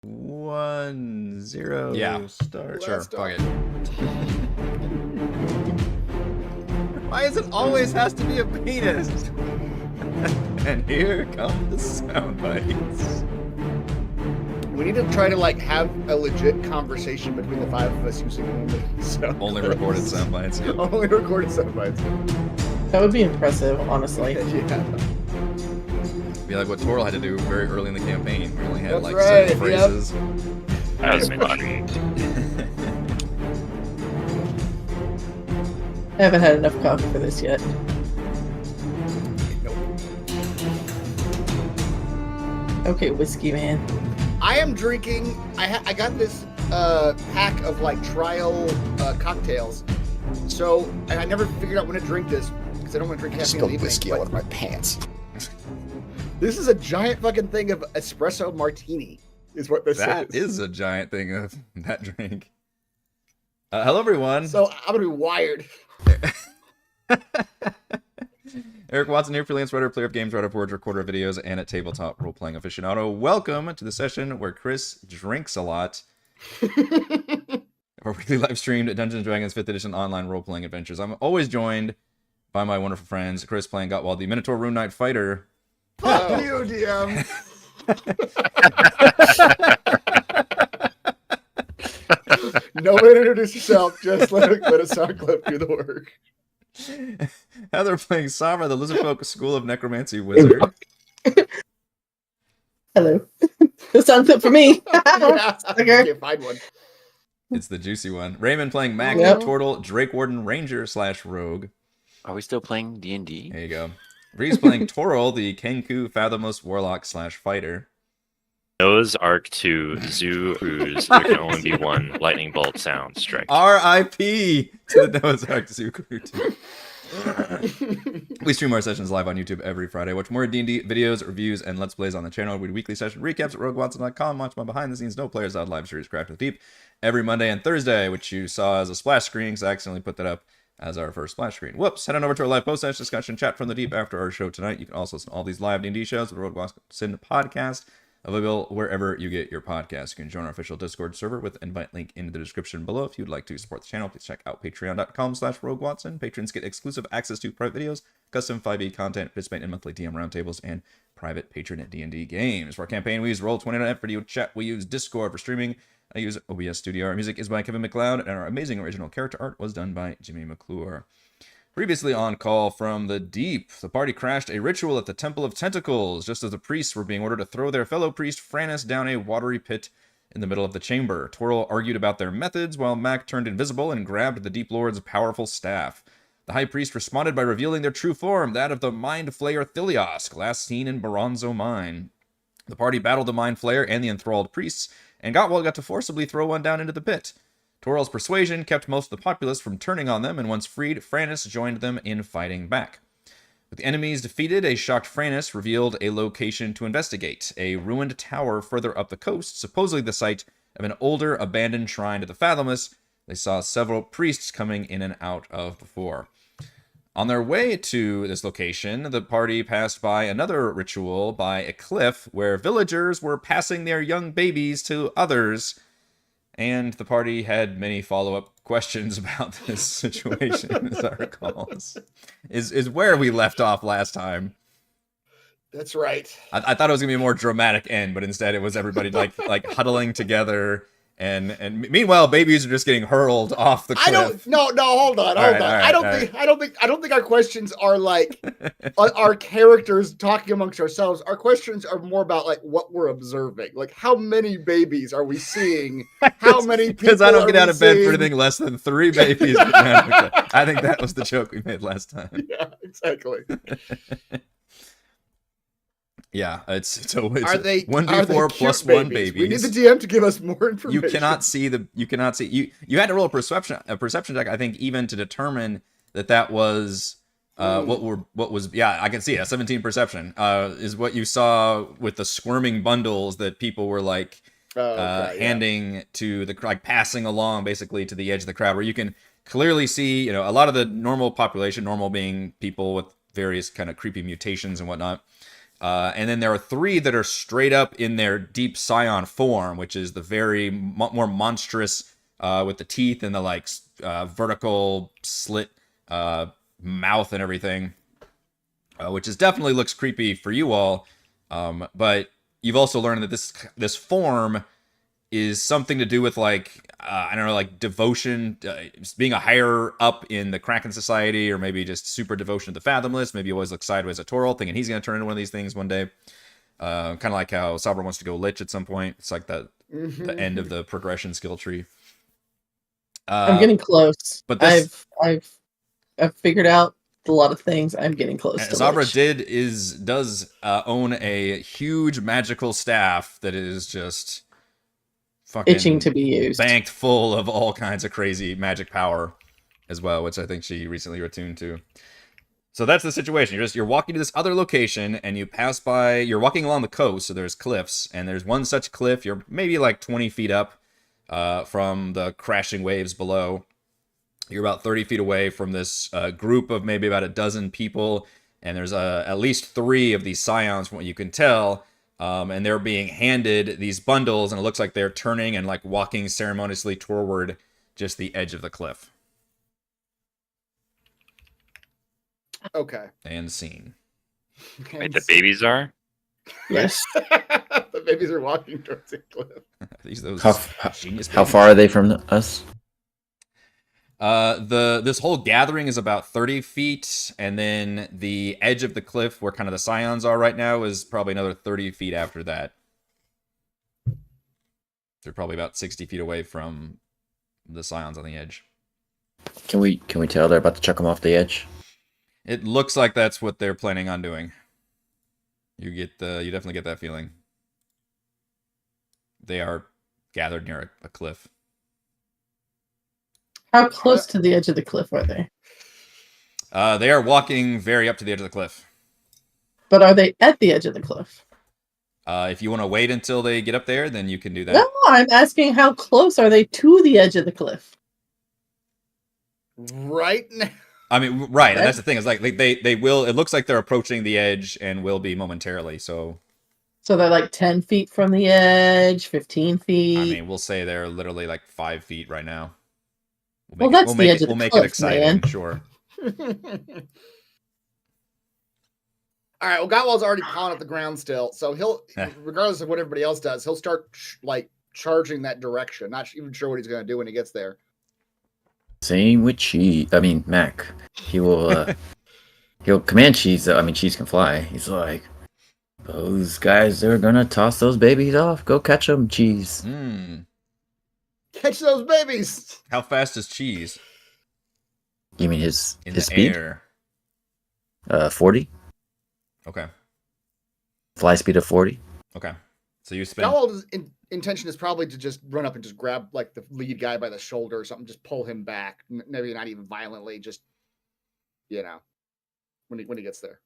1, 0. Yeah. Start. Sure, Let's fuck start. it. Why is it always has to be a penis? And here come the sound bites. We need to try to have a legit conversation between the five of us using Only recorded sound bites. Yeah. Only recorded sound bites. That would be impressive, honestly. Yeah. Be like what Toril had to do very early in the campaign. We only had That's certain right, yep. phrases. I was intrigued. I haven't had enough coffee for this yet. Nope. Okay, whiskey man. I am drinking. I got this pack of trial cocktails. So, and I never figured out when to drink this because I don't want to drink caffeine in the Spilled evening. whiskey all over my pants. This is a giant fucking thing of espresso martini. Is what this That is a giant thing of that drink. Hello, everyone. So I'm gonna be wired. Eric Watson here, freelance writer, player of games, writer of words, recorder of videos, and a tabletop role-playing aficionado. Welcome to the session where Chris drinks a lot. Our weekly live-streamed Dungeons & Dragons 5th Edition online role-playing adventures. I'm always joined by my wonderful friends, Chris playing Gottwald, the Minotaur Rune Knight Fighter. Fuck you, DM. No way to introduce yourself. Just let a sound clip do the work. Heather playing Samra, the Lizardfolk School of Necromancy Wizard. Hello. The sound clip for me. Yeah, I Okay. can't find one. It's the juicy one. Raymond playing Mac, Yep. the Tortle, Drake Warden Ranger / Rogue. Are we still playing D&D? There you go. Reeves playing Toril, the Kenku Fathomless Warlock / Fighter. Noah's Ark to Zoo Cruise. There can only be one lightning bolt sound strike. R.I.P. to the Noah's Ark Zoo Crew 2. We stream our sessions live on YouTube every Friday. Watch more D&D videos, reviews, and Let's Plays on the channel. We do weekly session recaps at RogueWatson.com. Watch my behind-the-scenes No Players Out live series Craft of the Deep every Monday and Thursday, which you saw as a splash screen because I accidentally put that up as our first splash screen. Whoops. Head on over to our live post-session discussion chat from the deep after our show tonight. You can also listen to all these live D&D shows with the Rogue Watson podcast, available wherever you get your podcasts. You can join our official Discord server with an invite link in the description below. If you'd like to support the channel, please check out patreon.com/RogueWatson. Patrons get exclusive access to private videos, custom 5e content, participate in monthly DM roundtables, and private patron at D&D games. For our campaign, we use Roll20.net. For video chat, we use Discord. For streaming, I use OBS Studio. Our music is by Kevin MacLeod, and our amazing original character art was done by Jimmy McClure. Previously on Call from the Deep, the party crashed a ritual at the Temple of Tentacles, just as the priests were being ordered to throw their fellow priest Franus down a watery pit in the middle of the chamber. Toril argued about their methods, while Mac turned invisible and grabbed the Deep Lord's powerful staff. The High Priest responded by revealing their true form, that of the Mind Flayer Thiliosk, last seen in Baronzo Mine. The party battled the Mind Flayer and the enthralled priests, and Gottwald got to forcibly throw one down into the pit. Toril's persuasion kept most of the populace from turning on them, and once freed, Franus joined them in fighting back. With the enemies defeated, a shocked Franus revealed a location to investigate, a ruined tower further up the coast, supposedly the site of an older, abandoned shrine to the Fathomless they saw several priests coming in and out of before. On their way to this location, the party passed by another ritual by a cliff where villagers were passing their young babies to others, and the party had many follow-up questions about this situation, as I recall. Is where we left off last time. That's right. I thought it was going to be a more dramatic end, but instead it was everybody like huddling together. And meanwhile, babies are just getting hurled off the cliff. No, hold on. All right, I don't think our questions are our characters talking amongst ourselves. Our questions are more about what we're observing. How many babies are we seeing? How many people? Because I don't get out of bed seeing? for anything less than 3 babies. I think that was the joke we made last time. Yeah, exactly. Yeah, it's always Are they 1d4 plus cute 1 babies. We need the DM to give us more information. You cannot see you had to roll a perception check, I think, even to determine that was what was I can see a 17 perception is what you saw with the squirming bundles that people were handing to the passing along basically to the edge of the crowd, where you can clearly see a lot of the normal population, normal being people with various kind of creepy mutations and whatnot, And then there are 3 that are straight up in their deep scion form, which is the very more monstrous with the teeth and the like vertical slit mouth and everything, which is definitely looks creepy for you all. But you've also learned that this form is something to do with like I don't know, like devotion, being a higher up in the Kraken Society, or maybe just super devotion to the Fathomless. Maybe you always look sideways at Toril, thinking he's going to turn into one of these things one day. Kind of like how Sabra wants to go Lich at some point. It's like the end of the progression skill tree. I'm getting close. But this, I've figured out a lot of things. I'm getting close to Sabra Lich. does own a huge magical staff that is just fucking Itching to be used, banked full of all kinds of crazy magic power as well, which I think she recently attuned to. So that's the situation. You're walking to this other location, and you pass by. You're walking along the coast, so there's cliffs, and there's one such cliff. You're maybe like 20 feet up from the crashing waves below. You're about 30 feet away from this group of maybe about a dozen people, and there's at least 3 of these scions, from what you can tell. And they're being handed these bundles, and it looks like they're turning and like walking ceremoniously toward just the edge of the cliff. Okay. And scene. Wait, the babies are? Yes. The babies are walking towards the cliff. These those genius How babies. far are they from us? This whole gathering is about 30 feet, and then the edge of the cliff where kind of the scions are right now is probably another 30 feet after that. They're probably about 60 feet away from the scions on the edge. Can we tell they're about to chuck them off the edge? It looks like that's what they're planning on doing. You definitely get that feeling. They are gathered near a cliff. How close to the edge of the cliff are they? They are walking very up to the edge of the cliff. But are they at the edge of the cliff? If you want to wait until they get up there, then you can do that. No, I'm asking how close are they to the edge of the cliff? Right now. I mean, right, and that's the thing. Is like they will. It looks like they're approaching the edge and will be momentarily. So they're like 10 feet from the edge, 15 feet. I mean, we'll say they're literally like 5 feet right now. Well, that's the edge of the We'll make cliff, it exciting, man. sure. All right. Well, Gottwald's already pawing at the ground still, so he'll, regardless of what everybody else does, he'll start like charging that direction. Not even sure what he's going to do when he gets there. Same with Mac. He will. He'll command Cheese. Cheese can fly. He's like, those guys are gonna toss those babies off. Go catch them, Cheese. Catch those babies. How fast is Cheese? You mean his In the speed? air. 40. Okay. Fly speed of 40. Okay. So you spend. Gottwald's intention is probably to just run up and just grab like the lead guy by the shoulder or something, just pull him back. Maybe not even violently, just when he gets there.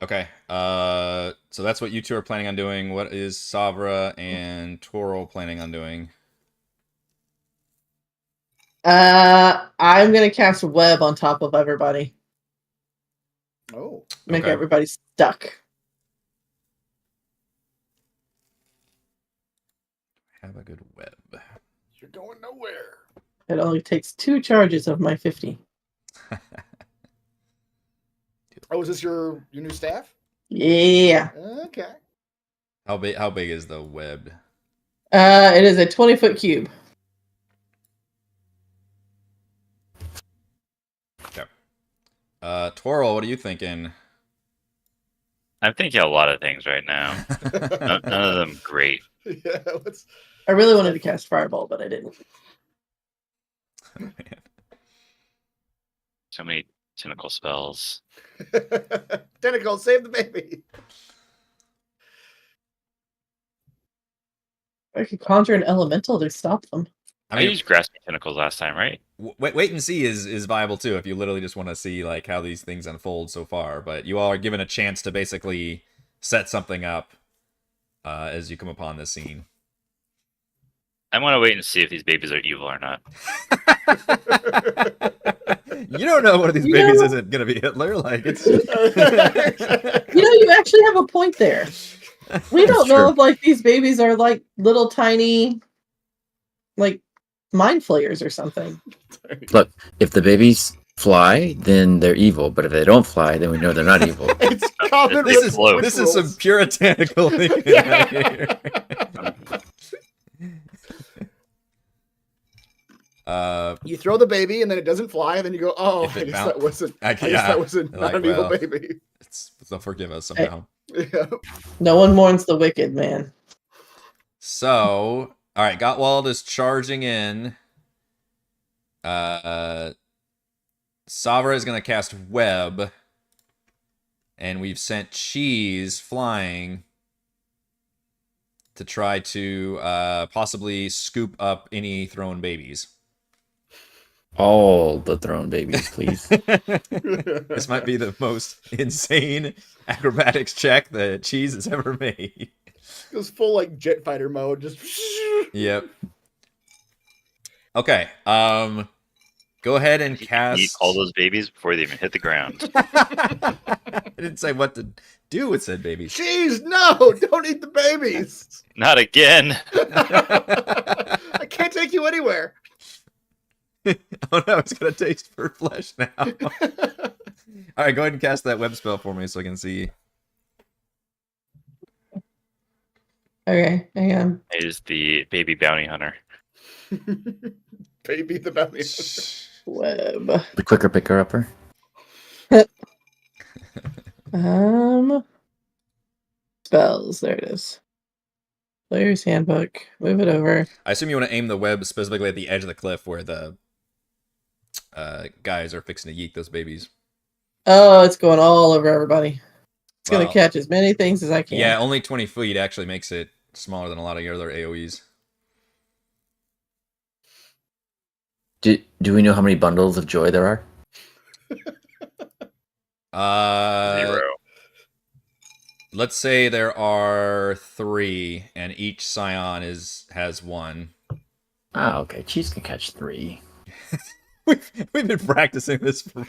Okay. So that's what you two are planning on doing. What is Savra and Toril planning on doing? I'm gonna cast a web on top of everybody. Oh. Make Okay. everybody stuck. Have a good web. You're going nowhere. It only takes 2 charges of my 50. Oh, is this your new staff? Yeah. Okay. How big is the web? It is a 20-foot cube. Okay. Toril, what are you thinking? I'm thinking a lot of things right now. None of them great. Yeah, let's. I really wanted to cast Fireball, but I didn't. Oh, man. So many tentacle spells. Tentacle, save the baby. I could conjure an elemental to stop them. I used grasping tentacles last time, right? Wait and see is viable too if you literally just want to see like how these things unfold so far. But you all are given a chance to basically set something up as you come upon this scene. I want to wait and see if these babies are evil or not. You don't know one of these You babies know- isn't gonna be Hitler. Like it's. You actually have a point there. We don't know if like these babies are like little tiny, like mind flayers or something. Look, if the babies fly, then they're evil. But if they don't fly, then we know they're not evil. It's common This with is close. witch this is some rules. puritanical thinking right here. You throw the baby and then it doesn't fly, and then you go, "Oh, If I it guess bounce- that wasn't. I guess yeah. that wasn't not Like, an evil well. baby." They'll forgive us somehow. Yeah. No one mourns the wicked, man. So, all right, Gottwald is charging in. Savra is going to cast Web. And we've sent Cheese flying to try to possibly scoop up any thrown babies. All the thrown babies, please. This might be the most insane acrobatics check that Cheese has ever made. It was full like jet fighter mode, just. Yep. Okay. Go ahead and cast. Eat all those babies before they even hit the ground. I didn't say what to do with said babies. Jeez, no! Don't eat the babies. Not again. I can't take you anywhere. Oh no, it's gonna taste for flesh now. All right, go ahead and cast that web spell for me so I can see. Okay, hang on. Is the baby bounty hunter. Baby the bounty. Web. The quicker picker upper. Spells. There it is. Player's handbook. Move it over. I assume you want to aim the web specifically at the edge of the cliff where the guys are fixing to yeet those babies. Oh, it's going all over everybody. It's gonna Wow. catch as many things as I can. Yeah, only 20 feet actually makes it smaller than a lot of your other AoEs. Do we know how many bundles of joy there are? 0. Let's say there are 3, and each scion has 1. Ah, okay. Cheese can catch 3. We've been practicing this for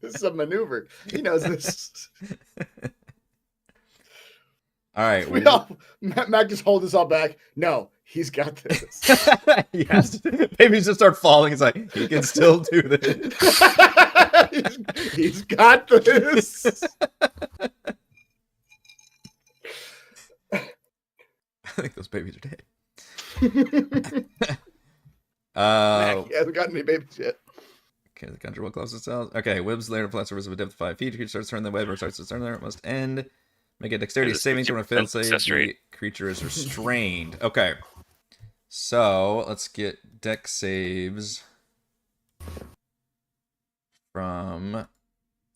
This is a maneuver. He knows this. All right. We all, Mac just hold us all back. No, he's got this. Yes. Babies just start falling. It's like, he can still do this. he's got this. I think those babies are dead. Mac, he hasn't gotten any babies yet. Okay, the country will close itself. Okay, webs later flat surface of a depth of 5 feet. Creature starts turning the web or starts to turn there. It must end. Make a dexterity It is saving throw. When a failed save, success the rate. creature is restrained. Okay. So, let's get dex saves from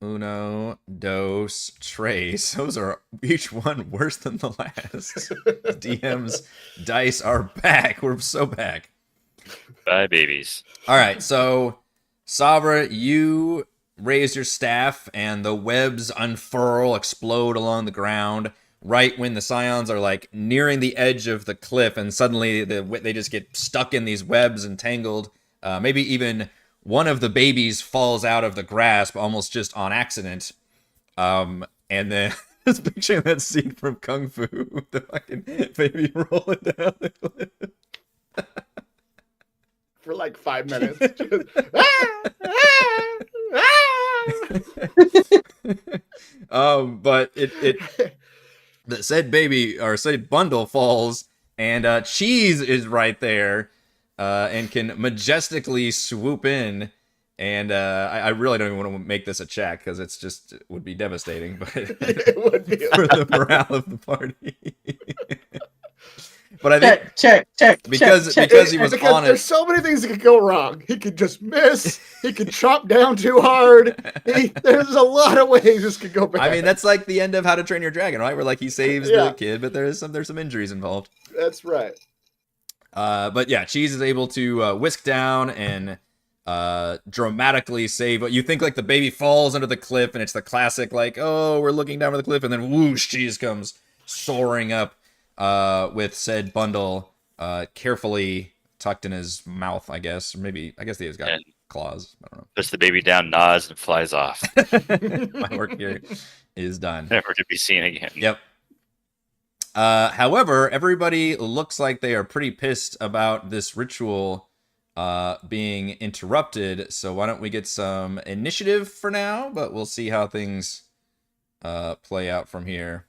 Uno, Dos, Tres. Those are each one worse than the last. DM's dice are back. We're so back. Bye, babies. All right, so Sabra, you raise your staff, and the webs unfurl, explode along the ground. Right when the scions are like nearing the edge of the cliff, and suddenly they just get stuck in these webs and tangled. Maybe even one of the babies falls out of the grasp, almost just on accident. And then just picturing that scene from Kung Fu, the fucking baby rolling down the cliff. For like 5 minutes. Just, But the said baby or said bundle falls, and Cheese is right there, and can majestically swoop in. And I really don't even want to make this a check because it would be devastating. But it would be. for the morale of the party. But I think Check. because check. he was Because on there's it. so many things that could go wrong. He could just miss. He could chop down too hard. There's a lot of ways this could go bad. I mean, that's like the end of How to Train Your Dragon, right? Where like he saves Yeah. the kid, but there's some injuries involved. That's right. But yeah, Cheese is able to whisk down and dramatically save. But you think like the baby falls under the cliff, and it's the classic like, oh, we're looking down for the cliff, and then whoosh, Cheese comes soaring up with said bundle carefully tucked in his mouth, I guess. Or maybe I guess he has got And claws. I don't Puts the baby down, nods, and flies off. know. My work here is done. Never to be seen again. Yep. However, everybody looks like they are pretty pissed about this ritual being interrupted. So why don't we get some initiative for now? But we'll see how things play out from here.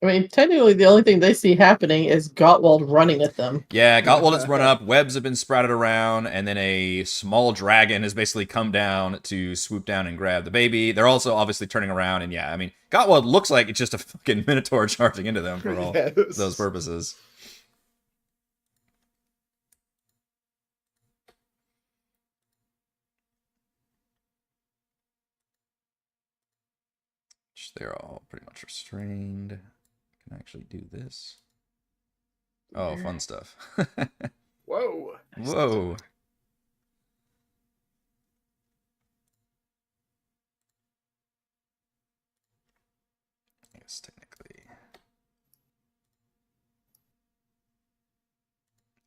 I mean, technically, the only thing they see happening is Gottwald running at them. Yeah, Gottwald has run up, webs have been sprouted around, and then a small dragon has basically come down to swoop down and grab the baby. They're also obviously turning around, and yeah, I mean, Gottwald looks like it's just a fucking minotaur charging into them for all Yes. those purposes. They're all pretty much restrained. Can I actually do this? Oh, fun stuff. Whoa. Whoa. I guess technically.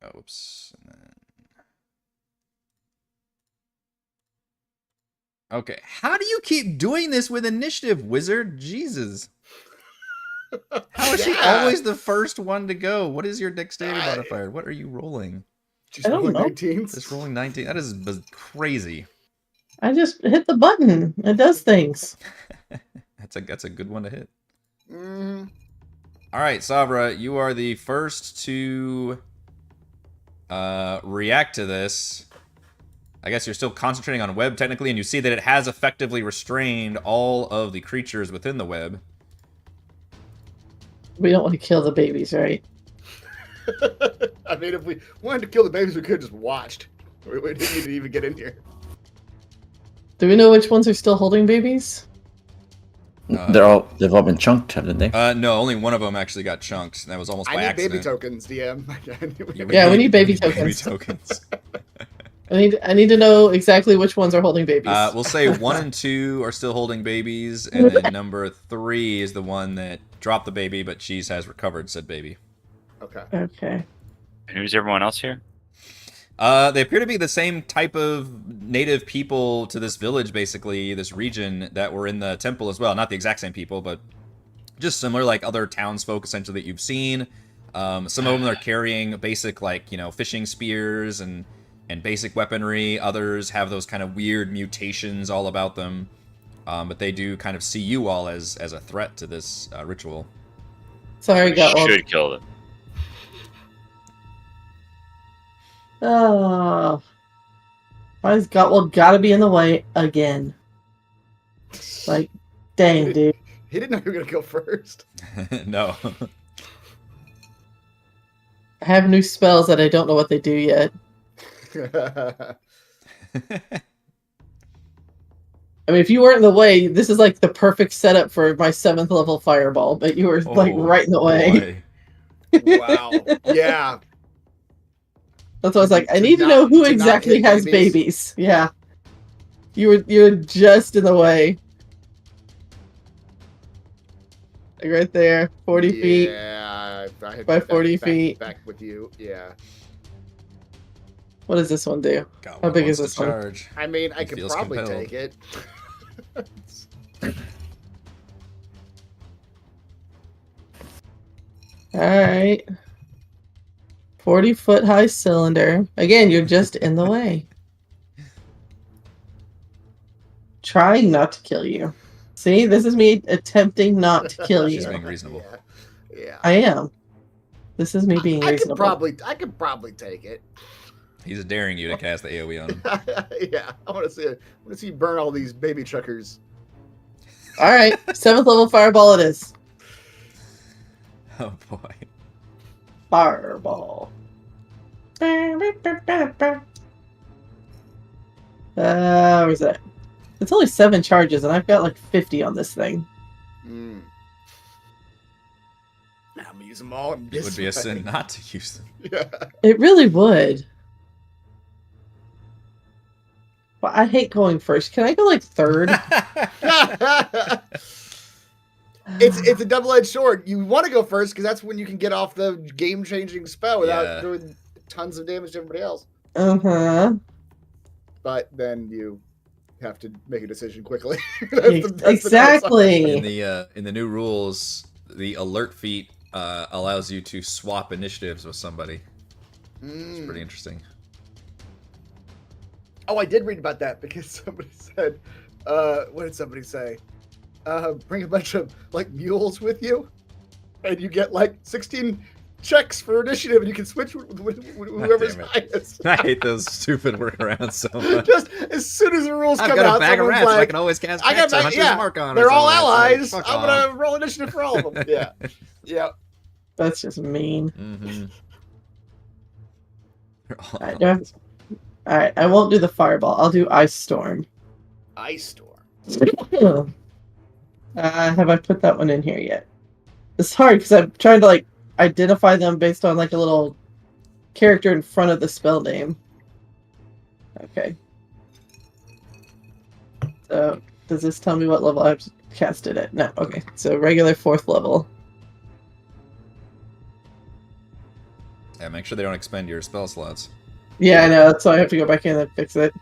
Oh, whoops. And then... Okay, how do you keep doing this with initiative, wizard? Jesus. How is she Yeah. always the first one to go? What is your dexterity I- modifier? What are you rolling? Just I don't rolling know. 19s. Just rolling 19. That is crazy. I just hit the button. It does things. That's a good one to hit. Mhm. All right, Savra, you are the first to react to this. I guess you're still concentrating on web technically, and you see that it has effectively restrained all of the creatures within the web. We don't want to kill the babies, right? I mean, if we wanted to kill the babies, we could have just watched. We didn't need to even get in here. Do we know which ones are still holding babies? They've all been chunked, haven't they? No, only one of them actually got chunked. And that was almost by I need accident. baby tokens, DM. Yeah, we need baby Baby tokens. tokens. I need to know exactly which ones are holding babies. We'll say 1 and 2 are still holding babies, and then number 3 is the one that dropped the baby, but Cheese has recovered said baby. Okay. Okay. And who's everyone else here? They appear to be the same type of native people to this village, basically, this region, that were in the temple as well. Not the exact same people, but just similar, like other townsfolk, essentially, that you've seen. Some of them are carrying basic, like, you know, fishing spears and basic weaponry. Others have those kind of weird mutations all about them. But they do kind of see you all as a threat to this ritual. Sorry, We Gottwald. should kill them. Oh. Why has Gottwald gotta be in the way again? Like, dang, dude. He didn't know you were gonna go first. No. I have new spells that I don't know what they do yet. I mean, if you weren't in the way, this is like the perfect setup for my 7th level fireball, but you were like Oh, right in the way. boy. Wow. Yeah. That's why I was like, I To need to not- know who to not exactly hit has babies. babies. Yeah. You're just in the way. Like right there. 40 feet. Yeah. I had By 40 feet. Back with you. Yeah. What does this one do? God, How big wants is to this one? charge? I mean, I He could feels probably compelled. take it. Alright. 40-foot high cylinder. Again, you're just in the way. Trying not to kill you. See, this is me attempting not to kill She's you. being reasonable. Yeah. Yeah. I am. This is me being I reasonable. I could probably take it. He's daring you to cast the AoE on him. Yeah. I want to see you burn all these baby truckers. Alright, 7th level fireball it is. Oh boy. Fireball. Where's that? It's only 7 charges, and I've got like 50 on this thing. Mm. I'm gonna use them all. It would be a sin not to use them. Yeah. It really would. But I hate going first. Can I go like 3rd? It's a double-edged sword. You want to go first because that's when you can get off the game-changing spell without Yeah. doing tons of damage to everybody else. Uh-huh. but then you have to make a decision quickly. Exactly. In the new rules, the alert feat allows you to swap initiatives with somebody. It's pretty interesting. Oh, I did read about that because somebody said, what did somebody say? Bring a bunch of like mules with you, and you get like 16 checks for initiative, and you can switch with whoever's Damn it. highest. I hate those stupid workarounds so much. Just as soon as the rules I've come got out, a bag of someone's rats. I like, can always cast I got Hex or my, Hunter's yeah, Mark on. they're all something. allies. It's like, I'm fuck off. gonna roll initiative for all of them. Yeah, yeah. That's just mean. Mm-hmm. Alright, alright, I won't do the fireball. I'll do ice storm. Ice storm. Have I put that one in here yet? It's hard because I'm trying to like identify them based on like a little character in front of the spell name. Okay. So does this tell me what level I've cast it at? No. Okay. So regular 4th level. Yeah, make sure they don't expend your spell slots. Yeah, I know. So I have to go back in and fix it.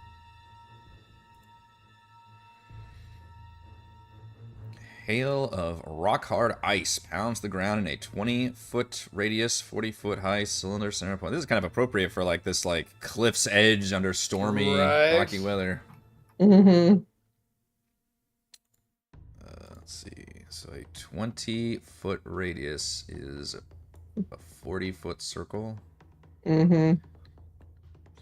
Hail of rock-hard ice pounds the ground in a 20-foot radius, 40-foot high cylinder center point. This is kind of appropriate for like this like cliff's edge under stormy, Right. rocky weather. Mm-hmm. Let's see. So a 20-foot radius is a 40-foot circle. Mm-hmm.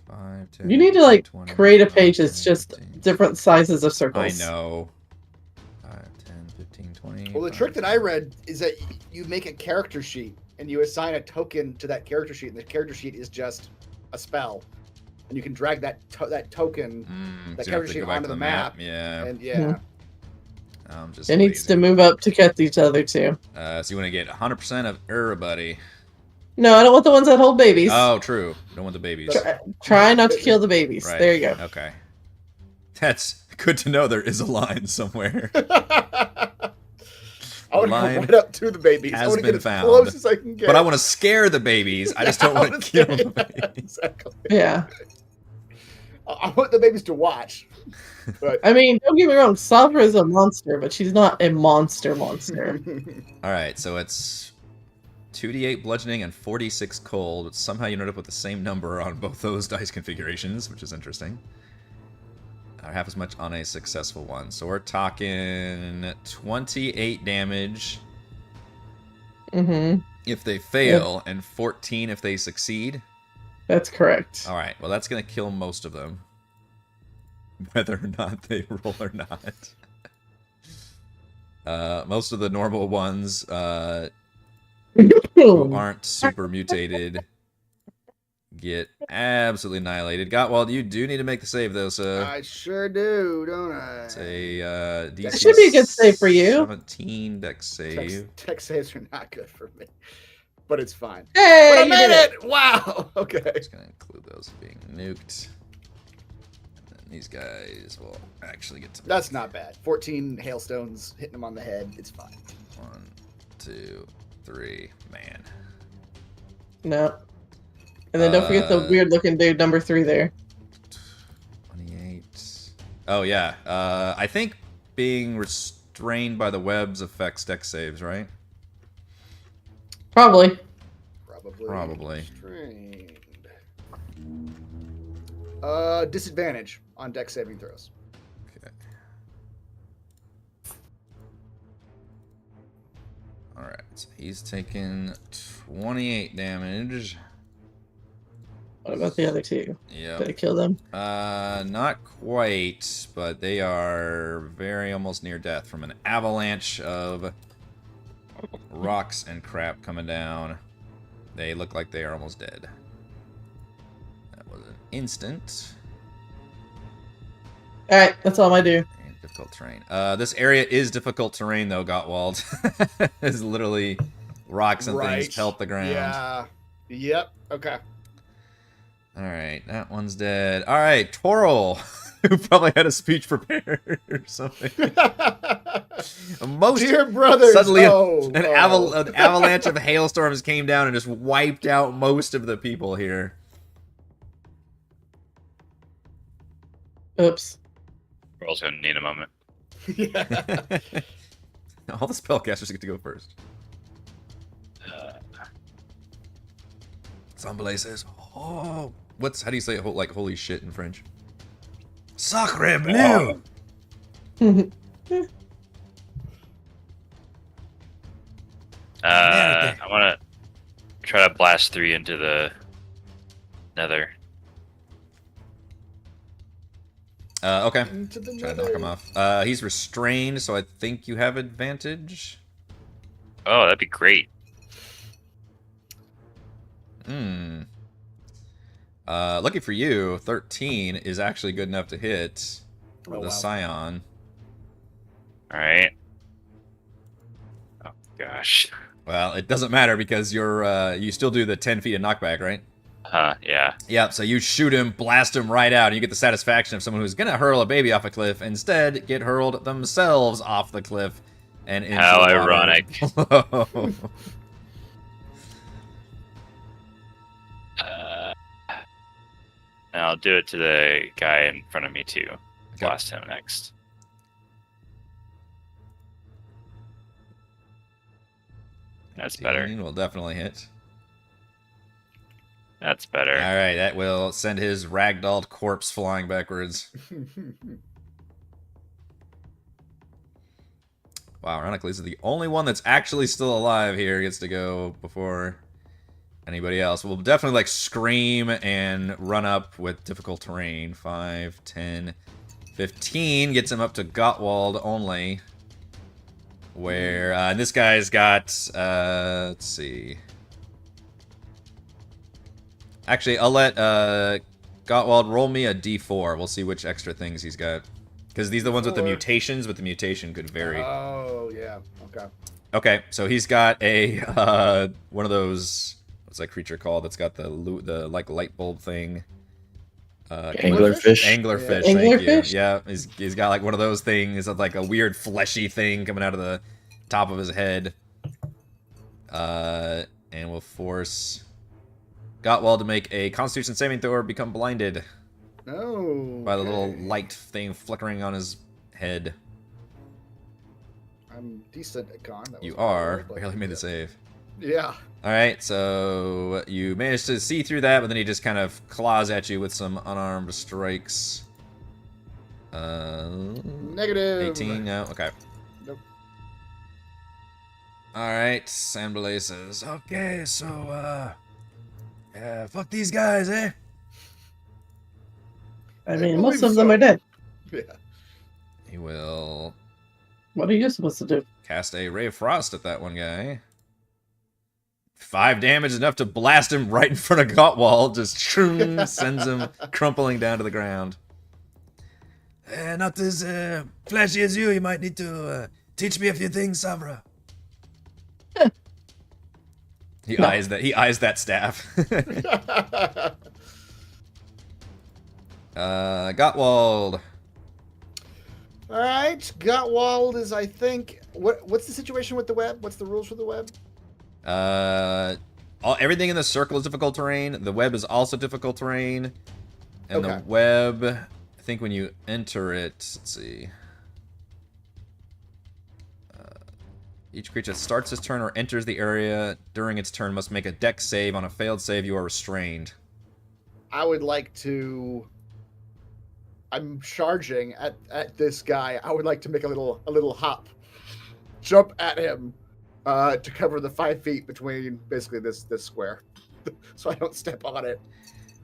5, 10, You need to like 20, create a 5, page 10, that's just 15. different sizes of I circles. know. 5, 10, 15, 20. Well, the 5, trick that 10. I read is that you make a character sheet and you assign a token to that character sheet, and the character sheet is just a spell, and you can drag that token so you have that to character sheet go back onto to the map. Yeah. And yeah, I'm just It needs lazy. to move up to catch each other too. So you want to get 100% of everybody. No, I don't want the ones that hold babies. Oh, true. Don't want the babies. Try not to kill the babies. Right. There you go. Okay. That's good to know. There is a line somewhere. I want to line go right up to the babies. I has want to been get as found. close as I can get. But I want to scare the babies. I just don't want to kill the babies. Exactly. Yeah. I want the babies to watch. But I mean, don't get me wrong, Sabra is a monster, but she's not a monster. All right, so it's 2d8 bludgeoning and 46 cold. But somehow you ended up with the same number on both those dice configurations, which is interesting. Half as much on a successful one. So we're talking 28 damage Mm-hmm. if they fail and 14 if they succeed. That's correct. All right, well, that's going to kill most of them. Whether or not they roll or not. Most of the normal ones who aren't super mutated get absolutely annihilated. Gottwald, you do need to make the save, though, so... I sure do, don't I? It's a DC That should be a good save for you. 17 dex save. Tech saves are not good for me, but it's fine. Hey, But I you made did it! Wow. Okay. Just gonna include those being nuked. And then these guys will actually get to. That's not bad. 14 hailstones hitting them on the head. It's fine. 1, 2, 3. Man. No. And then don't forget the weird looking dude number 3 there. 28. Oh yeah. I think being restrained by the webs affects dex saves, right? Probably. Probably. Restrained. Disadvantage on dex saving throws. Okay. All right. So he's taking 28 damage. What about the other 2? Yeah. Did I kill them? Not quite, but they are very almost near death from an avalanche of rocks and crap coming down. They look like they are almost dead. That was an instant. Alright, that's all I do. And difficult terrain. This area is difficult terrain, though, Gottwald. It's literally rocks and things pelt the ground. Yeah. Yep. Okay. All right, that one's dead. All right, Toril, who probably had a speech prepared or something. Dear brothers, suddenly oh, an avalanche of hailstorms came down and just wiped out most of the people here. Oops. We're also gonna need a moment. Yeah. All the spellcasters get to go first. Somebody says, "Oh, how do you say it? Like holy shit in French?" Sacre bleu. I want to try to blast 3 into the nether. Okay. Into the Try to knock him nether. off. He's restrained, so I think you have advantage. Oh, that'd be great. Hmm. Lucky for you, 13 is actually good enough to hit Oh, the wow. Scion. All right. Oh gosh. Well, it doesn't matter because you still do the 10 feet of knockback, right? Yeah. Yep, so you shoot him, blast him right out, and you get the satisfaction of someone who's gonna hurl a baby off a cliff, instead get hurled themselves off the cliff and into How the water ironic. below. And I'll do it to the guy in front of me too. Blast him next. That's better. 18 will definitely hit. That's better. All right, that will send his ragdolled corpse flying backwards. Wow, ironically, this is the only one that's actually still alive here. Gets to go before anybody else. We'll definitely like scream and run up with difficult terrain. 5, 10, 15 gets him up to Gottwald only. Where and this guy's got let's see. Actually, I'll let Gottwald roll me a d4. We'll see which extra things he's got. Because these are the ones with the mutations, but the mutation could vary. Oh, yeah. Okay. Okay, so he's got a one of those, what's that creature called that's got the like light bulb thing? Anglerfish. Anglerfish, Yeah. thank you. Anglerfish? Yeah, he's got like one of those things of like a weird fleshy thing coming out of the top of his head. And we'll force Gottwald to make a Constitution saving throw or become blinded No. by the little light thing flickering on his head. I'm decent at con. That was You my are. roll, but Barely made the yeah. save. Yeah. Alright, so you managed to see through that, but then he just kind of claws at you with some unarmed strikes. Negative. 18? No? Okay. Nope. Alright, Sandbelay says, okay, so, yeah, fuck these guys, eh? I I mean, most believe of them so. are dead. Yeah. He will What are you supposed to do? cast a Ray of Frost at that one guy. 5 damage is enough to blast him right in front of Gottwald. Just sends him crumpling down to the ground. Not as flashy as you. You might need to teach me a few things, Sabra. He eyes that staff. Gottwald. All right. Gottwald is, I think. What's the situation with the web? What's the rules for the web? Everything in the circle is difficult terrain. The web is also difficult terrain. And Okay. the web, I think when you enter it, let's see. Each creature that starts its turn or enters the area during its turn must make a dex save. On a failed save, you are restrained. I would like to. I'm charging at this guy. I would like to make a little hop, jump at him, to cover the 5 feet between basically this square, so I don't step on it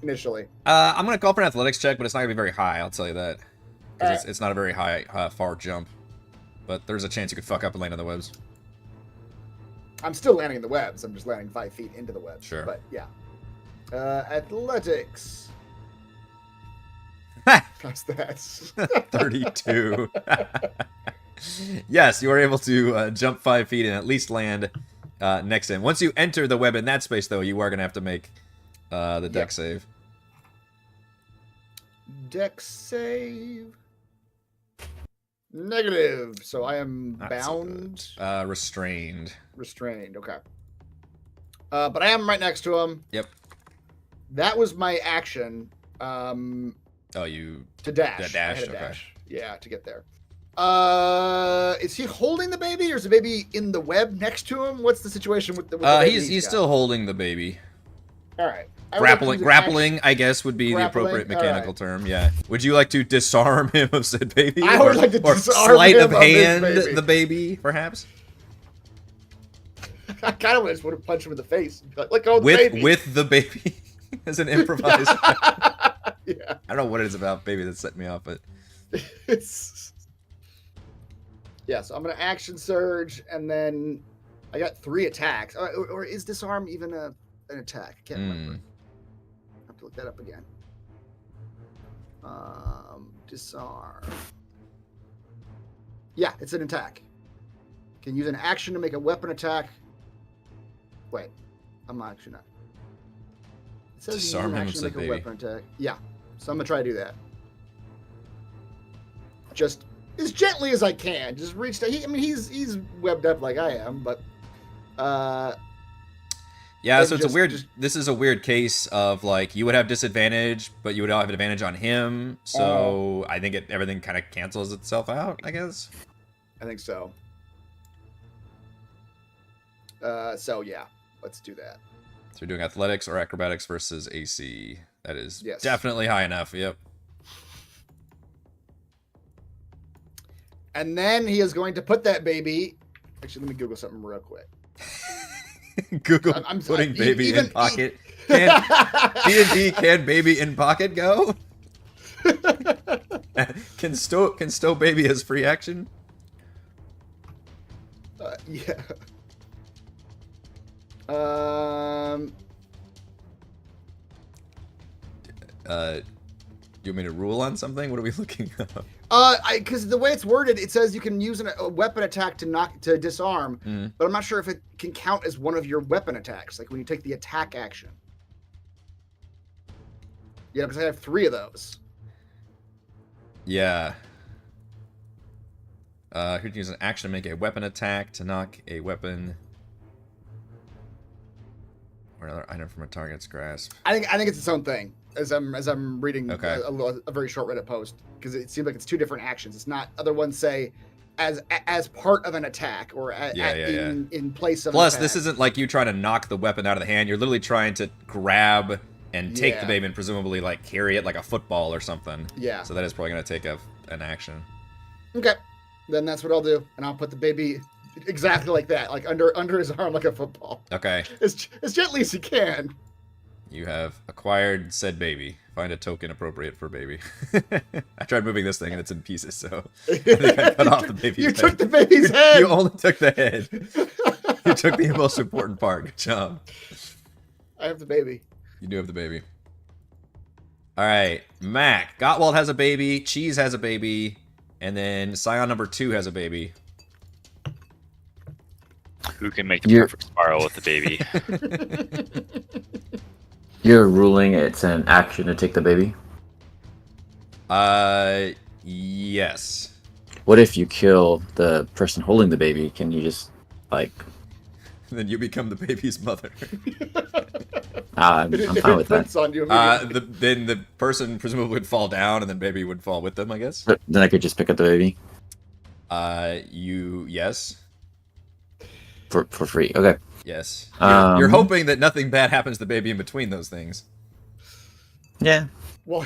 initially. I'm going to call for an athletics check, but it's not going to be very high, I'll tell you that. Because it's not a very high, far jump. But there's a chance you could fuck up and land on the webs. I'm still landing in the webs. I'm just landing 5 feet into the webs. Sure. But yeah. Athletics. How's that? 32. Yes, you are able to jump 5 feet and at least land next to him. Once you enter the web in that space, though, you are going to have to make the dex save. Dex save. Negative. So I am Not so bound. Restrained. Restrained. Okay. But I am right next to him. Yep. That was my action. Oh, you to dash. The dash, I had a okay. dash. Yeah, to get there. Is he holding the baby, or is the baby in the web next to him? What's the situation with the baby he's got? still holding the baby. All right. I would like to use an Grappling, I guess, would be Grappling? the appropriate All mechanical right. term. Yeah. Would you like to disarm him of said baby? I would like to or disarm sleight him of of his hand baby. the baby, perhaps. I kind of just want to punch him in the face. Let go of the With baby. with the baby as an improvised. Yeah. I don't know what it is about baby that set me off, but It's... Yeah, so I'm going to action surge, and then I got 3 attacks. Or is disarm even an attack? I can't remember. I have to look that up again. Disarm. Yeah, it's an attack. Can use an action to make a weapon attack. Wait, I'm actually not. It says Disarm use an him action to with make said a baby. weapon attack. Yeah, so I'm gonna try to do that. Just as gently as I can. Just reach down. He's webbed up like I am, but yeah, Maybe so it's just- a weird. just- This is a weird case of like you would have disadvantage, but you would have an advantage on him. So I think everything kind of cancels itself out. I guess. I think so. So yeah, let's do that. So we're doing athletics or acrobatics versus AC. That is Yes. definitely high enough. Yep. And then he is going to put that baby. Actually, let me Google something real quick. Google I'm- putting I- baby even- in pocket. Can D&D can baby in pocket go? Can stow baby as free action? Yeah. You want me to rule on something? What are we looking up? Because the way it's worded, it says you can use a weapon attack to disarm, Mm. but I'm not sure if it can count as one of your weapon attacks, like when you take the attack action. Yeah, because I have 3 of those. Yeah. You can use an action to make a weapon attack to knock a weapon or another item from a target's grasp. I think it's its own thing. As I'm reading Okay. a very short Reddit post, because it seems like it's 2 different actions. It's not other ones say as part of an attack or in place of. Plus, an this attack. isn't like you trying to knock the weapon out of the hand. You're literally trying to grab and take Yeah. the baby and presumably like carry it like a football or something. Yeah. So that is probably going to take an action. Okay, then that's what I'll do, and I'll put the baby exactly like that, like under his arm, like a football, Okay. as gently as you can. You have acquired said baby. Find a token appropriate for baby. I tried moving this thing and it's in pieces, so I think I cut off the baby's You head. took the baby's head. You only took the head. You took the most important part. Good job. I have the baby. You do have the baby. All right, Mac. Gottwald has a baby. Cheese has a baby. And then Scion number 2 has a baby. Who can make the You're- perfect spiral with the baby? You're ruling it's an action to take the baby. Yes. What if you kill the person holding the baby? Can you just like? Then you become the baby's mother. I'm fine with that. It's on you. Then the person presumably would fall down, and then baby would fall with them, I guess. But then I could just pick up the baby Yes. for free. Okay. Yes. Um, You're hoping that nothing bad happens to the baby in between those things. Yeah. Well,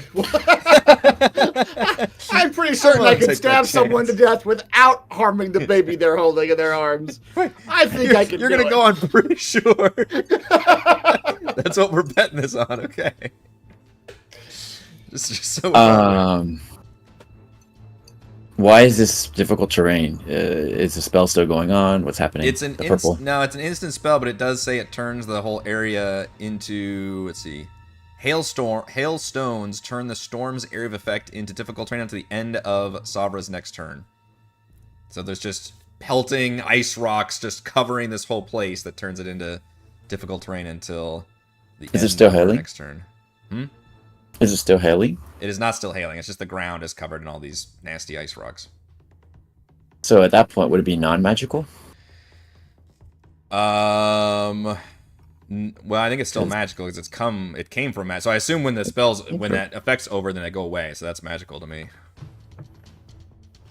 I'm pretty certain I wanna can take stab that someone to chance. death without harming the baby they're holding in their arms. I think I can. You're do gonna it. go on pretty sure. That's what we're betting this on, okay? Just so. Why is this difficult terrain? Is the spell still going on? What's happening? It's an the purple. it's an instant spell, but it does say it turns the whole area into, let's see, hailstones turn the storm's area of effect into difficult terrain until the end of Savra's next turn. So there's just pelting ice rocks just covering this whole place that turns it into difficult terrain until the Is it end still of her hailing? next turn. Is it still hailing? It is not still hailing. It's just the ground is covered in all these nasty ice rocks. So at that point, would it be non-magical? No, Well, I think it's still magical because it came from magic. So I assume when the spells, when that effect's over, then they go away. So that's magical to me.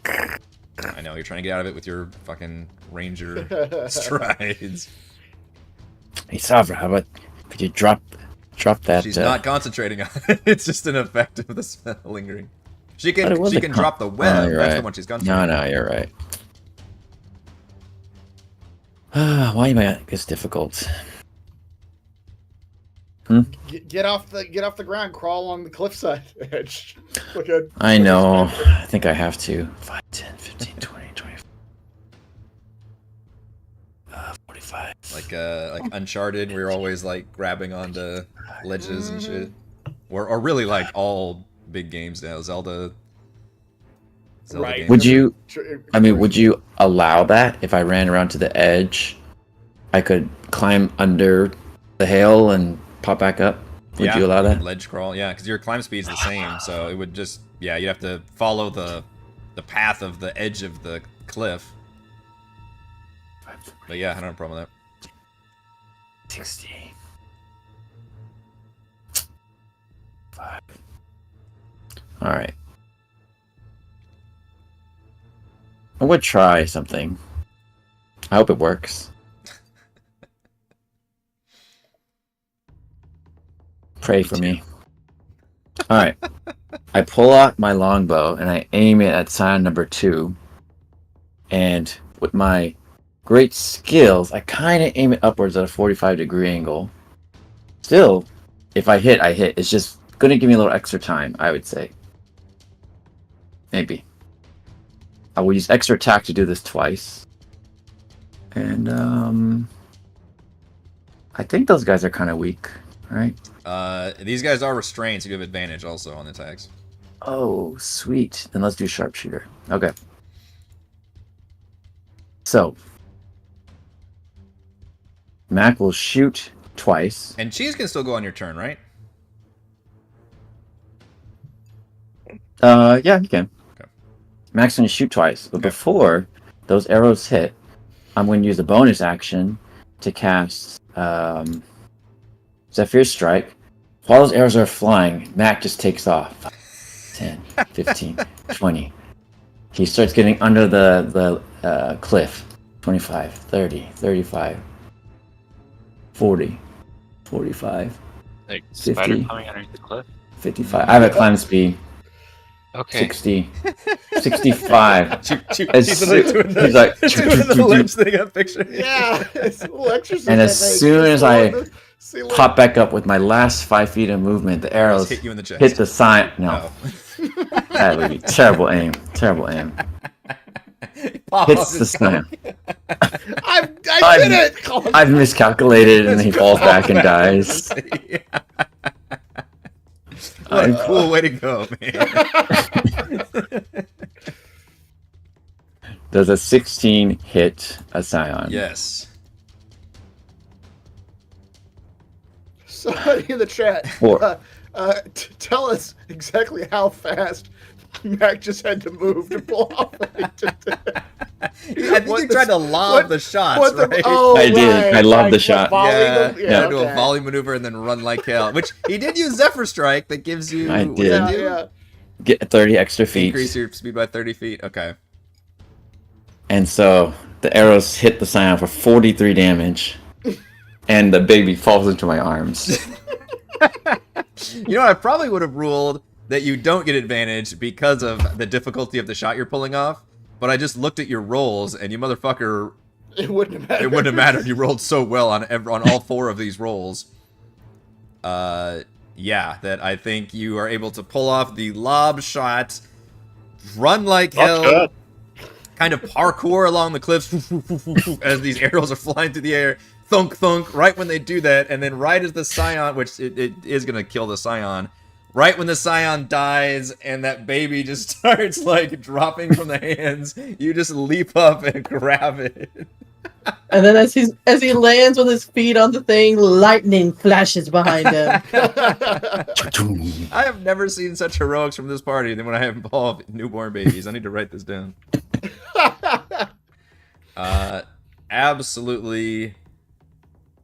I know you're trying to get out of it with your fucking ranger strides. Hey, Savra, how about could you drop that? She's not concentrating on it. It's just an effect of the spell lingering. She can drop the web. You're That's right. the one she's concentrating. No, you're right. Why am I? It's difficult. Get off the ground, crawl along the cliffside edge. I know. I think I have to. 5, 10, 15, 20, 25. 45. Like Uncharted, we were always like grabbing onto ledges and shit. Or really like all big games now. Zelda Right. games. Would you? I mean, would you allow that if I ran around to the edge? I could climb under the hail and pop back up. Would you allow that? Ledge crawl, yeah, because your climb speed's the same, so it would just, yeah, you'd have to follow the path of the edge of the cliff. But yeah, I don't have a problem with that. 60. 5. All right. I would try something. I hope it works. Pray for me. All right. I pull out my longbow and I aim it at sign number 2. And with my great skills, I kind of aim it upwards at a 45-degree angle. Still, if I hit, I hit. It's just going to give me a little extra time, I would say. Maybe. I will use extra attack to do this twice. And, I think those guys are kind of weak, right? These guys are restrained, so you have advantage also on the attacks. Oh, sweet. Then let's do sharpshooter. Okay. So, Mac will shoot twice. And cheese can still go on your turn, right? Yeah, you can. Okay. Mac's going to shoot twice, but before those arrows hit, I'm going to use a bonus action to cast Zephyr Strike. While those arrows are flying, Mac just takes off. 10, 15, 20. He starts getting under the cliff. 25, 30, 35, 40, 45, Like 50. spider coming underneath the cliff. 55. I have a climb speed. Okay. 60, 65. She's literally doing He's like, the ledge thing up picture. Yeah, it's a little exercise. And as soon as I See, pop back up with my last 5 feet of movement, the arrows Hit you in the chest. hit the sign. No, Oh. that would be terrible aim. Terrible aim. Pop Hits off the his sign. I did it. I've miscalculated, and then he falls back and dies. What a cool way to go, man. Does a 16 hit a scion? Yes. Somebody in the chat, Four. tell us exactly how fast Mac just had to move to pull off. I think you tried to lob the shots, right? I did. I love the shot. Yeah, do a volley maneuver and then run like hell. Which he did use Zephyr Strike that gives you. I what did. it do? Yeah. Get 30 extra feet. Increase your speed by 30 feet. Okay. And so the arrows hit the scion for 43 damage. And the baby falls into my arms. You know, I probably would have ruled that you don't get advantage because of the difficulty of the shot you're pulling off. But I just looked at your rolls, and you motherfucker, It wouldn't have mattered. it wouldn't have mattered. You rolled so well on all 4 of these rolls. Yeah, that I think you are able to pull off the lob shot, run like hell, kind of parkour along the cliffs as these arrows are flying through the air. Thunk, thunk, right when they do that, and then right as the scion, which it is going to kill the scion, right when the scion dies and that baby just starts, like, dropping from the hands, you just leap up and grab it. And then as he lands with his feet on the thing, lightning flashes behind him. I have never seen such heroics from this party than when I have involved newborn babies. I need to write this down. Absolutely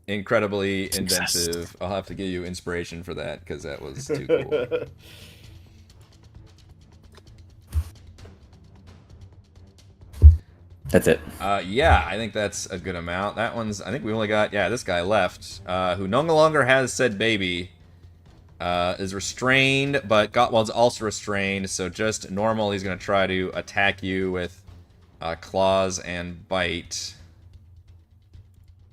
incredibly Success. inventive. I'll have to give you inspiration for that because that was too cool. That's it. Yeah, I think that's a good amount. That one's, I think we only got, yeah, this guy left, who no longer has said baby, is restrained, but Gottwald's also restrained, so just normal, he's going to try to attack you with claws and bite.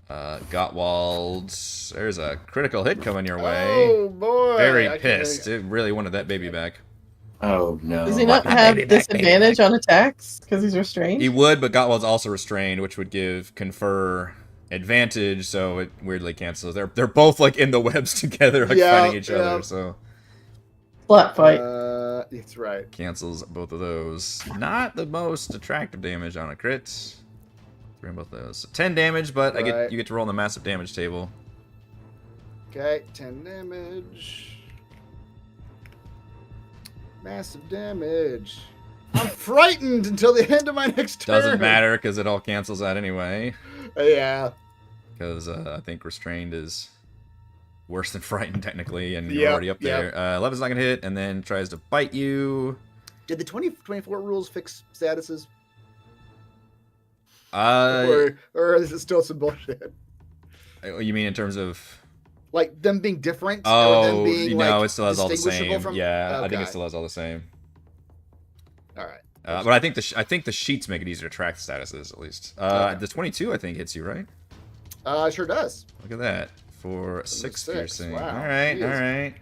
Gottwald, there's a critical hit coming your way. Oh boy! Very I can't- pissed. It really wanted that baby back. Oh no. Does he not have disadvantage on attacks because he's restrained? He would, but Gottwald's also restrained, which would confer advantage, so it weirdly cancels. They're both like in the webs together, like Yeah, fighting each yeah. other, so Flat fight. It's right. cancels both of those. Not the most attractive damage on a crit. 3 on both of those. 10 damage, but Right. you get to roll on the massive damage table. Okay, 10 damage. Massive damage. I'm frightened until the end of my next turn. Doesn't matter because it all cancels out anyway. Yeah. Because I think restrained is worse than frightened technically, and you're Yep, already up there. 11's not gonna hit, and then tries to bite you. Did the 2024 rules fix statuses? Uh, Or is it still some bullshit? you mean in terms of? Like them being different? Or them Oh, being, no, like, it still has all the distinguishable same. from- Yeah, I think it Okay. still has all the same. All right. But I think the sheets make it easier to track the statuses at least. Okay. The 22 I think hits you, right? Sure does. Look at that for 6 6, piercing. wow. All right, He all is- right.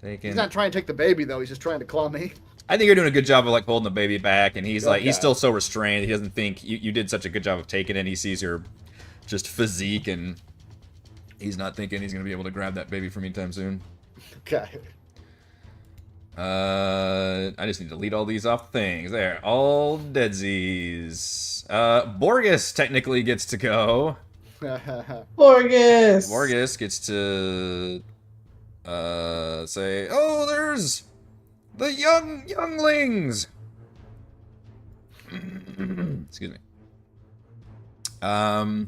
Taking. He's not trying to take the baby though. He's just trying to claw me. I think you're doing a good job of like holding the baby back, and he's like he's Okay. still so restrained. He doesn't think you did such a good job of taking it. He sees your just physique, and he's not thinking he's gonna be able to grab that baby from anytime soon. Okay. I just need to lead all these off things. There, all deadsies. Borgus technically gets to go. Borgus. Borgus gets to say, "Oh, there's the younglings." Excuse me. I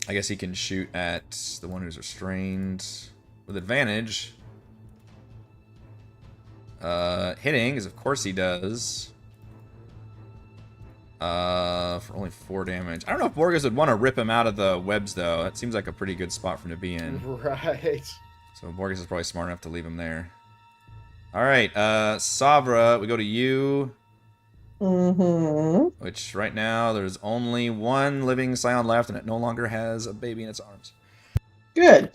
guess he can shoot at the one who's restrained with advantage. Hitting, as of course he does. For only 4 damage. I don't know if Borges would want to rip him out of the webs, though. That seems like a pretty good spot for him to be in. Right. So Borges is probably smart enough to leave him there. Alright, Savra, we go to you. Mm-hmm. Which, right now, there's only one living scion left, and it no longer has a baby in its arms. Good.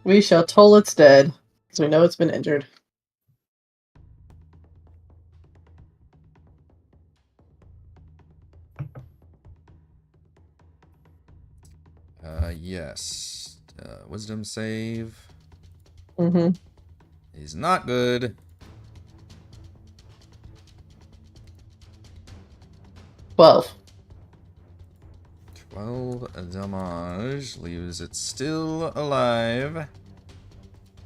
We shall toll its dead, because we know it's been injured. Yes. Wisdom save. Mm-hmm. He's not good. 12. 12 damage leaves it still alive.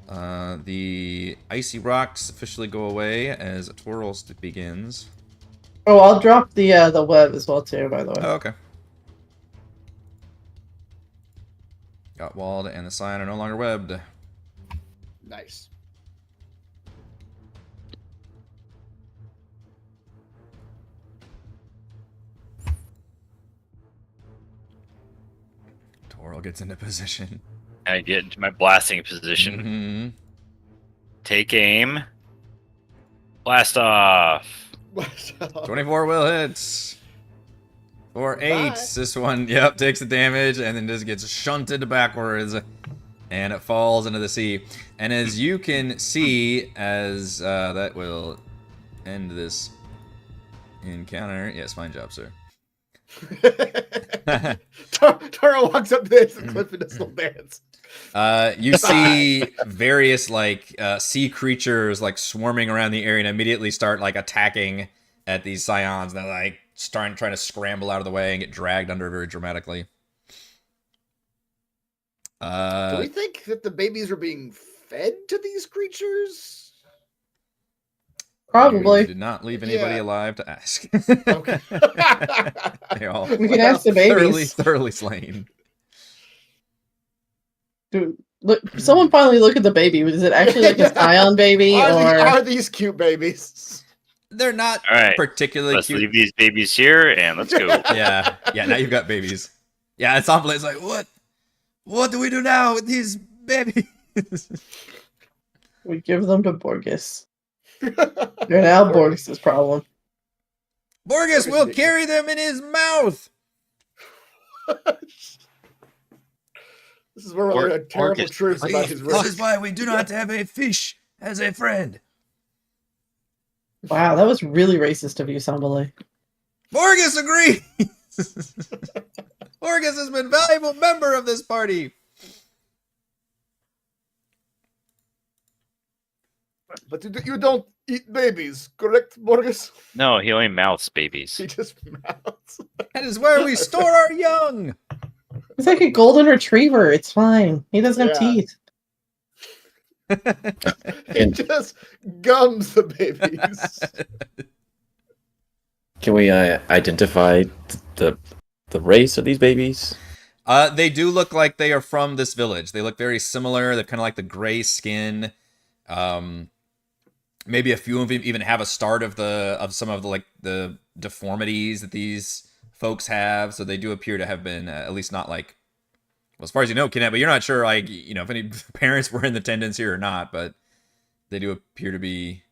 The icy rocks officially go away as a twirl begins. Oh, I'll drop the web as well too, by the way. Oh, okay. Gottwald and the Scion are no longer webbed. Nice. Toril gets into position. I get into my blasting position. Mhm. Take aim. Blast off. 24 will hit. For 8. Bye. This one, yep, takes the damage and then just gets shunted backwards. And it falls into the sea. And as you can see, as that will end this encounter. Yes, fine job, sir. Tara walks up to this and Cliff and does a little dance. You see various like sea creatures like swarming around the area and immediately start like attacking at these scions. They're like trying to scramble out of the way and get dragged under very dramatically. Do we think that the babies are being fed to these creatures? Probably. You did not leave anybody Yeah. alive to ask. Okay. They all We can ask the babies. thoroughly slain. Dude, look, someone finally look at the baby. Is it actually like a scion baby, Are these cute babies? They're not All right, particularly let's cute. leave these babies here and let's go. Yeah, now you've got babies. Yeah, it's Ensemble like, what do we do now with these babies? we give them to Borges? They're now Borges' problem. Borges will carry them in his mouth. This is where we learn terrible Orcus. truths about his This is race. why we do not have a fish as a friend. Wow, that was really racist of you, Sambale. Borges agrees. Borges has been a valuable member of this party. But you don't eat babies, correct, Borges? No, he only mouths babies. He just mouths. That is where we store our young. He's like a golden retriever. It's fine. He doesn't have Yeah. teeth. He just gums the babies. Can we identify the race of these babies? They do look like they are from this village. They look very similar. They're kind of like the gray skin. Maybe a few of them even have a start of some of the deformities that these folks have. So they do appear to have been at least not like, well, as far as you know, kidnapped. But you're not sure, like, if any parents were in attendance here or not. But they do appear to be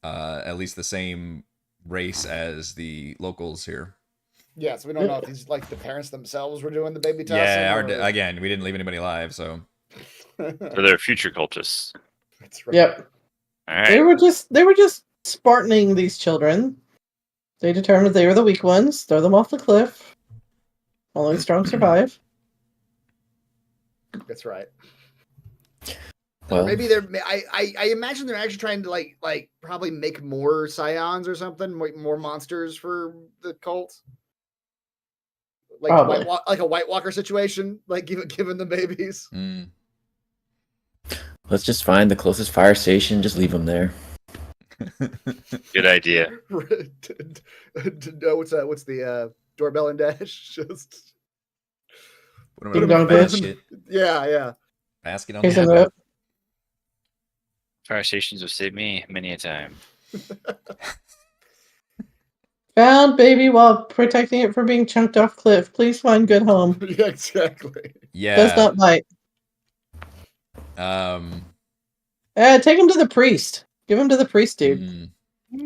at least the same race as the locals here. Yeah, so we don't know if these like the parents themselves were doing the baby tossing. Yeah, again, we didn't leave anybody alive, so. So they're future cultists. That's right. Yep. All right. They were just Spartaning these children. They determined they were the weak ones. Throw them off the cliff. Only the strong survive. That's right. Well, Maybe they're. I imagine they're actually trying to like probably make more scions or something, more monsters for the cult. Like Probably. like a White Walker situation, like given the babies. Mm. let's just find the closest fire station. Just leave them there. Good idea. What's the doorbell and dash? Just Put Ding them in dong a bitch. basket. yeah. Basket on Here's the a head. note. Fire stations have saved me many a time. Found baby while protecting it from being chunked off cliff. Please find good home. Yeah, exactly. Yeah. Does not bite. Take him to the priest. Give him to the priest, dude. mm.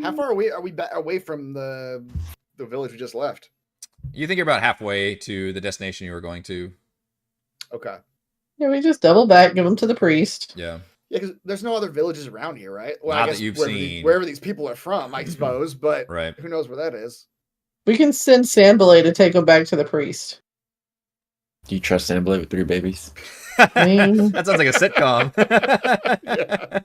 How far are we away from the village we just left? You think you're about halfway to the destination you were going to. Okay. Yeah, we just double back, give him to the priest. Yeah. Yeah, because there's no other villages around here, right? Well, Not I that guess you've wherever seen. wherever these people are from, I suppose, but Right. who knows where that is? We can send Sambale to take him back to the priest. Do you trust Sambale with 3 babies? That sounds like a sitcom. Yeah.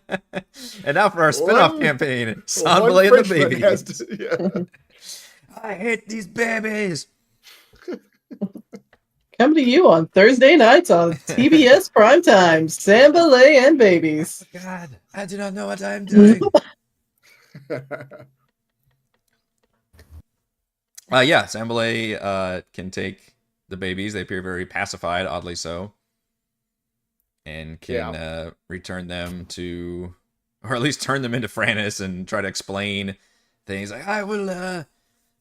And now for our spin-off One- campaign, One Sanbele and the Frenchman baby. has to- yeah. I hate these babies. Coming to you on Thursday nights on TBS Primetime, Sambale and Babies. God, I do not know what I am doing. Yeah, Sambale can take the babies. They appear very pacified, oddly so. And can return them to, or at least turn them into Frannis and try to explain things. Like,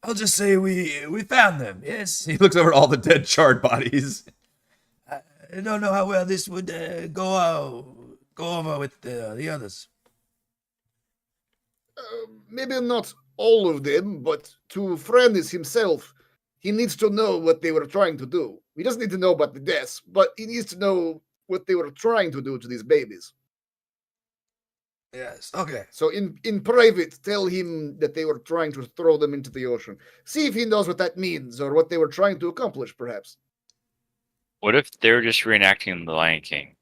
I'll just say we found them. Yes. He looks over at all the dead, charred bodies. I don't know how well this would go over with the others. Maybe not all of them, but to Francis himself, he needs to know what they were trying to do. He doesn't need to know about the deaths, but he needs to know what they were trying to do to these babies. Yes. Okay. So in private, tell him that they were trying to throw them into the ocean. See if he knows what that means or what they were trying to accomplish, perhaps. What if they're just reenacting The Lion King?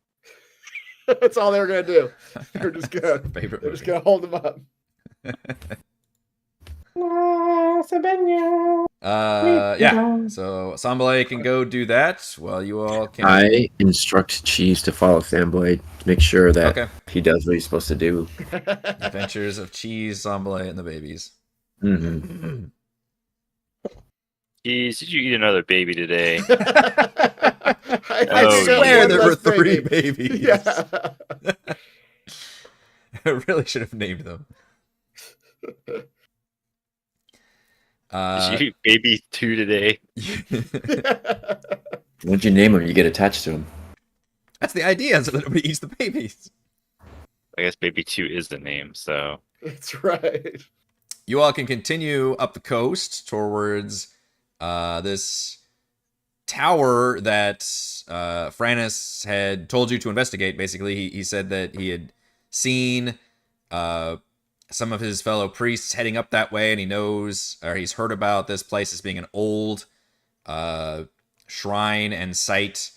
That's all they were gonna do. They're just gonna Favorite they're just movie. gonna hold them up. Yeah. So Sambalay can go do that while you all can. I instruct Cheese to follow Fanboy to make sure that Okay. he does what he's supposed to do. Adventures of Cheese, Sambalay, and the babies. Mm-hmm. Jeez, did you eat another baby today? I Oh, swear one there less were 3 baby. babies. Yeah. I really should have named them. Did you eat baby 2 today? Once you name him, you get attached to him. That's the idea, so that nobody eats the babies. I guess baby 2 is the name, so. That's right. You all can continue up the coast towards this tower that Frannis had told you to investigate. Basically, he said that he had seen some of his fellow priests heading up that way, and he knows, or he's heard about this place as being an old shrine and site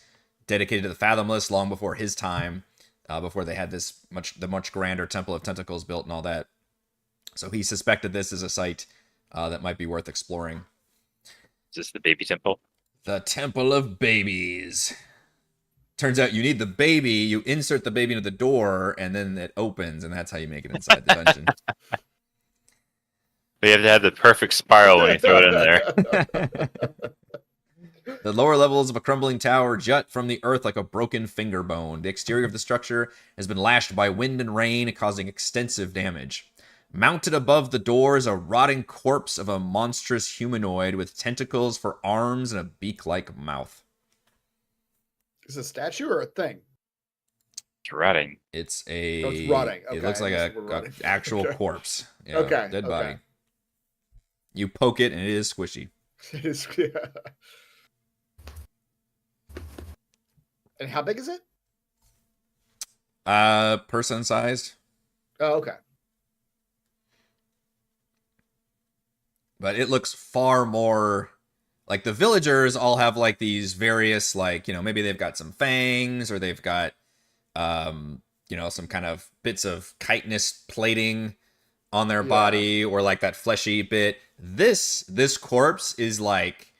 dedicated to the Fathomless long before his time, before they had the much grander Temple of Tentacles built and all that. So he suspected this as a site that might be worth exploring. Is this the baby temple? The Temple of Babies. Turns out you need the baby, you insert the baby into the door, and then it opens, and that's how you make it inside the dungeon. We have to have the perfect spiral when you throw it in there. The lower levels of a crumbling tower jut from the earth like a broken finger bone. The exterior of the structure has been lashed by wind and rain, causing extensive damage. Mounted above the door is a rotting corpse of a monstrous humanoid with tentacles for arms and a beak-like mouth. Is it a statue or a thing? It's rotting. It's a. Oh, it's rotting. It Okay, looks like I a guess we're rotting. actual Okay. corpse. Yeah, Okay, dead okay. body. You poke it and it is squishy. It is, yeah. And how big is it? Person sized. Oh, okay. But it looks far more like the villagers all have like these various, like, maybe they've got some fangs or they've got some kind of bits of chitinous plating on their body, or like that fleshy bit. This corpse is like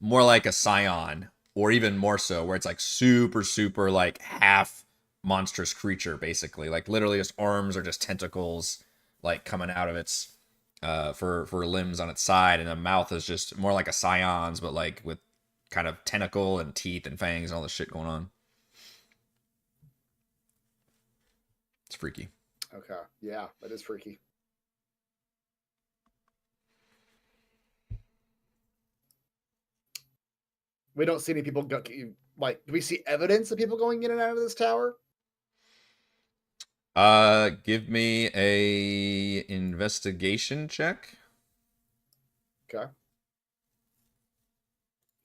more like a scion, or even more so, where it's like super like half monstrous creature, basically. Like literally just arms or just tentacles like coming out of its for limbs on its side, and the mouth is just more like a scion's, but like with kind of tentacle and teeth and fangs and all this shit going on. It's freaky. Okay. Yeah, that is freaky. We don't see any people go. Like, do we see evidence of people going in and out of this tower? Give me a investigation check. Okay.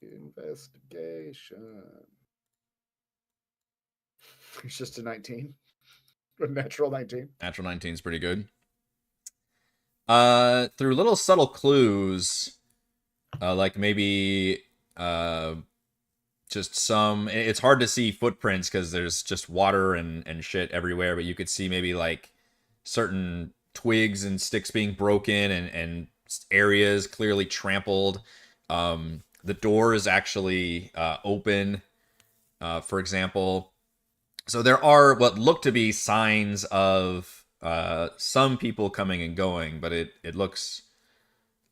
Investigation. It's just a 19. A natural 19. Natural 19 is pretty good. Through little subtle clues, like maybe just some. It's hard to see footprints because there's just water and shit everywhere, but you could see maybe like certain twigs and sticks being broken and areas clearly trampled. The door is actually open, for example. So there are what look to be signs of some people coming and going, but it looks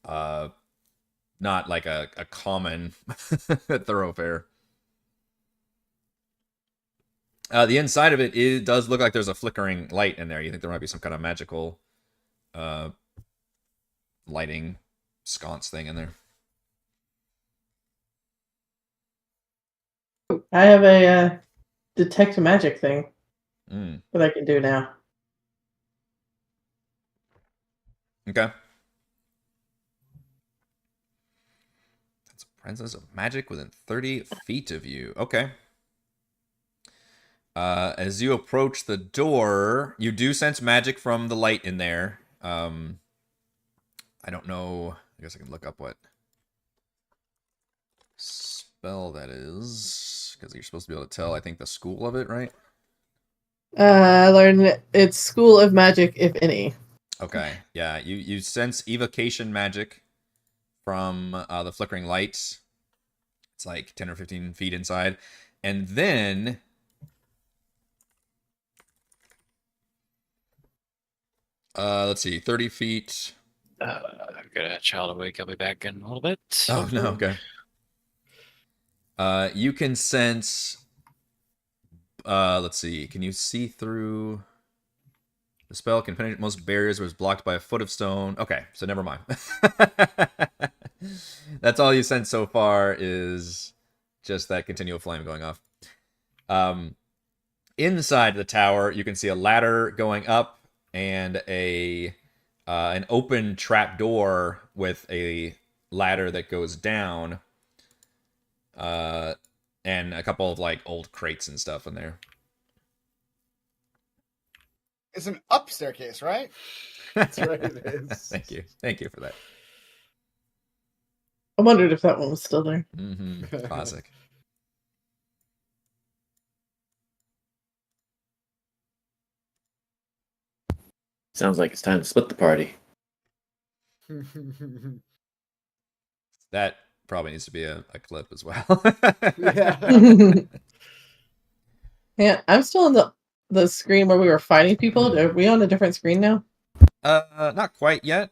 not like a common thoroughfare. The inside of it does look like there's a flickering light in there. You think there might be some kind of magical lighting sconce thing in there. I have a detect magic thing that I can do now. Okay. That's a presence of magic within 30 feet of you. Okay. As you approach the door, you do sense magic from the light in there. I don't know. I guess I can look up what spell that is, because you're supposed to be able to tell, I think, the school of it, right? I learned it's School of Magic, if any. Okay, yeah, you sense evocation magic from the flickering lights. It's like 10 or 15 feet inside, and then let's see, 30 feet. I've got a child awake. I'll be back in a little bit. Oh no, okay. You can sense. Let's see. Can you see through? The spell can penetrate most barriers, but is blocked by a foot of stone. Okay, so never mind. That's all you sense so far is just that continual flame going off. Inside the tower, you can see a ladder going up and an open trap door with a ladder that goes down, and a couple of like old crates and stuff in there. It's an up staircase, right? That's right, it is. Thank you for that. I wondered if that one was still there. Classic. Sounds like it's time to split the party. That probably needs to be a clip as well. Yeah. Yeah, I'm still on the screen where we were fighting people. Are we on a different screen now? Not quite yet.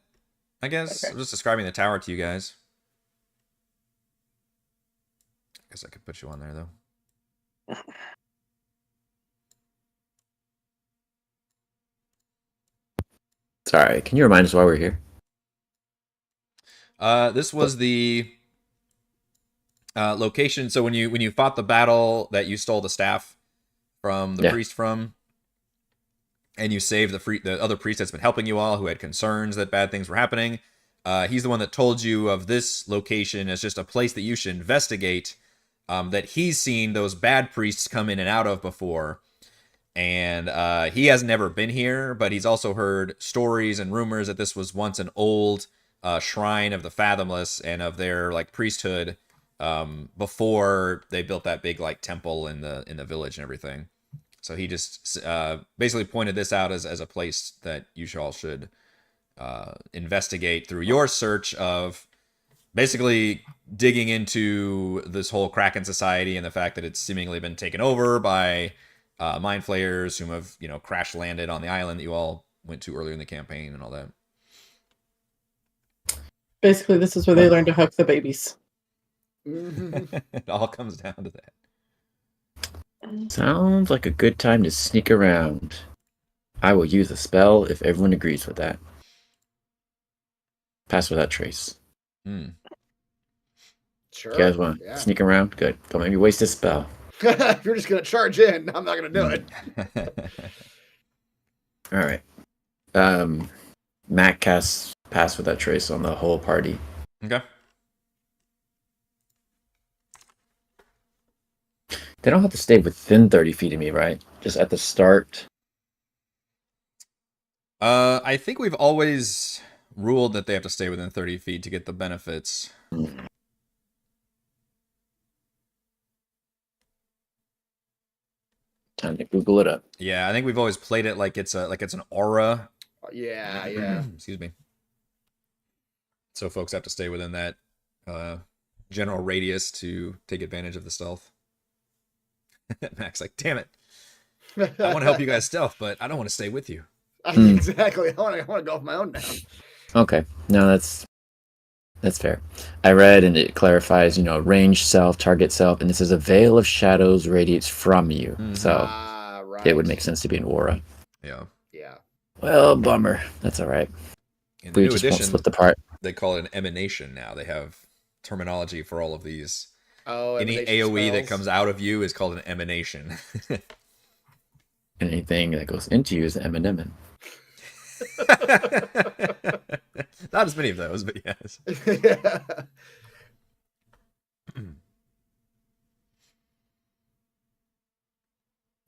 I guess Okay. I'm just describing the tower to you guys. I guess I could put you on there though. Sorry, can you remind us why we're here? This was the location. So when you fought the battle that you stole the staff from the priest from, and you saved the other priest that's been helping you all, who had concerns that bad things were happening. He's the one that told you of this location as just a place that you should investigate. That he's seen those bad priests come in and out of before. And he has never been here, but he's also heard stories and rumors that this was once an old shrine of the Fathomless and of their like priesthood before they built that big like temple in the village and everything. So he just basically pointed this out as a place that you all should investigate through your search of basically digging into this whole Kraken society and the fact that it's seemingly been taken over by mind flayers who have, crash landed on the island that you all went to earlier in the campaign and all that. Basically, this is where they learn to hug the babies. It all comes down to that. Sounds like a good time to sneak around. I will use a spell if everyone agrees with that. Pass without trace. Sure. You guys want to sneak around? Good. Don't make me waste a spell. If you're just gonna charge in, I'm not gonna do it. All right. Matt casts pass without trace on the whole party. Okay. They don't have to stay within 30 feet of me, right? Just at the start. I think we've always ruled that they have to stay within 30 feet to get the benefits. Time to Google it up. Yeah, I think we've always played it like it's an aura. Yeah. Excuse me. So folks have to stay within that general radius to take advantage of the stealth. Mac's like, damn it. I want to help you guys stealth, but I don't want to stay with you. Exactly. I want to go off my own now. Okay. No, that's fair. I read and it clarifies, range self, target self, and this is a veil of shadows radiates from you. So right. it would make sense to be an aura. Yeah. Yeah. Well, bummer. That's all right. In the We new just won't edition, split the part. they call it an emanation now. They have terminology for all of these. Oh, any emanation AoE that spells. comes out of you is called an emanation. Anything that goes into you is an M&M. Not as many of those, but yes. Yeah.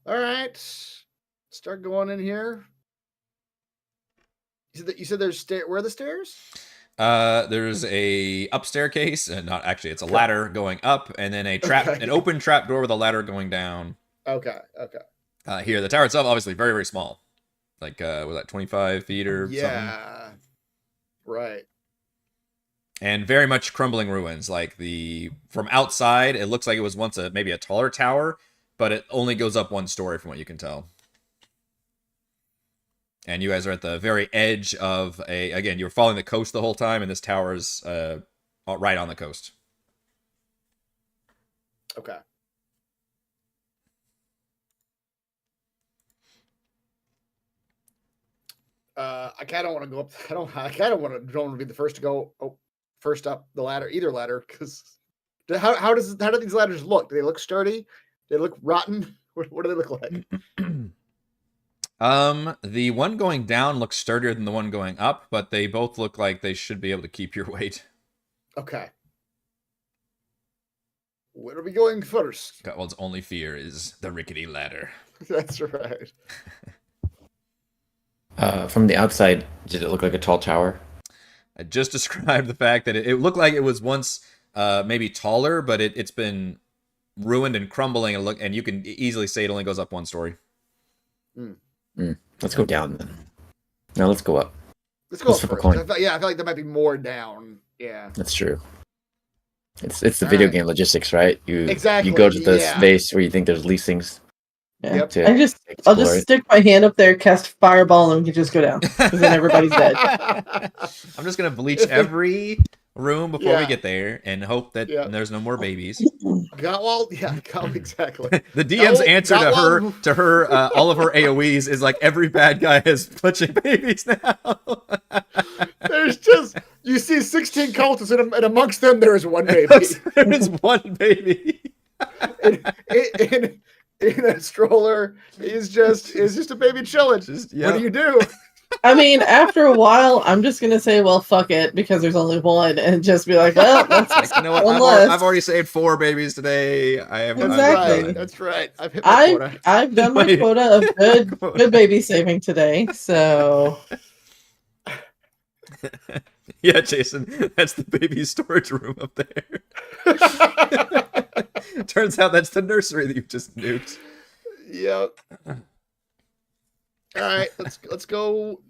All right. Start going in here. You said there's where are the stairs? There's a up staircase, and not actually, it's a ladder going up, and then an open trap door with a ladder going down. Okay. Here, the tower itself, obviously, very, very small. like was that 25 feet or something? Yeah. Right. And very much crumbling ruins. Like from outside, it looks like it was once maybe a taller tower, but it only goes up one story from what you can tell. And you guys are at the very edge of again, you were following the coast the whole time, and this tower is right on the coast. Okay. I kind of want to go up. I kind of want to be the first to go. First up the ladder, either ladder, because how do these ladders look? Do they look sturdy? Do they look rotten? What do they look like? The one going down looks sturdier than the one going up, but they both look like they should be able to keep your weight. Okay. Where are we going first? Godwald's only fear is the rickety ladder. That's right. From the outside, did it look like a tall tower? I just described the fact that it looked like it was once maybe taller, but it's been ruined and crumbling, and you can easily say it only goes up one story. Let's go down then. No, let's go up. Let's go Let's up flip a first. coin. I feel like there might be more down. Yeah. That's true. It's the video Alright. game logistics, right? Exactly, You go to the yeah. space where you think there's least things Yeah. Yep. to I'll explore just it. stick my hand up there, cast fireball, and we can just go down. Because then everybody's dead. I'm just gonna bleach every room before we Yeah. get there and hope that Yeah. there's no more babies. Gotwald? Yeah, exactly. The DM's answer Gotwald- to her all of her AoEs is like every bad guy is punching babies now. There's just, you see 16 cultists, and amongst them there is one baby. There's one baby. in a stroller. It's just a baby chilling. Just, What do you do? I mean, after a while, I'm just gonna say, well, fuck it, because there's only one, and just be like, well, that's Like, you know what? one less. I've already saved 4 babies today. I have Exactly. That's right. I've hit my quota. I've done my Wait. quota of good baby saving today, so Yeah, Jason, that's the baby storage room up there. Turns out that's the nursery that you just nuked. Yep. All right, let's go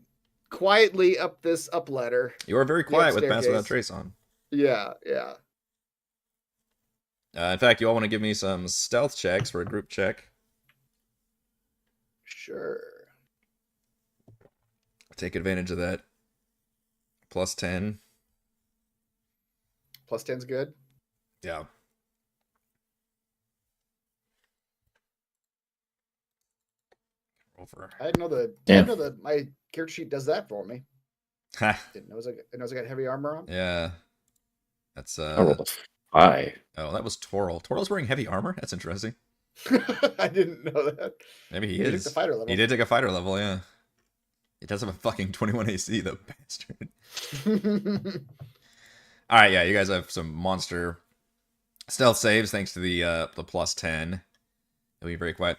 quietly up this up ladder. You are very quiet with Pass Without staircase. Trace on. Yeah. In fact, you all want to give me some stealth checks for a group check. Sure. Take advantage of that. Plus 10. Plus 10's good. Yeah. Roll for. I didn't know Damn. my character sheet does that for me. Ha, Didn't know I got heavy armor on. yeah. That's I rolled a 5. Oh, that was Toril. Toril's wearing heavy armor? That's interesting. I didn't know that. Maybe he took is. the fighter level. He did take a fighter level, yeah. He does have a fucking 21 AC, the bastard. Alright, yeah, you guys have some monster stealth saves thanks to the plus 10. It'll be very quiet.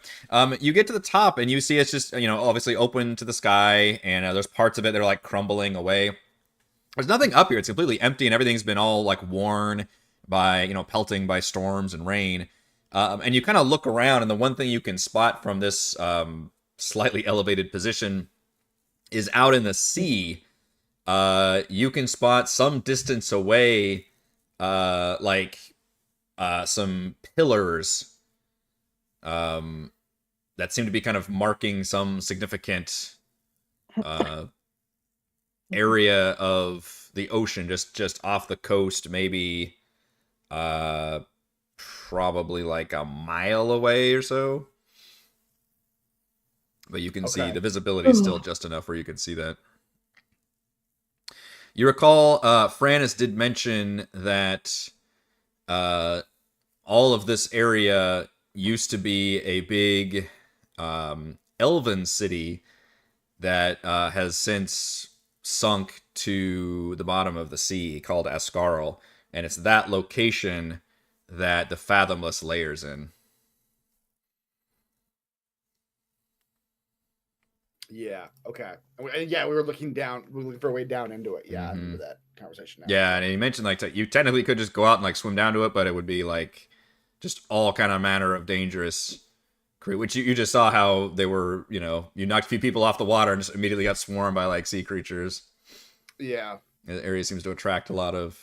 You get to the top and you see it's just, obviously open to the sky, and there's parts of it that are like crumbling away. There's nothing up here. It's completely empty, and everything's been all like worn by, pelting by storms and rain. And you kind of look around, and the one thing you can spot from this slightly elevated position is out in the sea. You can spot some distance away, some pillars that seem to be kind of marking some significant area of the ocean, just off the coast, maybe probably like a mile away or so. But you can see Okay. the visibility is still just enough where you can see that. You recall Frannis did mention that all of this area used to be a big elven city that has since sunk to the bottom of the sea, called Ascarl, and it's that location that the Fathomless layers in. Yeah. Okay. And yeah, we were looking down. We were looking for a way down into it. Yeah, I Mhm. remember that conversation now. Yeah, and he mentioned like you technically could just go out and like swim down to it, but it would be like just all kind of manner of dangerous which you just saw how they were, you knocked a few people off the water and just immediately got swarmed by like sea creatures. Yeah. The area seems to attract a lot of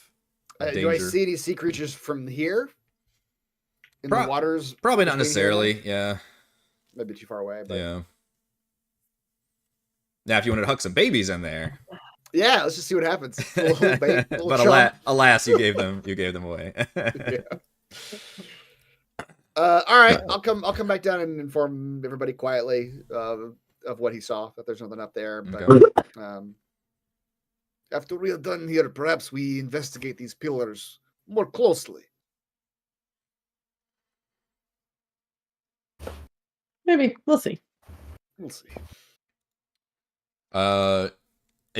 danger. Do I see any sea creatures from here? In the waters? Probably not necessarily. Yeah. Maybe too far away. But... Yeah. Now, if you wanted to huck some babies in there. Yeah, let's just see what happens. But alas, you gave them away. Yeah. All right, I'll come back down and inform everybody quietly of what he saw. That there's nothing up there. But Okay. after we are done here, perhaps we investigate these pillars more closely. Maybe we'll see. We'll see. A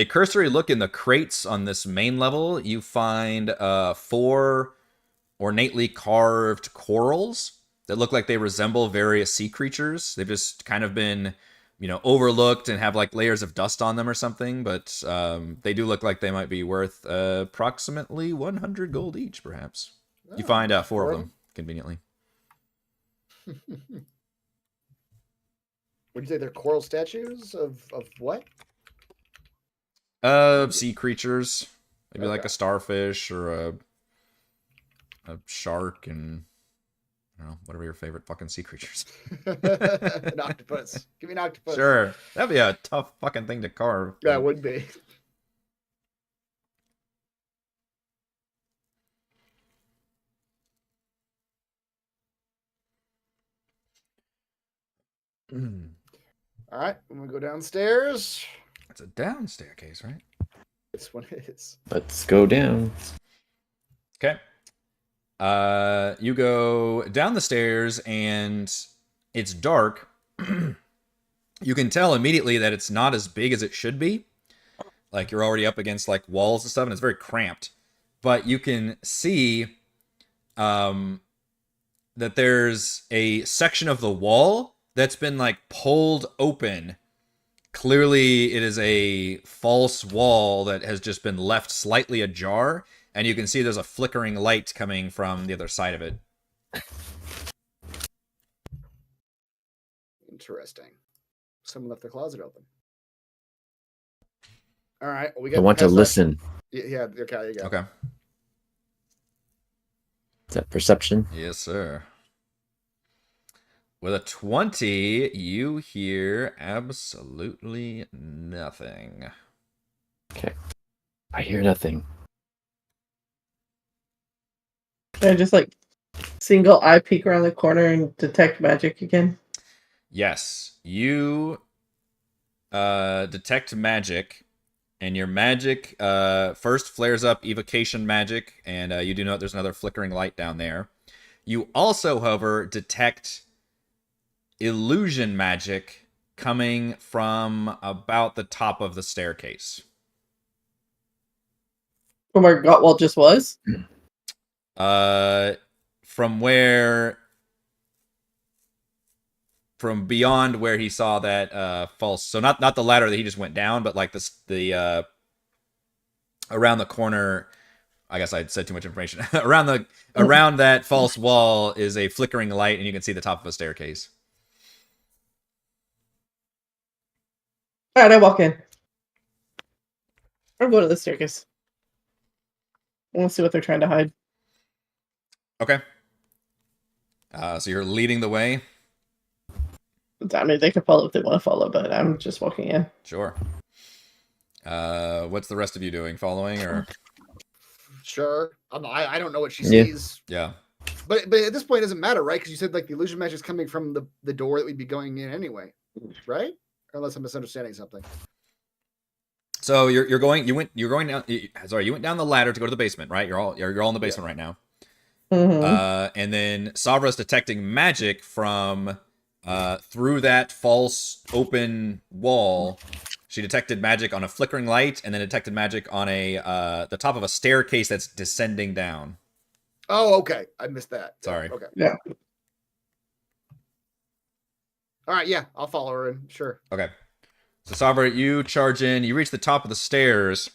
cursory look in the crates on this main level, you find 4 ornately carved corals that look like they resemble various sea creatures. They've just kind of been, overlooked and have like layers of dust on them or something, but they do look like they might be worth approximately 100 gold each, perhaps. You find 4 of them, conveniently. Would you say they're coral statues of what? Sea creatures. Maybe like a starfish or a shark and whatever your favorite fucking sea creatures. An octopus. Give me an octopus. Sure. That'd be a tough fucking thing to carve. That would be. All right, I'm gonna go downstairs. It's a down staircase, right? This one is. Let's go down. Okay. You go down the stairs and it's dark. You can tell immediately that it's not as big as it should be. Like you're already up against like walls and stuff, and it's very cramped. But you can see that there's a section of the wall that's been like pulled open. Clearly it is a false wall that has just been left slightly ajar, and you can see there's a flickering light coming from the other side of it. Interesting. Someone left the closet open. All right, well, we got. I want to listen. Yeah, okay, you go. Okay. Is that perception? Yes, sir. With a 20, you hear absolutely nothing. Okay. I hear nothing. Can I just like single eye peek around the corner and detect magic again? Yes, you detect magic, and your magic first flares up evocation magic, and you do note there's another flickering light down there. You also, however, detect illusion magic coming from about the top of the staircase. From where Gottwald just was? From beyond where he saw that false. So not the ladder that he just went down, but like the around the corner. I guess I said too much information. around that false wall is a flickering light, and you can see the top of a staircase. All right, I walk in. I'm going to the staircase. I want to see what they're trying to hide. Okay. So you're leading the way. I mean, they can follow if they want to follow, but I'm just walking in. Sure. What's the rest of you doing? Following or? Sure. I don't know what she sees. Yeah. But at this point, it doesn't matter, right? Because you said like the illusion magic is coming from the door that we'd be going in anyway, right? Unless I'm misunderstanding something. So you went down the ladder to go to the basement, right? You're all in the basement right now. Mm-hmm. And then Savra's detecting magic from through that false open wall. She detected magic on a flickering light, and then detected magic on the top of a staircase that's descending down. Oh, okay. I missed that. Sorry. Okay. Yeah. All right. Yeah, I'll follow her in. Sure. Okay. So Savra, you charge in. You reach the top of the stairs.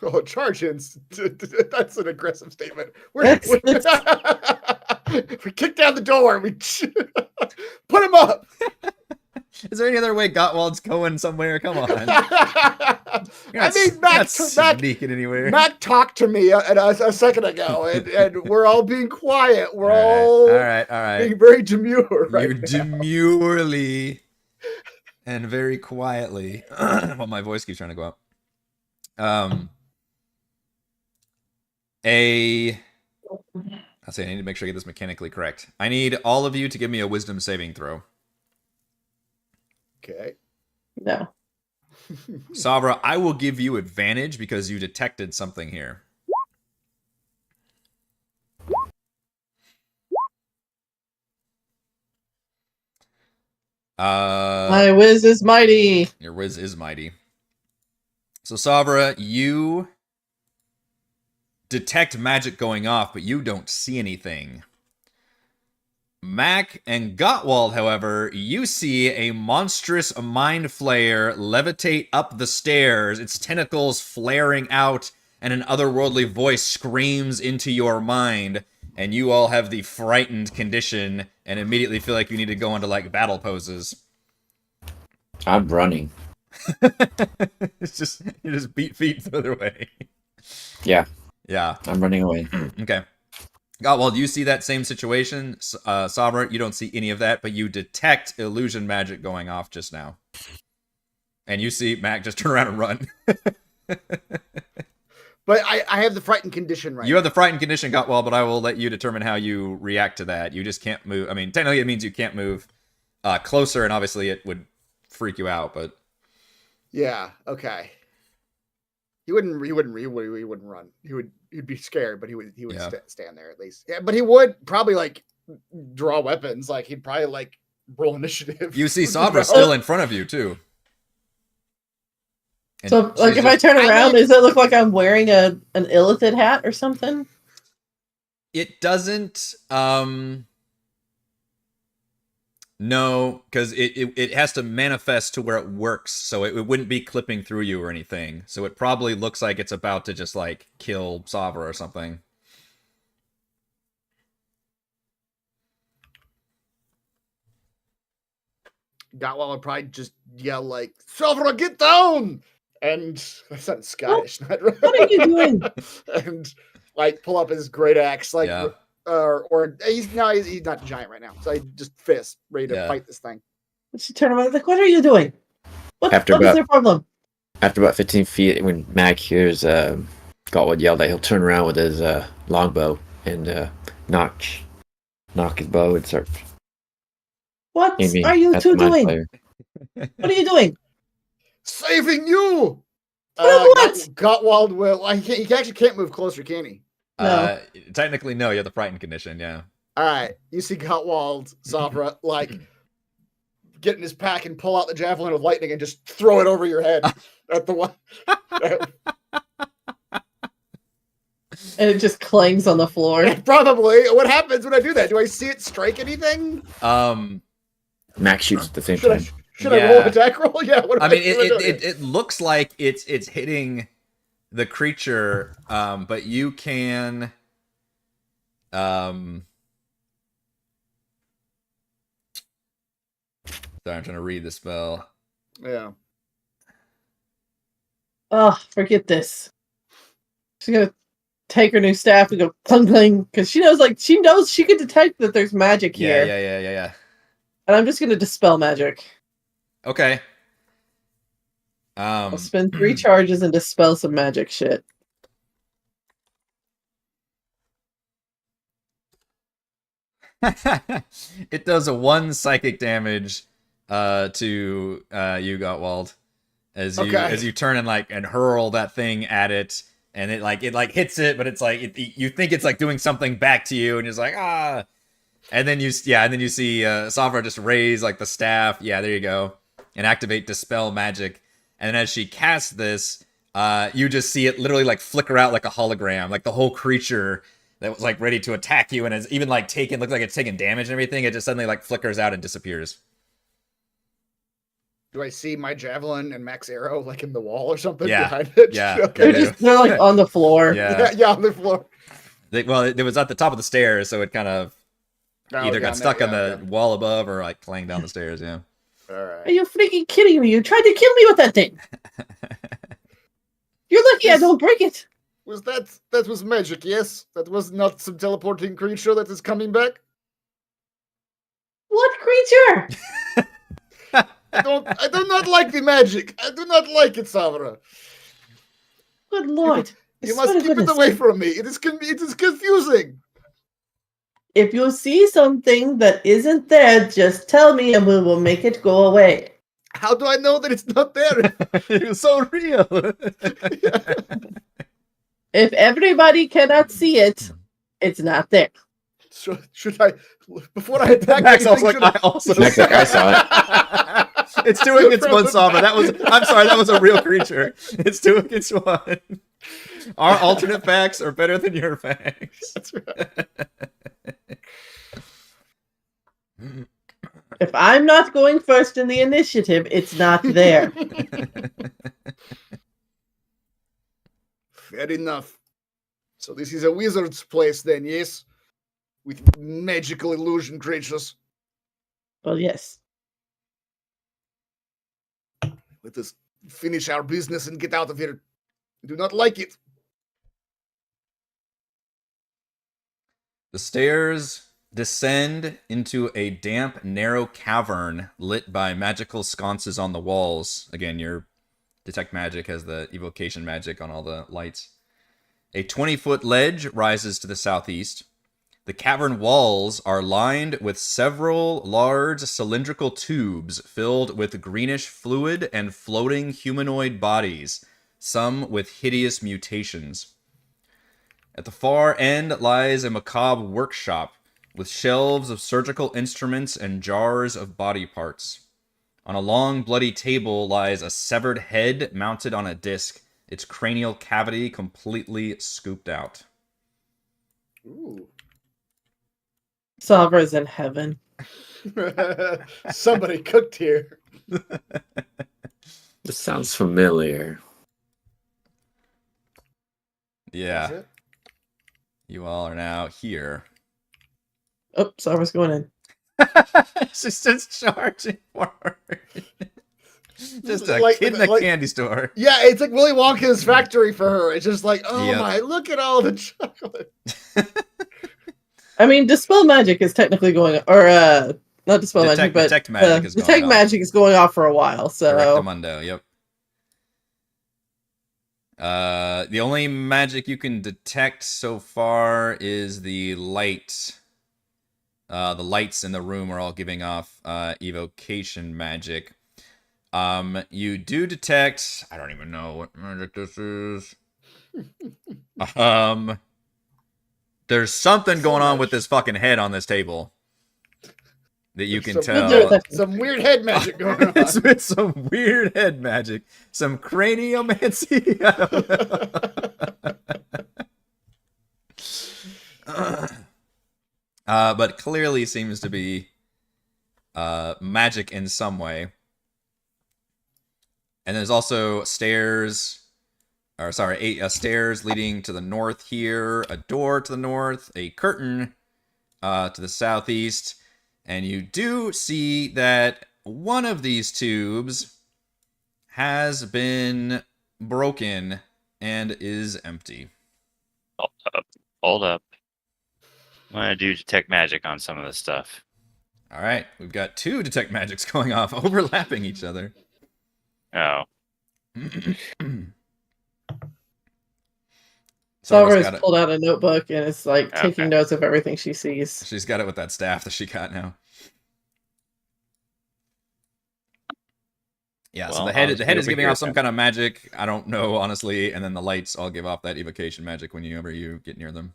Oh, charge in. That's an aggressive statement. We kick down the door. We put him up. Is there any other way Gottwald's going somewhere? Come on. I mean, Mac sneaking anywhere. Mac talked to me a second ago, and we're all being quiet. We're all all right. being very demure right You now. demurely and very quietly. Well, my voice keeps trying to go up. I'll say I need to make sure I get this mechanically correct. I need all of you to give me a wisdom saving throw. Okay. No. Savra, I will give you advantage because you detected something here. My whiz is mighty. Your whiz is mighty. So Savra, you detect magic going off, but you don't see anything. Mac and Gottwald, however, you see a monstrous mind flayer levitate up the stairs, its tentacles flaring out, and an otherworldly voice screams into your mind, and you all have the frightened condition and immediately feel like you need to go into, like, battle poses. I'm running. It's just, you just beat feet the other way. Yeah, Yeah. I'm running away. Okay. Gottwald, you see that same situation. Sabra, you don't see any of that, but you detect illusion magic going off just now. And you see Mac just turn around and run. But I have the frightened condition right You have the frightened condition, Gottwald, but I will let you determine how you react to that. You just can't move. I mean, technically it means you can't move closer, and obviously it would freak you out, but... Yeah, okay. He wouldn't run. He'd be scared, but he would Yeah. stand there at least. Yeah, but he would probably like draw weapons. Like he'd probably like roll initiative. You see Sabra still in front of you, too. And So, like, she's if I just- turn around, does it look like I'm wearing an illithid hat or something? It doesn't, no, because it has to manifest to where it works, so it wouldn't be clipping through you or anything. So it probably looks like it's about to just, like, kill Savra or something. Gotwell would probably just yell like, "Salvador, get down!" And that's not Scottish, not right. What are you doing? And like pull up his great axe, like, Yeah. or he's not giant right now, so he just fist ready to Yeah. fight this thing. She turned around like, "What are you doing? What After is about- their problem?" After about 15 feet, when Mac hears Gottwald yell that, he'll turn around with his longbow and knock his bow and start What aiming are you at two the mind doing? flayer. What are you doing? Saving you. What? Gottwald will. He actually can't move closer, can he? No. Technically, no, you have the frightened condition, yeah. All right, you see Gottwald, Savra, like get in his pack and pull out the javelin of lightning and just throw it over your head at the one. And it just clangs on the floor. Probably. What happens when I do that? Do I see it strike anything? Mac shoots at the same Should I time. should I roll Yeah. attack roll? Yeah. What I mean, what am I doing? it looks like it's hitting the creature, but you can, sorry, I'm trying to read the spell. Yeah. Oh, forget this. She's gonna take her new staff and go clang clang because she knows she can detect that there's magic here, Yeah. and I'm just gonna dispel magic. Okay. I'll spend 3 charges and dispel some magic shit. It does a 1 psychic damage to you, Gottwald, as you turn and hurl that thing at it, and it hits it, but it's like you think it's like doing something back to you, and it's like and then you see Savra just raise like the staff, there you go, and activate dispel magic, and then as she casts this, you just see it literally like flicker out like a hologram, like the whole creature that was like ready to attack you and is even like looks like it's taking damage and everything. It just suddenly like flickers out and disappears. Do I see my javelin and Mac's arrow like in the wall or something Yeah. behind it? Yeah. Okay. They're like on the floor. Yeah. Yeah, on the floor. Well, it was at the top of the stairs, so it kind of Oh, Either got down stuck there, on yeah, the wall above or like clanged down the stairs. Yeah. All Are right. you freaking kidding me? You tried to kill me with that thing. You're lucky I This- don't break it. That was magic? Yes, that was not some teleporting creature that is coming back. What creature? I do not like the magic. I do not like it, Savra. Good lord. I You swear must to keep it goodness. away from me. It is confusing. If you see something that isn't there, just tell me and we will make it go away. How do I know that it's not there? It was so real. If everybody cannot see it, it's not there. Should I, before I attack Max also anything, like, should I also Max like, I saw it. It's two against one, Sabra. That was, I'm sorry, that was a real creature. It's 2 against 1. Our alternate facts are better than your facts. That's right. If I'm not going first in the initiative, it's not there. Fair enough. So this is a wizard's place then, yes? With magical illusion creatures. Well, yes. Let us finish our business and get out of here. I do not like it. The stairs descend into a damp, narrow cavern lit by magical sconces on the walls. Again, your detect magic has the evocation magic on all the lights. A 20-foot ledge rises to the southeast. The cavern walls are lined with several large cylindrical tubes filled with greenish fluid and floating humanoid bodies, some with hideous mutations. At the far end lies a macabre workshop with shelves of surgical instruments and jars of body parts. On a long, bloody table lies a severed head mounted on a disc, its cranial cavity completely scooped out. Ooh. Savra's in heaven. Somebody cooked here. This sounds familiar. Yeah, Is it? you all are now here. Oh, Savra's going in. She's just charging forward. Just a Like- kid in a like- candy store. Yeah, it's like Willy Wonka's factory for her. It's just like, oh Yep. my, look at all the chocolate. I mean, Dispel Magic is technically going, or not Dispel Magic, but Detect Magic is going Detect off. Magic is going off for a while. So Correctamundo, yep. The only magic you can detect so far is the light. The lights in the room are all giving off evocation magic. You do detect. I don't even know what magic this is. There's something going on with this fucking head on this table that you can Some- tell. Some weird head magic going on. It's some weird head magic, some craniomancy. I don't know. But clearly seems to be magic in some way. And there's also stairs, or sorry, stairs leading to the north here, a door to the north, a curtain to the southeast, and you do see that one of these tubes has been broken and is empty. Hold up. I'm gonna do detect magic on some of this stuff. All right, we've got 2 detect magics going off, overlapping each other. Oh, Sarah's Savra's got it. pulled out a notebook and is like taking Okay. notes of everything she sees. She's got it with that staff that she got now. Yeah, so Well, the I'll head just the head be is over giving here off some then. kind of magic. I don't know honestly, and then the lights all give off that evocation magic whenever you get near them.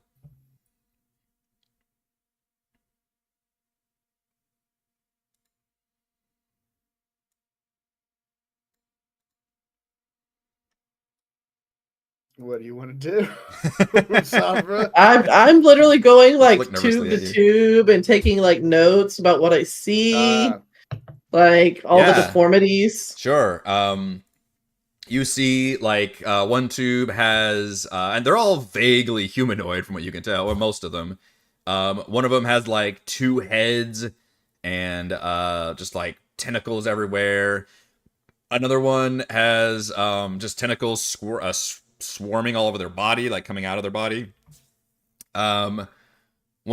What do you want to do, Sabra? I'm literally going like look tube nervously at to tube and taking like notes about what I see, like all the Yeah. deformities. Sure. You see, like, one tube has, and they're all vaguely humanoid from what you can tell, or most of them. One of them has like 2 heads and just like tentacles everywhere. Another one has just tentacles swarming all over their body, like coming out of their body. One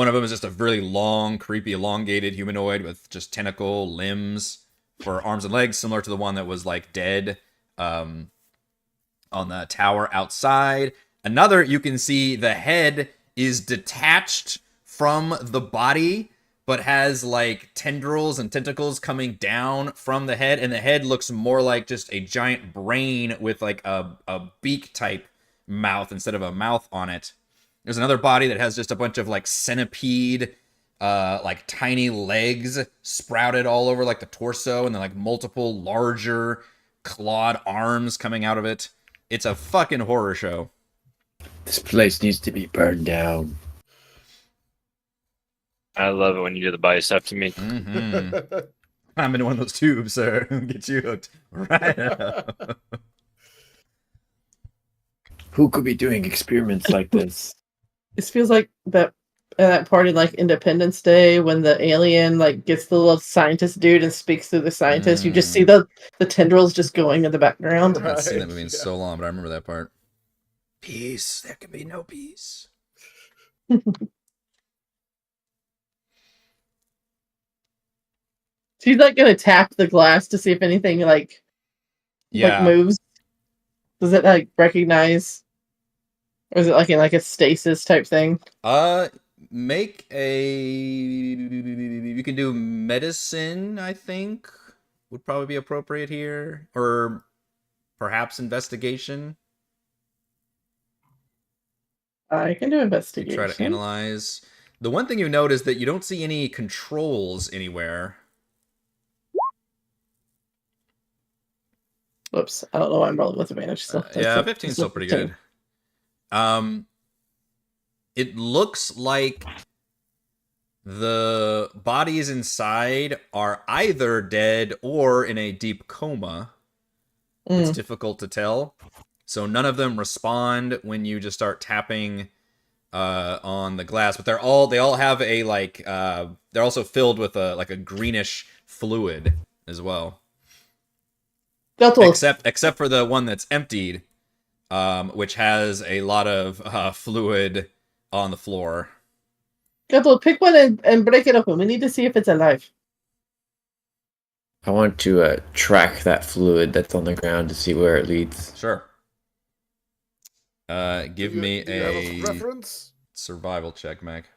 of them is just a really long, creepy, elongated humanoid with just tentacle limbs for arms and legs, similar to the one that was like dead on the tower outside. Another, you can see the head is detached from the body, but has like tendrils and tentacles coming down from the head, and the head looks more like just a giant brain with like a beak type mouth instead of a mouth on it. There's another body that has just a bunch of like centipede, like tiny legs sprouted all over like the torso, and then like multiple larger clawed arms coming out of it. It's a fucking horror show. This place needs to be burned down. I love it when you do the body stuff to me. Mm-hmm. I'm in one of those tubes, sir. Get you hooked right up. Who could be doing experiments like this? This feels like that part in like Independence Day when the alien like gets the little scientist dude and speaks to the scientist. You just see the tendrils just going in the background. I haven't seen that movie in Yeah. so long, but I remember that part. Peace. There can be no peace. She's like gonna tap the glass to see if anything like moves. Does it like recognize, or is it like in like a stasis type thing? Make a. You can do medicine, I think, would probably be appropriate here, or perhaps investigation I can do to investigation. try to analyze. The one thing you note is that you don't see any controls anywhere. Whoops, I don't know why I'm rolling with advantage still. Yeah, 15 is still pretty good. It looks like the bodies inside are either dead or in a deep coma. It's difficult to tell. So none of them respond when you just start tapping on the glass, but they all have a like they're also filled with a greenish fluid as well. Except for the one that's emptied, which has a lot of fluid on the floor. Gato, pick one and break it open. We need to see if it's alive. I want to track that fluid that's on the ground to see where it leads. Sure. Give me Do you have a preference? survival check, Mac.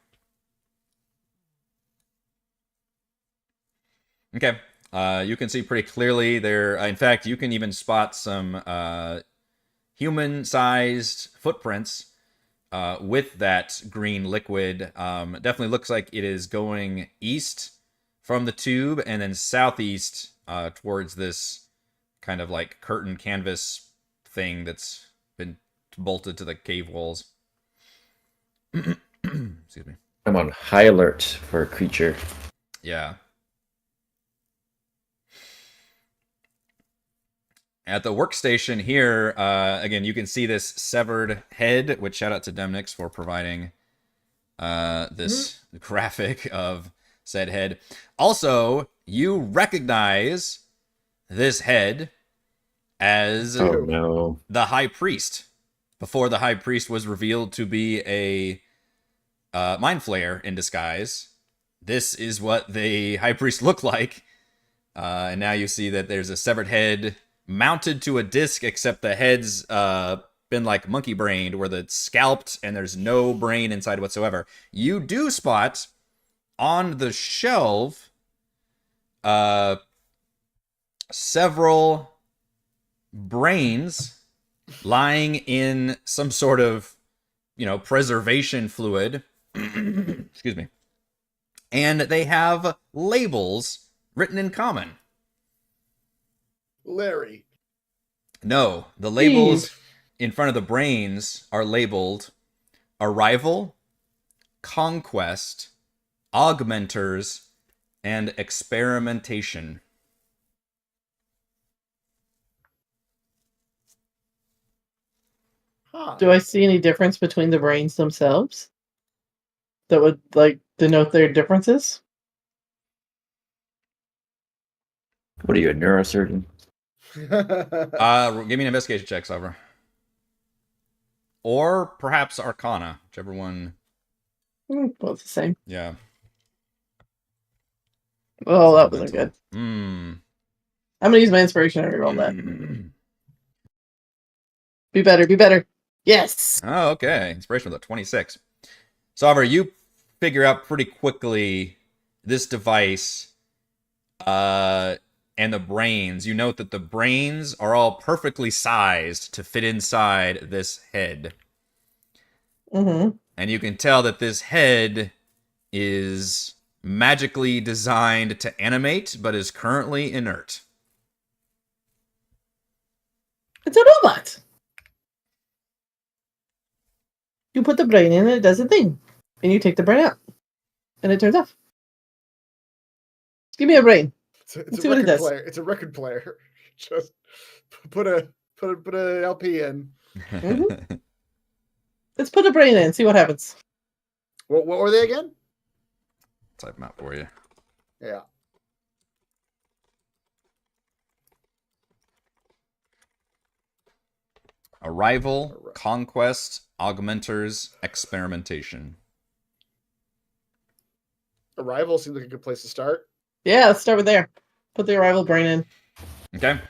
Okay. You can see pretty clearly there. In fact, you can even spot some human-sized footprints with that green liquid. It definitely looks like it is going east from the tube and then southeast towards this kind of like curtain canvas thing that's been bolted to the cave walls. Excuse me. I'm on high alert for a creature. Yeah. At the workstation here, again, you can see this severed head, which shout out to Demnix for providing this graphic of said head. Also, you recognize this head as Oh no. the High Priest, before the High Priest was revealed to be a Mind Flayer in disguise. This is what the High Priest looked like. And now you see that there's a severed head mounted to a disc, except the head's been like monkey brained, where it's scalped and there's no brain inside whatsoever. You do spot on the shelf several brains lying in some sort of, preservation fluid. Excuse me. And they have labels written in common. Larry. No, the labels in front of the brains are labeled Arrival, Conquest, Augmenters, and Experimentation. Huh. Do I see any difference between the brains themselves? that would like denote their differences? What are you, a neurosurgeon? Give me an investigation check, Sabra. Or perhaps Arcana, whichever one. Both the same. Yeah. Oh, that wasn't good. Hmm. I'm gonna use my inspiration and reroll that. Be better, be better. Yes. Oh, okay. Inspiration with a 26. Sabra, you figure out pretty quickly this device and the brains. You note that the brains are all perfectly sized to fit inside this head. Mm-hmm. And you can tell that this head is magically designed to animate, but is currently inert. It's a robot. You put the brain in and it does a thing. And you take the brain out. And it turns off. Give me a brain. It's a Let's see what it record does. player. It's a record player. Just put a LP in. Mm-hmm. Let's put a brain in, see what happens. What were they again? Type them out for you. Yeah. Arrival, conquest, augmenters, experimentation. Arrival seems like a good place to start. Yeah, let's start with there. Put the arrival brain in. Okay.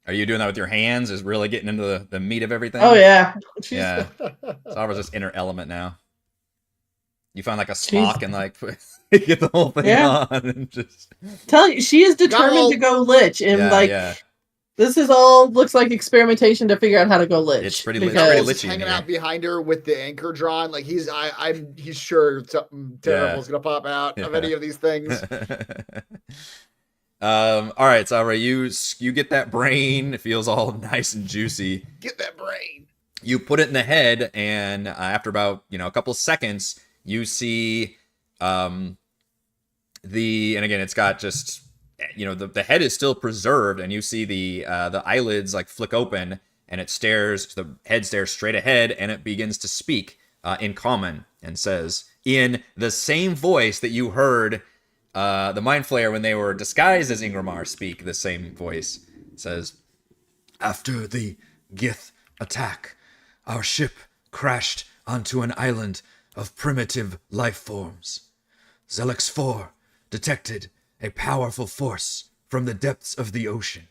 Are you doing that with your hands? Is really getting into the meat of everything? Oh yeah. Yeah. Sabra's just inner element now. You find like a smock and like get the whole thing Yeah. on and just Tell you, she is determined to go lich, and this is all looks like experimentation to figure out how to go lich. It's pretty Because lich. Hanging out behind her with the anchor drawn, like he's sure something terrible is gonna pop out of any of these things. All right, Sabra, you get that brain. It feels all nice and juicy. Get that brain. You put it in the head, and after about a couple seconds, you see and again, it's got just the head is still preserved, and you see the eyelids like flick open, and the head stares straight ahead, and it begins to speak in common and says in the same voice that you heard the Mind Flayer when they were disguised as Ingramar speak. The same voice says, "After the Gith attack, our ship crashed onto an island of primitive life forms. Zelix 4 detected a powerful force from the depths of the ocean,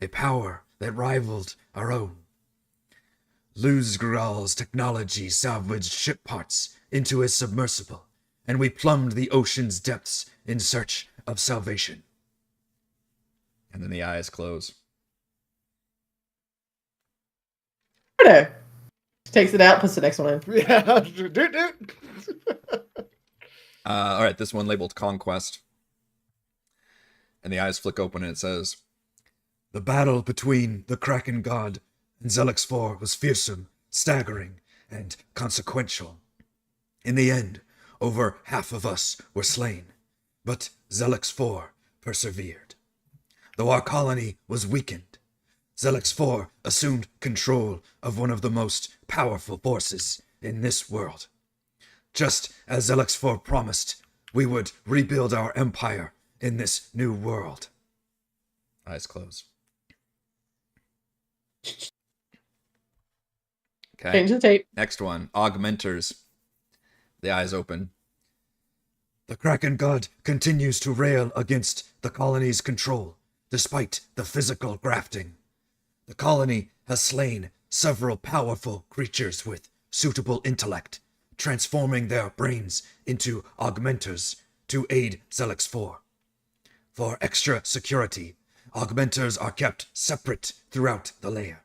a power that rivaled our own. Luzgral's technology salvaged ship parts into a submersible, and we plumbed the ocean's depths in search of salvation." And then the eyes close. There. Takes it out, puts the next one in. Yeah. All right, this one labeled Conquest. And the eyes flick open and it says, "The battle between the Kraken God and Zelix 4 was fearsome, staggering, and consequential. In the end, over half of us were slain, but Zelix 4 persevered. Though our colony was weakened, Zelix 4 assumed control of one of the most powerful forces in this world. Just as Zelix 4 promised, we would rebuild our empire in this new world." Eyes closed. Okay. Change the tape. Next one, Augmenters. The eyes open. "The Kraken God continues to rail against the colony's control, despite the physical grafting. The colony has slain several powerful creatures with suitable intellect, transforming their brains into augmenters to aid Zelix 4. For extra security, augmenters are kept separate throughout the layer.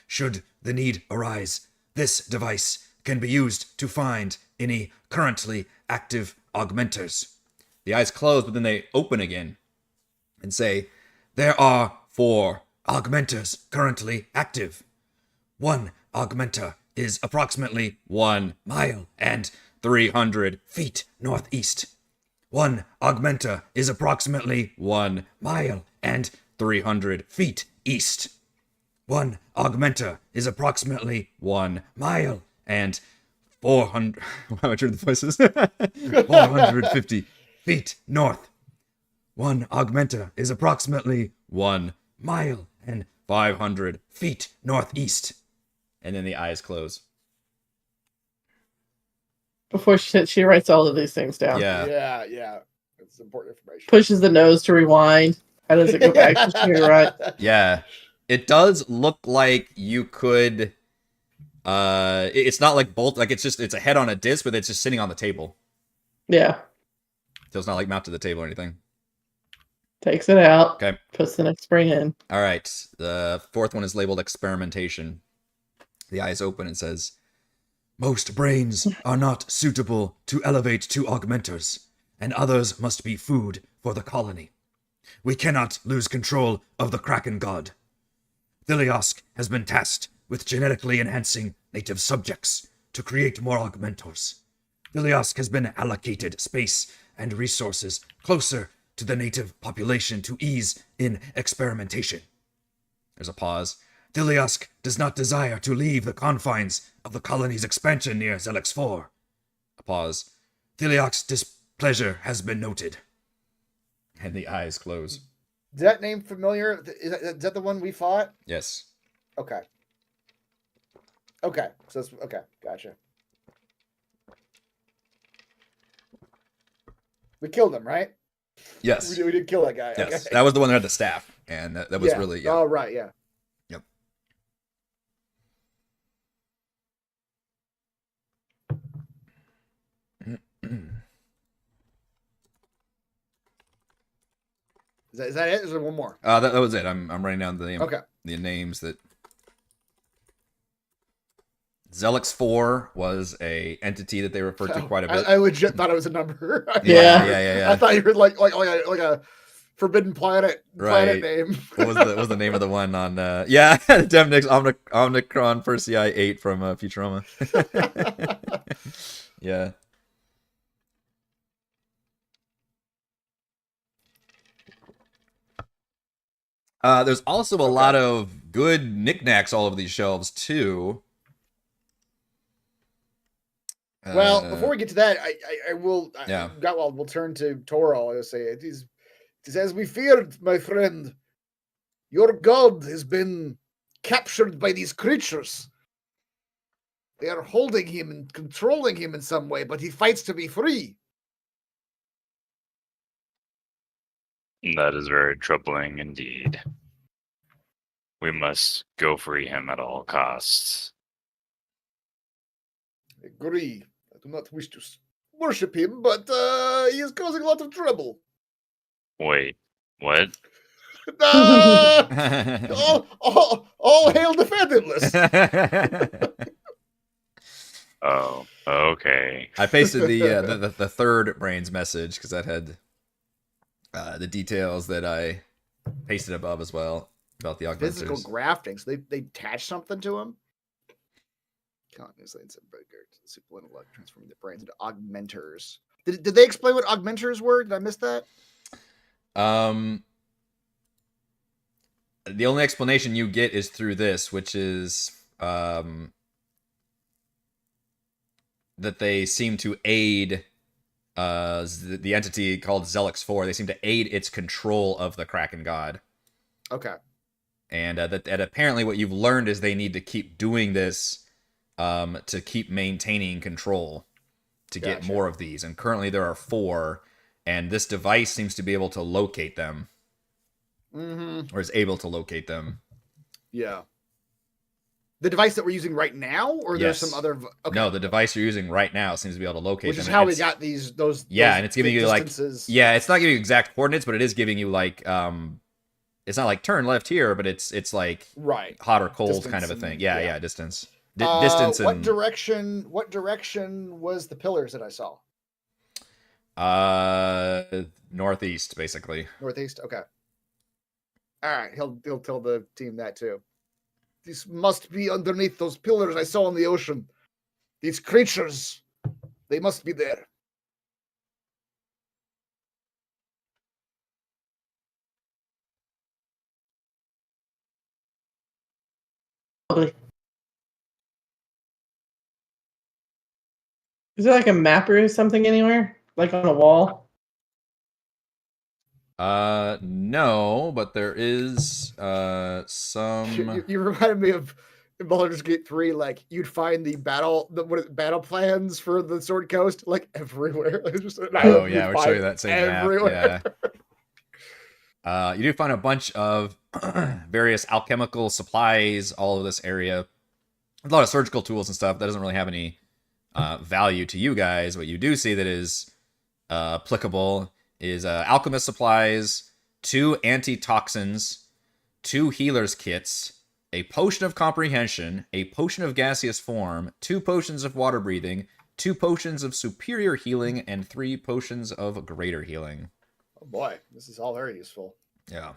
Should the need arise, this device can be used to find any currently active augmenters." The eyes close, but then they open again and say, "There are 4 augmenters currently active. 1 augmenter is approximately 1 mile and 300 feet northeast. 1 augmenter is approximately 1 mile and 300 feet east. 1 augmenter is approximately 1 mile and 400. How much are the voices? 450 feet north. One augmenter is approximately 1 mile and 500 feet northeast. And then the eyes close. Before she writes all of these things down. Yeah. Yeah. It's important information. Pushes the nose to rewind. How does it go back to rewrite? Yeah. It does look like you could. It's not like bolt. Like it's a head on a disc, but it's just sitting on the table. Yeah. So it's not like mounted to the table or anything. Takes it out. Okay. Puts the next brain in. All right. The fourth one is labeled experimentation. The eyes open and says, "Most brains are not suitable to elevate to augmenters, and others must be food for the colony. We cannot lose control of the Kraken God. Thiliosk has been tasked with genetically enhancing native subjects to create more augmentors. Thiliosk has been allocated space and resources closer to the native population to ease in experimentation." There's a pause. "Thiliosk does not desire to leave the confines of the colony's expansion near Zelix 4. A pause. "Thiliosk's displeasure has been noted." And the eyes close. Is that name familiar? Is that the one we fought? Yes. Okay. So it's okay. Gotcha. We killed him, right? Yes. We did kill that guy. Yes. Okay. That was the one that had the staff. And that was Yeah. really, yeah. Oh, right. Yeah. Yep. Is that it? Is there one more? That was it. I'm writing down Okay. the names that. Zelix 4 was a entity that they referred to quite a bit. I legit thought it was a number. Yeah. I thought you were like a Forbidden Planet Right. name. What was the name of the one on? Yeah, Demnix Omnicron Persei 8 from Futurama. Yeah. There's also a lot of good knickknacks all over these shelves too. Well, before we get to that, I will. Yeah. We'll turn to Toro. I'll say it is as we feared, my friend. Your god has been captured by these creatures. They are holding him and controlling him in some way, but he fights to be free. That is very troubling indeed. We must go free him at all costs. Agree. I do not wish to worship him, but he is causing a lot of trouble. Wait, what? All hail the Fathomless. Oh, okay. I pasted the third brains message because that had the details that I pasted above as well about the augmenters. Physical grafting. So they attach something to him. Continuously super intellect, transforming the brains into augmenters. Did they explain what augmenters were? Did I miss that? The only explanation you get is through this, which is that they seem to aid the entity called Zelix 4. They seem to aid its control of the Kraken God. Okay. And that apparently what you've learned is they need to keep doing this to keep maintaining control to get more of these. And currently there are 4, and this device seems to be able to locate them. Mm-hmm. Or is able to locate them. Yeah. The device that we're using right now, or there's some other. Okay. No, the device you're using right now seems to be able to locate Which them. is how we got those. Yeah, and it's giving you distances. like it's not giving you exact coordinates, but it is giving you like it's not like turn left here, but it's like right hot or cold distance kind of a thing. and- Yeah, yeah. distance. Distance What and direction? What direction was the pillars that I saw? northeast basically. Northeast. Okay. All right. He'll tell the team that too. This must be underneath those pillars I saw in the ocean. These creatures, they must be there. Probably. Is there like a map or something anywhere? Like on a wall? No, but there is some. You reminded me of in Baldur's Gate 3, like you'd find the battle plans for the Sword Coast like everywhere. Like, just an Oh island yeah, you'd we'll show you find that same map. everywhere. Yeah. You do find a bunch of various alchemical supplies all over this area. A lot of surgical tools and stuff that doesn't really have any value to you guys. What you do see that is applicable is alchemist supplies, 2 antitoxins, 2 healer's kits, a potion of comprehension, a potion of gaseous form, 2 potions of water breathing, 2 potions of superior healing, and 3 potions of greater healing. Oh boy, this is all very useful. Yeah.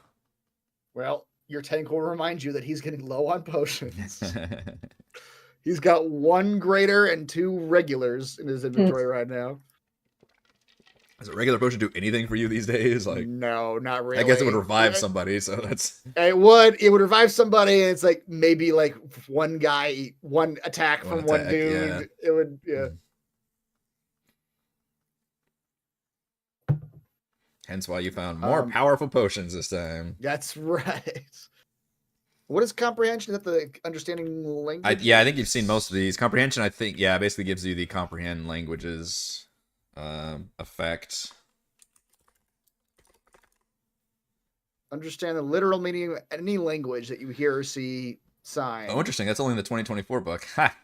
Well, your tank will remind you that he's getting low on potions. He's got 1 greater and 2 regulars in his inventory right now. Does a regular potion do anything for you these days? Like, no, not really. I guess it would revive somebody, so that's. It would revive somebody, and it's like maybe like one guy, one attack One from one attack, dude. yeah. It would, yeah. Hence why you found more powerful potions this time. That's right. What is comprehension? Is that the understanding language? I think you've seen most of these. Comprehension, I think, basically gives you the comprehend languages effect. Understand the literal meaning of any language that you hear or see sign. Oh, interesting. That's only in the 2024 book. Ha!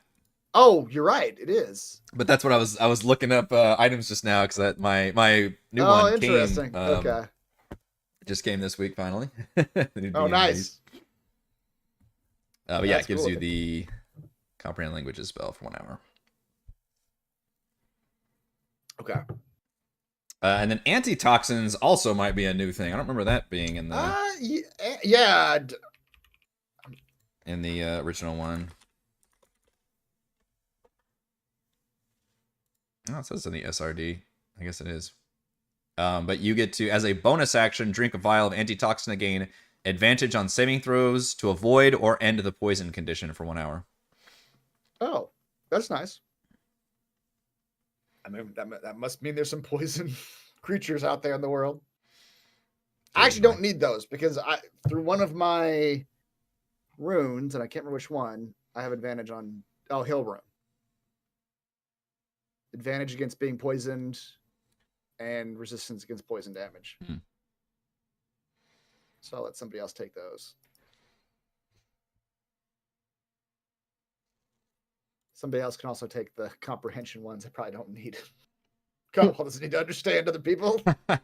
Oh, you're right. It is. But that's what I was looking up items just now because that my new Oh, one interesting. came. Okay. Just came this week finally. The new Oh, D&Ds. nice. But yeah, That's it gives cool. you the comprehend languages spell for 1 hour. Okay. And then antitoxins also might be a new thing. I don't remember that being in the Yeah. original one. Oh, it says in the SRD. I guess it is. But you get to, as a bonus action, drink a vial of antitoxin to gain advantage on saving throws to avoid or end the poison condition for 1 hour. Oh, that's nice. I mean, that must mean there's some poison creatures out there in the world. I actually don't need those because through one of my runes, and I can't remember which one, I have advantage on Hill Rune. Advantage against being poisoned and resistance against poison damage. Hmm. So I'll let somebody else take those. Somebody else can also take the comprehension ones. I probably don't need. Cobalt doesn't need to understand other people. I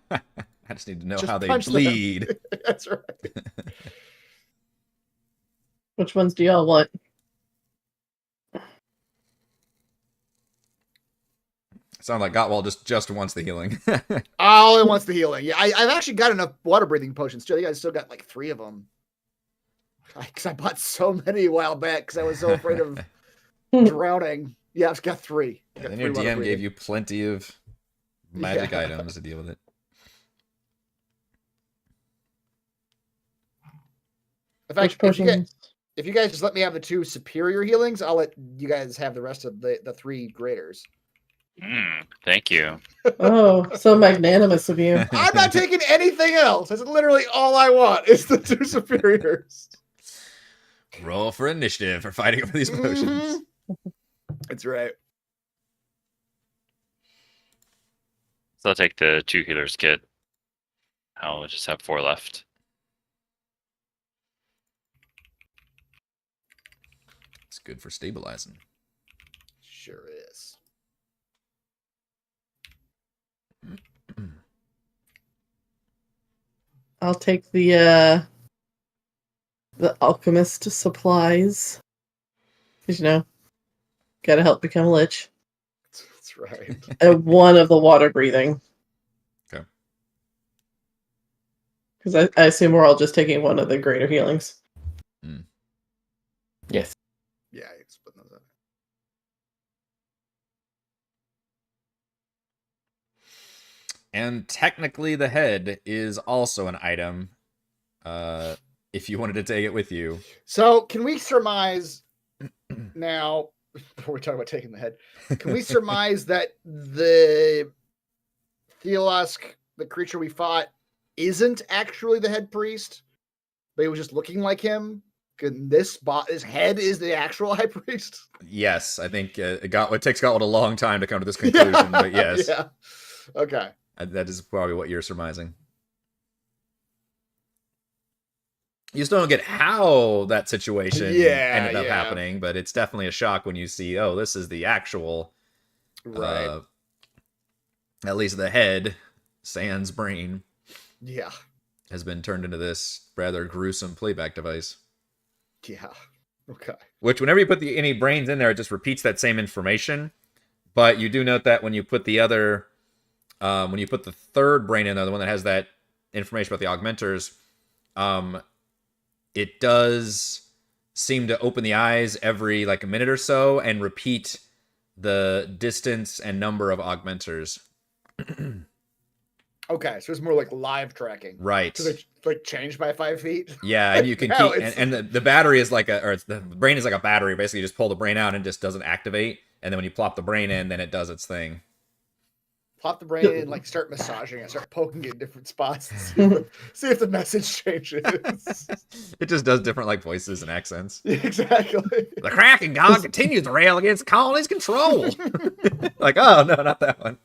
just need to know Just how they punch them. bleed. That's right. Which ones do y'all want? Sound like Gottwald just wants the healing. All it wants the healing. Yeah, I've actually got enough water breathing potions too. I think I still got like 3 of them. Because I bought so many a while back because I was so afraid of drowning. Yeah, I've got 3. And then your DM gave you plenty of magic items to deal with it. In fact, Which potions? if you guys just let me have the 2 superior healings, I'll let you guys have the rest of the 3 graders. Thank you. Oh, so magnanimous of you. I'm not taking anything else. That's literally all I want is the 2 superiors. Roll for initiative for fighting over these potions. That's right. So I'll take the 2 healers kit. I'll just have 4 left. It's good for stabilizing. Sure is. I'll take the alchemist supplies. 'Cause, you know, gotta help become a lich. That's right. And 1 of the water breathing. Okay. Because I assume we're all just taking 1 of the greater healings. Yes. Yeah, you can split those up. And technically the head is also an item. If you wanted to take it with you. So can we surmise now before we talk about taking the head, can we surmise that the Theolosk, the creature we fought, isn't actually the head priest, but he was just looking like him? His head is the actual high priest? Yes, I think it takes Gottwald a long time to come to this conclusion, but yes. Yeah. Okay. That is probably what you're surmising. You still don't get how that situation ended up happening, but it's definitely a shock when you see, oh, this is the actual, right? At least the head, sans brain, Yeah, has been turned into this rather gruesome playback device. yeah. Okay. Which, whenever you put any brains in there, it just repeats that same information. But you do note that when you put the other, when you put the third brain in there, the one that has that information about the augmenters, it does seem to open the eyes every like a minute or so and repeat the distance and number of augmenters. Okay, so it's more like live tracking, Right? So they like change by 5 feet. Yeah, and you can No, keep, and the battery is like the brain is like a battery. Basically, you just pull the brain out and it just doesn't activate, and then when you plop the brain in, then it does its thing. Pop the brain in, like start massaging it, start poking it in different spots, see if the message changes. It just does different like voices and accents. Exactly. The Kraken God continues to rail against the colony's control. Like, oh no, not that one.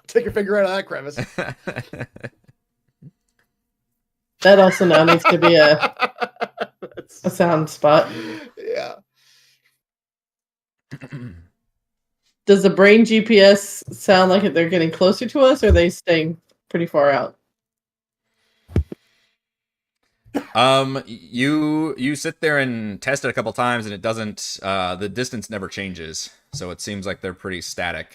Take your finger out of that crevice. That also now needs to be a sound spot. Yeah. Does the brain GPS sound like they're getting closer to us, or are they staying pretty far out? You sit there and test it a couple times, and it doesn't. The distance never changes, so it seems like they're pretty static.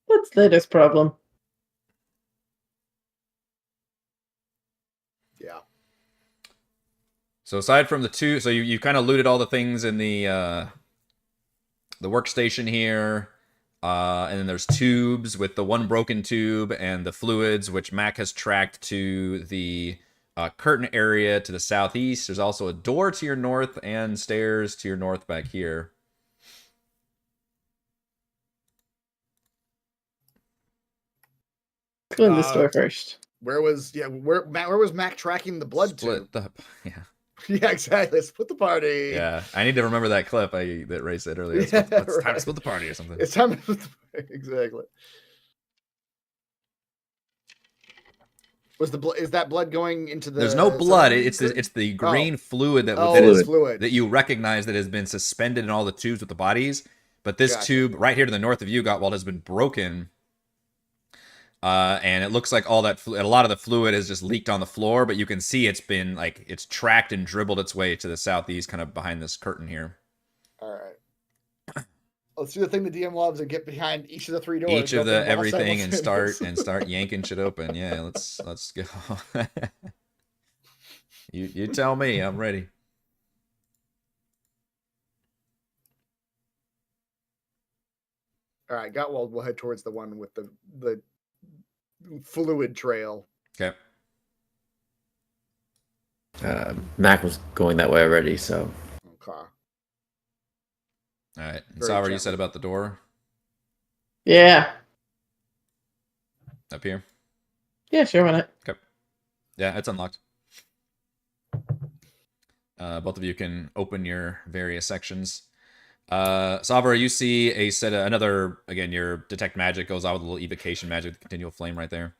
That's the latest problem. Yeah. So aside from the two, so you kind of looted all the things in the workstation here, and then there's tubes with the one broken tube and the fluids, which Mac has tracked to the curtain area to the southeast. There's also a door to your north and stairs to your north back here. Go in this door first. Where was Mac tracking the blood Split to? up. Yeah. Yeah, exactly. Split the party. Yeah. I need to remember that clip that Ray said earlier. It's time to split the party or something. It's time to split the party. Exactly. Is that blood going into the? There's no blood. It's the green fluid that is fluid that you recognize that has been suspended in all the tubes with the bodies. But this tube right here to the north of you, Gottwald, has been broken. And it looks like all that a lot of the fluid has just leaked on the floor, but you can see it's been like it's tracked and dribbled its way to the southeast, kind of behind this curtain here. All right. Let's do the thing the DM loves and get behind each of the three doors. Each of the everything and start yanking shit open. Yeah, let's go. You tell me, I'm ready. All right, Gottwald will head towards the one with the fluid trail. Okay. Mac was going that way already, so. Okay. All right. Very Sauer, you gently. said about the door Yeah. up here? Yeah, sure, why not? Okay. Yeah, it's unlocked. Both of you can open your various sections. Savra, you see a set of another, again, your detect magic goes out with a little evocation magic, the continual flame right there.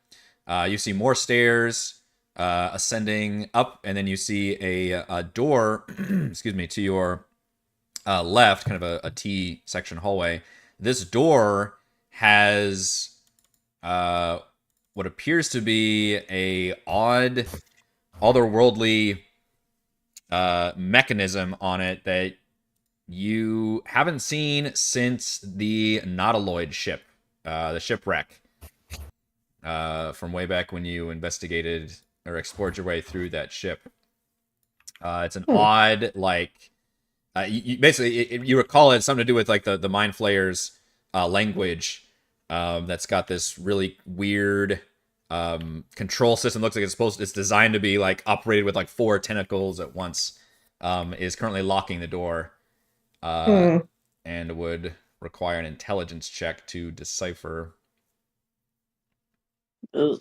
You see more stairs ascending up, and then you see a door, excuse me, to your left, kind of a T section hallway. This door has what appears to be a odd, otherworldly mechanism on it that you haven't seen since the Nautiloid ship, the shipwreck, from way back when you investigated or explored your way through that ship. It's an odd, like, you basically, you recall it's something to do with like the Mind Flayer's language that's got this really weird control system looks like it's designed to be like operated with like 4 tentacles at once, is currently locking the door, and would require an intelligence check to decipher, Ugh.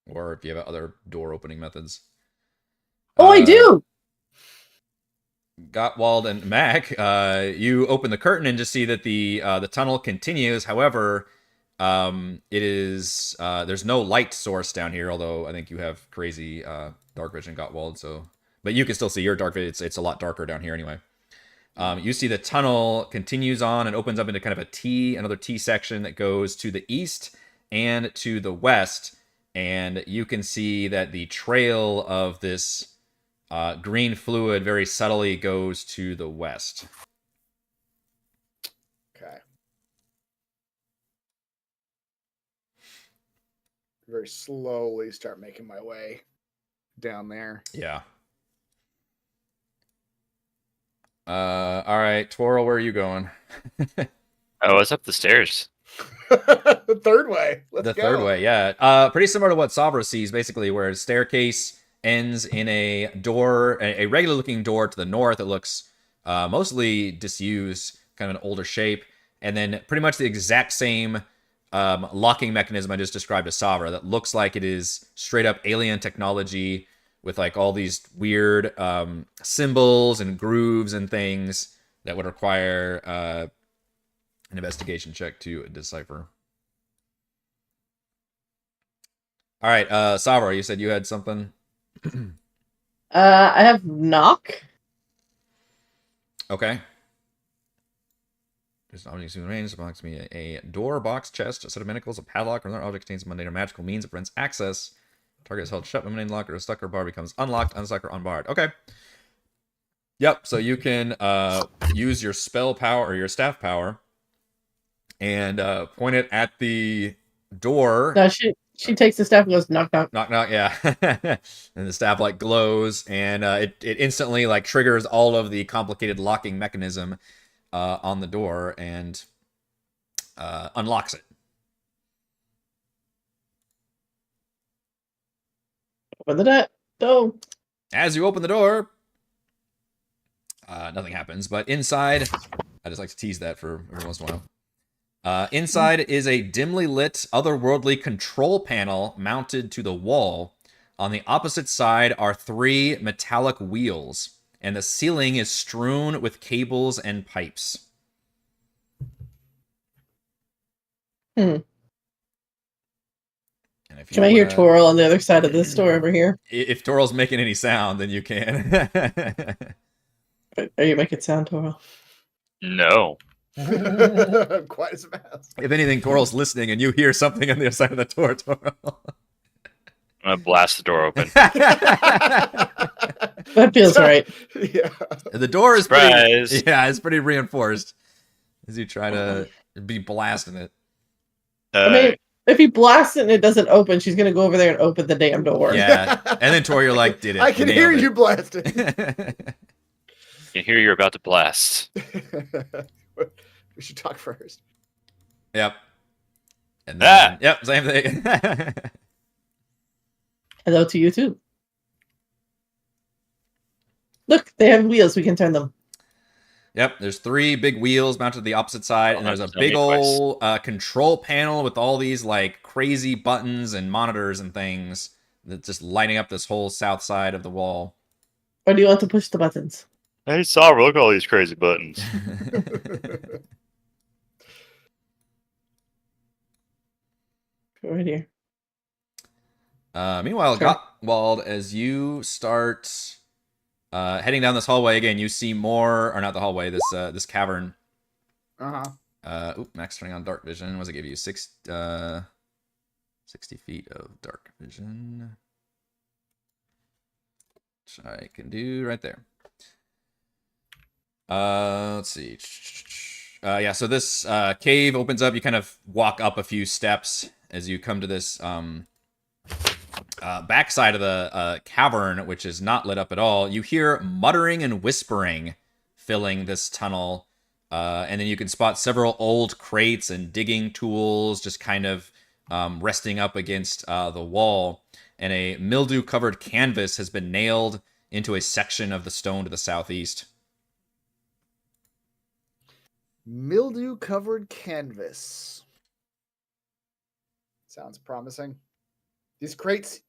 or if you have other door opening methods. Oh, I do. Gottwald and Mac, you open the curtain and just see that the tunnel continues. However, it is there's no light source down here. Although I think you have crazy dark vision, Gottwald. So, but you can still see your dark vision. It's a lot darker down here anyway. You see the tunnel continues on and opens up into kind of another T section that goes to the east and to the west, and you can see that the trail of this green fluid very subtly goes to the west. Okay. Very slowly start making my way down there. Yeah. All right, Twirl, where are you going? Oh, it's up the stairs. The third way. Let's The go. third way, yeah. Pretty similar to what Sabra sees, basically, where a staircase ends in a door, a regular-looking door to the north. It looks mostly disused, kind of an older shape, and then pretty much the exact same locking mechanism I just described to Sabra that looks like it is straight-up alien technology with like all these weird symbols and grooves and things that would require an investigation check to decipher. All right, Sabra, you said you had something. I have knock. Okay. Just objects in the range. Box me a door, box, chest, a set of manacles, a padlock, or another object contains mundane or magical means that prevents access. Target is held shut when mundane lock or stuck or bar becomes unlocked, unstuck, or unbarred. Okay. Yep. So you can use your spell power or your staff power and point it at the door. No, she takes the staff and goes knock knock. Knock knock, yeah. And the staff like glows, and it instantly like triggers all of the complicated locking mechanism on the door and unlocks it. Open the door. As you open the door, nothing happens. But inside, I just like to tease that for every once in a while. Inside is a dimly lit, otherworldly control panel mounted to the wall. On the opposite side are 3 metallic wheels, and the ceiling is strewn with cables and pipes. And if you Can I hear wanna- Toril on the other side of this door over here? If Toral's making any sound, then you can. Are you making sound, Toril? No. I'm quite as fast. If anything, Toral's listening and you hear something on the other side of the door, Toral. I'm gonna blast the door open. That feels right. Yeah. The door is pretty, Surprise. yeah, it's pretty reinforced as you try to be blasting it. I mean, if he blasts it and it doesn't open, she's gonna go over there and open the damn door. Yeah, and then Tor, you're like, did it? I can hear you blasting. you hear you're about to blast. We should talk first. Yep. And then, yep, same thing. Hello to you too. Look, they have wheels. We can turn them. Yep, there's 3 big wheels mounted to the opposite side, and there's a Tell big me twice. old control panel with all these like crazy buttons and monitors and things that's just lighting up this whole south side of the wall. Or do you want to push the buttons? Hey, Sabra, look at all these crazy buttons. Go right here. Meanwhile, Sure. Gottwald, as you start heading down this hallway again, you see more, or not the hallway, this cavern. Max turning on dark vision. What does it give you? 60 feet of dark vision. Which I can do right there. Let's see. Yeah, so this cave opens up. You kind of walk up a few steps as you come to this backside of the cavern, which is not lit up at all. You hear muttering and whispering filling this tunnel. And then you can spot several old crates and digging tools just kind of resting up against the wall, and a mildew-covered canvas has been nailed into a section of the stone to the southeast. Mildew-covered canvas. Sounds promising. These crates,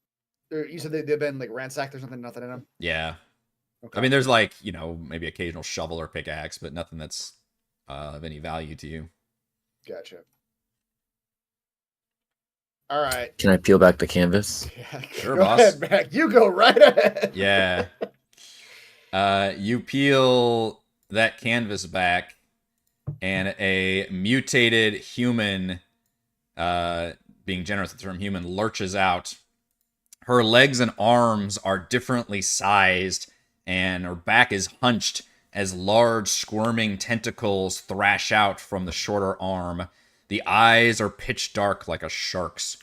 you said they've been like ransacked or something, nothing in them? Yeah. Okay. I mean, there's like, maybe occasional shovel or pickaxe, but nothing that's of any value to you. Gotcha. All right. Can I peel back the canvas? Yeah, Sure, go boss. ahead, Mac. You go right ahead. Yeah. You peel that canvas back, and a mutated human, being generous with the term human, lurches out. Her legs and arms are differently sized, and her back is hunched as large squirming tentacles thrash out from the shorter arm. The eyes are pitch dark like a shark's.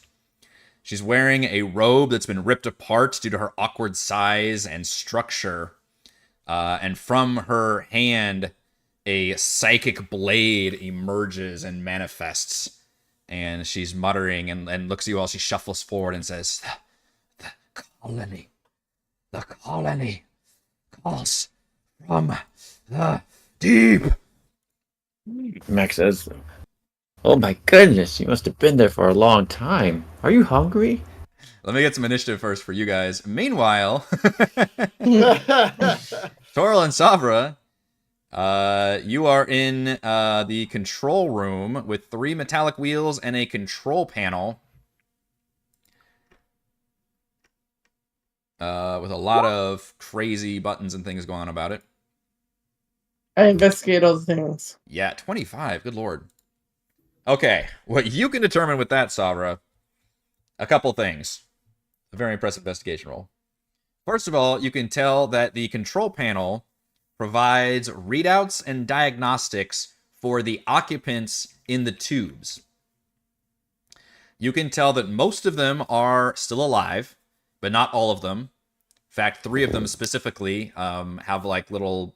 She's wearing a robe that's been ripped apart due to her awkward size and structure. And from her hand, a psychic blade emerges and manifests. And she's muttering and looks at you while she shuffles forward and says, The colony calls from the deep. Max says, "Oh my goodness, you must have been there for a long time. Are you hungry?" Let me get some initiative first for you guys. Meanwhile, Toril and Savra, you are in the control room with 3 metallic wheels and a control panel. With a lot of crazy buttons and things going on about it. I investigate all the things. Yeah, 25. Good lord. Okay, what you can determine with that, Savra, a couple things. A very impressive investigation roll. First of all, you can tell that the control panel provides readouts and diagnostics for the occupants in the tubes. You can tell that most of them are still alive, but not all of them. In fact, 3 of them specifically have like little,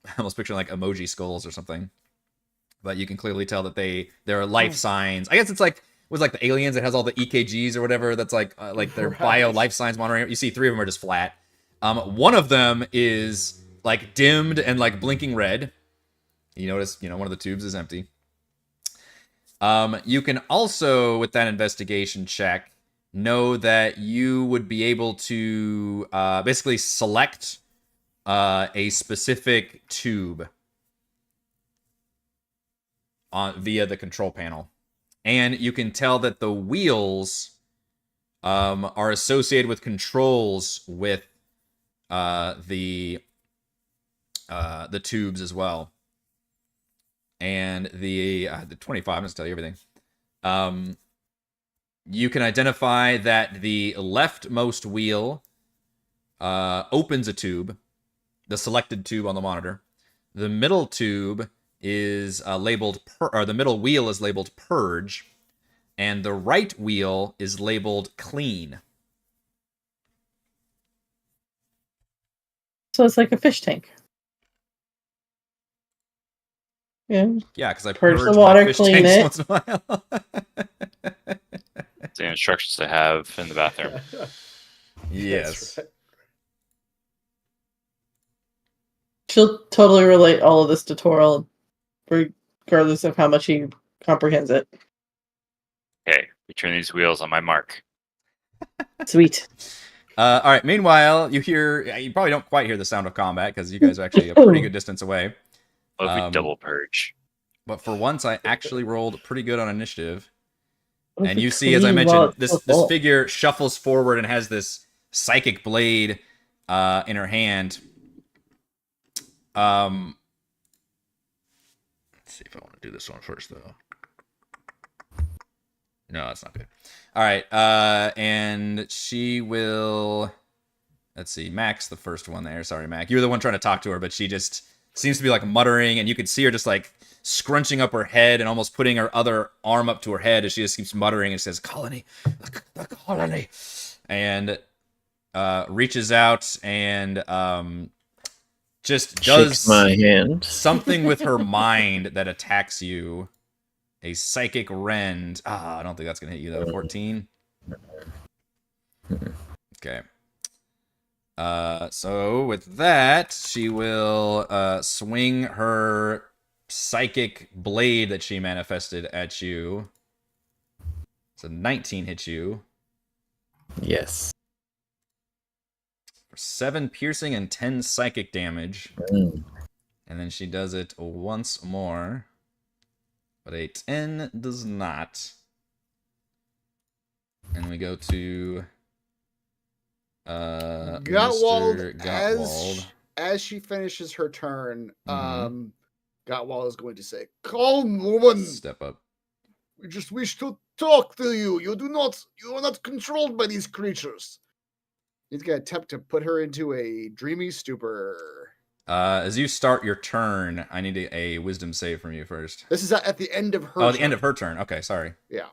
I almost picture like emoji skulls or something. But you can clearly tell that there are life signs. I guess it's like, was like the aliens that has all the EKGs or whatever. That's like their Right. bio life signs monitoring. You see 3 of them are just flat. One of them is like dimmed and like blinking red. You notice, one of the tubes is empty. You can also, with that investigation check, know that you would be able to basically select a specific tube via the control panel. And you can tell that the wheels are associated with controls with the tubes as well. And the 25, I'm just tell you everything. You can identify that the leftmost wheel opens a tube, the selected tube on the monitor. The middle tube is labeled, the middle wheel is labeled purge, and the right wheel is labeled clean. So it's like a fish tank. Yeah. Yeah, because I Purge purge the my water, fish clean tanks it. once in a while. The instructions to have in the bathroom. Yes. That's right. She'll totally relate all of this to Toril, regardless of how much he comprehends it. Okay, we turn these wheels on my mark. Sweet. All right. Meanwhile, you probably don't quite hear the sound of combat because you guys are actually a pretty good distance away. What if we Um, double purge? But for once, I actually rolled pretty good on initiative. What if And we you see, as I clean while mentioned, it's this still full? figure shuffles forward and has this psychic blade in her hand. Let's see if I want to do this one first, though. No, that's not good. All right, and she will. Let's see, Mac's the first one there. Sorry, Mac. You were the one trying to talk to her, but she just seems to be like muttering, and you can see her just like scrunching up her head and almost putting her other arm up to her head as she just keeps muttering and says, "Colony, the colony," and reaches out and just does Shakes my hand. something with her mind that attacks you. a psychic rend. I don't think that's gonna hit you though. 14. Okay. So with that, she will swing her psychic blade that she manifested at you. So 19 hits you Yes. for 7 piercing and 10 psychic damage. Mm. And then she does it once more. But a 10 does not. And we go to Gottwald, Mr. Gottwald. as she finishes her turn, Mhm. Gottwald is going to say, "Calm, woman. Step up. We just wish to talk to you. You are not controlled by these creatures." He's going to attempt to put her into a dreamy stupor. As you start your turn, I need a wisdom save from you first. This is at the end of her Oh, turn. the end of her turn. Okay, sorry. Yeah.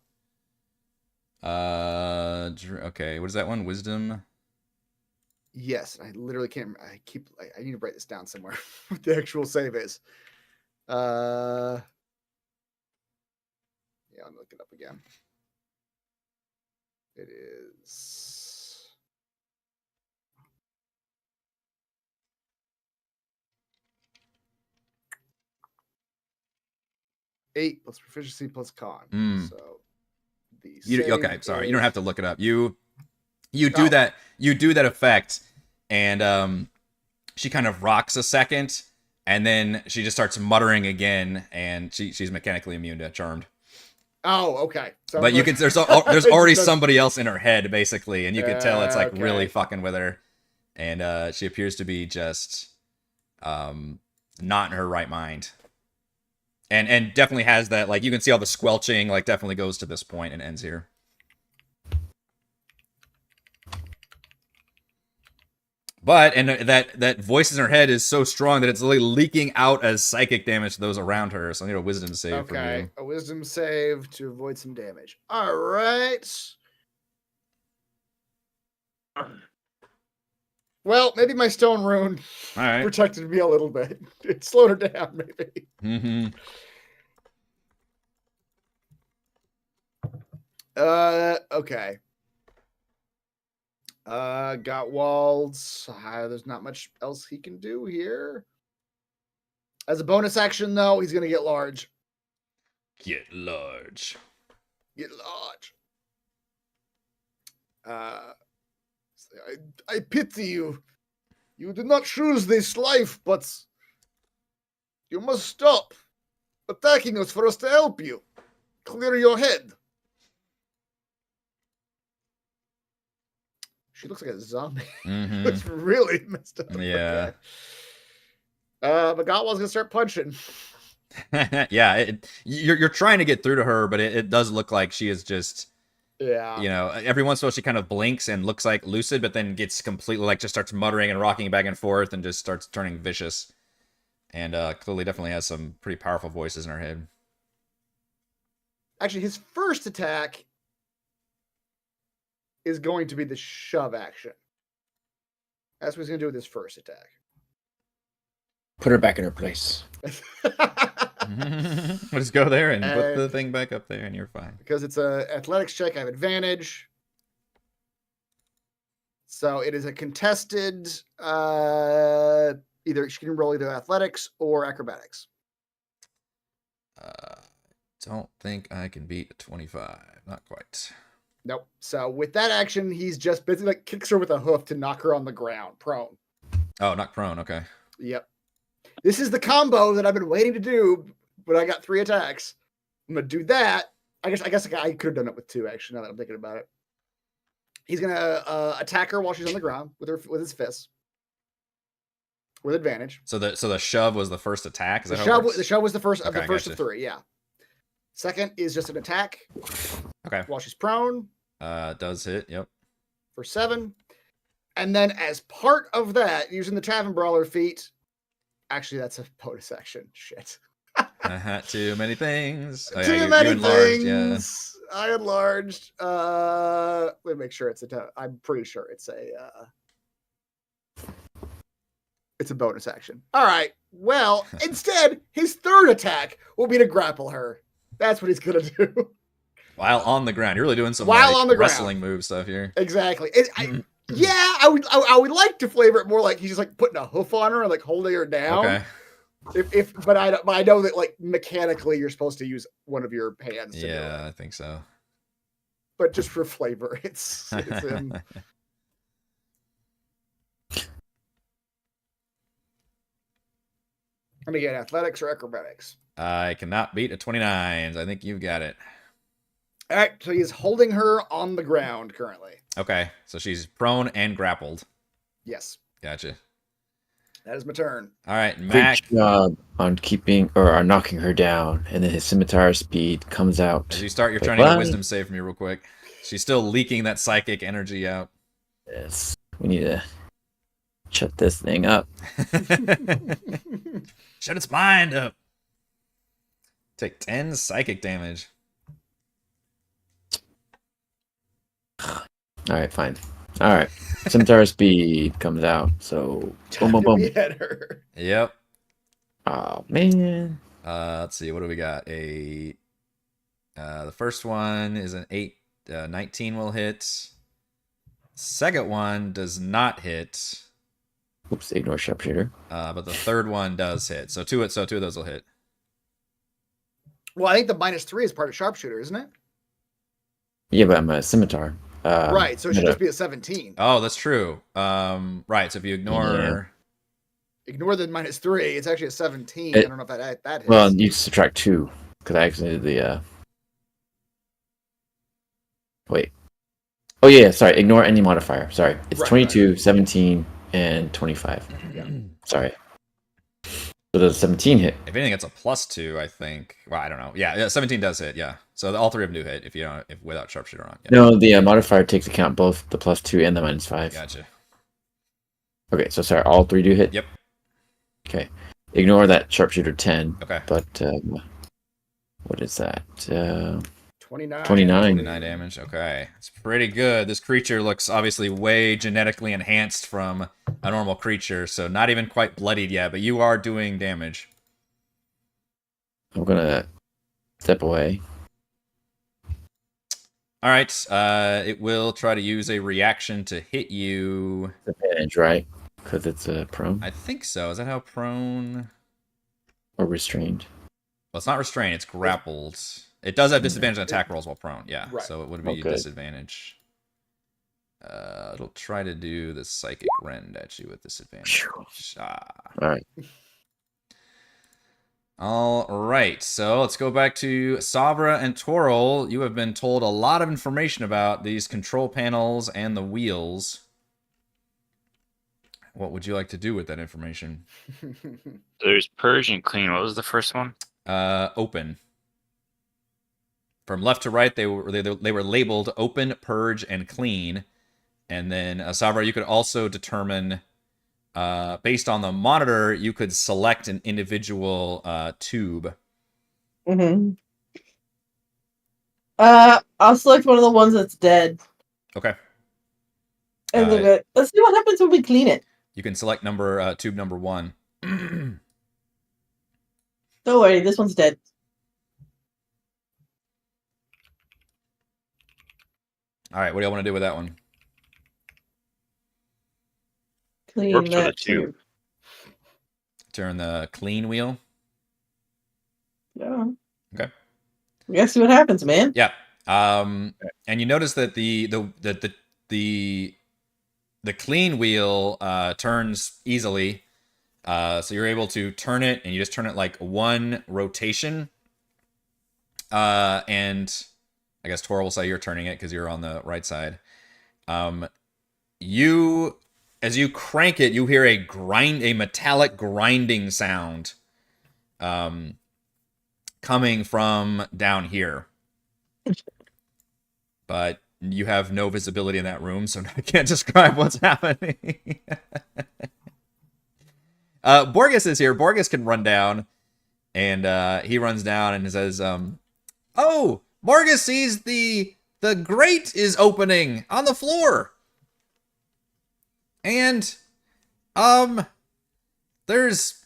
Okay, what is that one? Wisdom. Yes, I literally can't. I need to write this down somewhere. What the actual save is? Yeah, I'll look it up again. It is 8 plus proficiency plus con. Mm. So the Okay, sorry. You don't have to look it up. You do Oh. that. You do that effect, and she kind of rocks a second, and then she just starts muttering again, and she's mechanically immune to charmed. Oh, okay. So But you can there's already somebody else in her head basically, and you can tell it's like really Okay. fucking with her, and she appears to be just not in her right mind, and definitely has that, like, you can see all the squelching, like, definitely goes to this point and ends here. But that voice in her head is so strong that it's literally leaking out as psychic damage to those around her. So I need a wisdom save from okay. you. A wisdom save to avoid some damage. All right. Well, maybe my stone rune All right. protected me a little bit. It slowed her down, maybe. Mm-hmm. Okay. Gottwald. There's not much else he can do here. As a bonus action, though, he's gonna get large. Get large. Get large. I pity you. You did not choose this life, but you must stop attacking us for us to help you. Clear your head. She looks like a zombie. Mm-hmm. Looks really messed up. Yeah. Okay. But Gottwald's gonna start punching. Yeah. You're trying to get through to her, but it does look like she is just, Yeah. you know, every once in a while she kind of blinks and looks like lucid, but then gets completely, like, just starts muttering and rocking back and forth and just starts turning vicious. And clearly definitely has some pretty powerful voices in her head. Actually, his first attack is going to be the shove action. That's what he's going to do with his first attack. Put her back in her place. We'll just go there and put the And- thing back up there and you're fine. Because it's a athletics check, I have advantage. So it is a contested. Either she can roll either athletics or acrobatics. Don't think I can beat a 25. Not quite. Nope. So with that action, he's just basically like kicks her with a hoof to knock her on the ground, prone. Oh, not prone. Okay. Yep. This is the combo that I've been waiting to do, but I got 3 attacks. I'm gonna do that. I guess I could have done it with 2, actually, now that I'm thinking about it. He's gonna attack her while she's on the ground with his fists. With advantage. So the shove was the first attack? Is The that how it works? shove was the first of Okay, the first gotcha. of 3, yeah. Second is just an attack Okay. while she's prone Does hit. Yep. for 7. And then as part of that, using the Tavern Brawler feat, actually that's a bonus action. Shit. Too many things. Oh, yeah, Too you many enlarged, things. I enlarged. Let me make sure I'm pretty sure it's a bonus action. All right. Well, instead, his third attack will be to grapple her. That's what he's gonna do. While on the ground. You're really doing some While like, on the ground. wrestling move stuff here. Exactly. Yeah, I would like to flavor it more like he's just like putting a hoof on her and like holding her down. Okay. But I know that like mechanically you're supposed to use one of your hands to do Yeah, it. I think so. But just for flavor, it's him. Let me get athletics or acrobatics. I cannot beat a 29. I think you've got it. All right, so he's holding her on the ground currently. Okay, so she's prone and grappled. Yes, Gotcha. that is my turn. All right, Great Mac. job on keeping or on knocking her down, and then his scimitar speed comes out. As you start, you're Like, trying to get a what? wisdom save from me real quick. She's still leaking that psychic energy out. Yes, we need to shut this thing up. Shut its mind up. Take 10 psychic damage. All right, fine. All right, scimitar speed comes out. So boom, boom, boom. We had her. Yep. Oh man. Let's see. What do we got? The first one is an 8. 19 will hit. Second one does not hit. Oops, ignore sharpshooter. But the third one does hit. So two of those will hit. Well, I think the -3 is part of sharpshooter, isn't it? Yeah, but I'm a scimitar. Right, so it should no, just be a 17. Oh, that's true. Right. So if you ignore, Ignore the -3. It's actually a 17. It- I don't know if that hits. Well, you subtract 2 because I actually did the. Wait. Oh yeah, sorry. Ignore any modifier. Sorry, it's Right, 22, 17, and 25. Yeah. Sorry. So does 17 hit? if anything, it's a +2. I think. Well, I don't know. Yeah, 17 does hit. Yeah. So all three of them do hit if you don't, if without sharpshooter on. Yeah. No, the modifier takes account both the +2 and the -5. Gotcha. Okay, so sorry, all 3 do hit. Yep. Okay, ignore that sharpshooter 10. Okay. But what is that? 29. 29. 29 damage. Okay. It's pretty good. This creature looks obviously way genetically enhanced from a normal creature, so not even quite bloodied yet, but you are doing damage. I'm gonna step away. All right. It will try to use a reaction to hit you. Advantage, right? Because it's prone I think so. Is that how prone? or restrained. Well, it's not restrained. It's grappled. It does have disadvantage on attack rolls while prone. Yeah. Right. So it would be Oh, good. disadvantage. It'll try to do the psychic rend at you with disadvantage. Ah. All right. All right, so let's go back to Sabra and Toril. You have been told a lot of information about these control panels and the wheels. What would you like to do with that information? There's purge and clean. What was the first one? Open. From left to right, they were labeled open, purge, and clean. And then Sabra, you could also determine, based on the monitor, you could select an individual tube. Mm-hmm. I'll select one of the ones that's dead. Okay. And then let's see what happens when we clean it. You can select tube number 1. Don't worry, this one's dead. All right, what do y'all want to do with that one? Clean Works for the that tube. Turn the clean wheel. Yeah. Okay. We gotta see what happens, man. Yeah. And you notice that the clean wheel turns easily. So you're able to turn it, and you just turn it like one rotation. And I guess Tora will say you're turning it because you're on the right side. As you crank it, you hear a metallic grinding sound coming from down here. But you have no visibility in that room, so I can't describe what's happening. Borges is here. Borges can run down, and he runs down and says, "Oh, Borges sees the grate is opening on the floor, and there's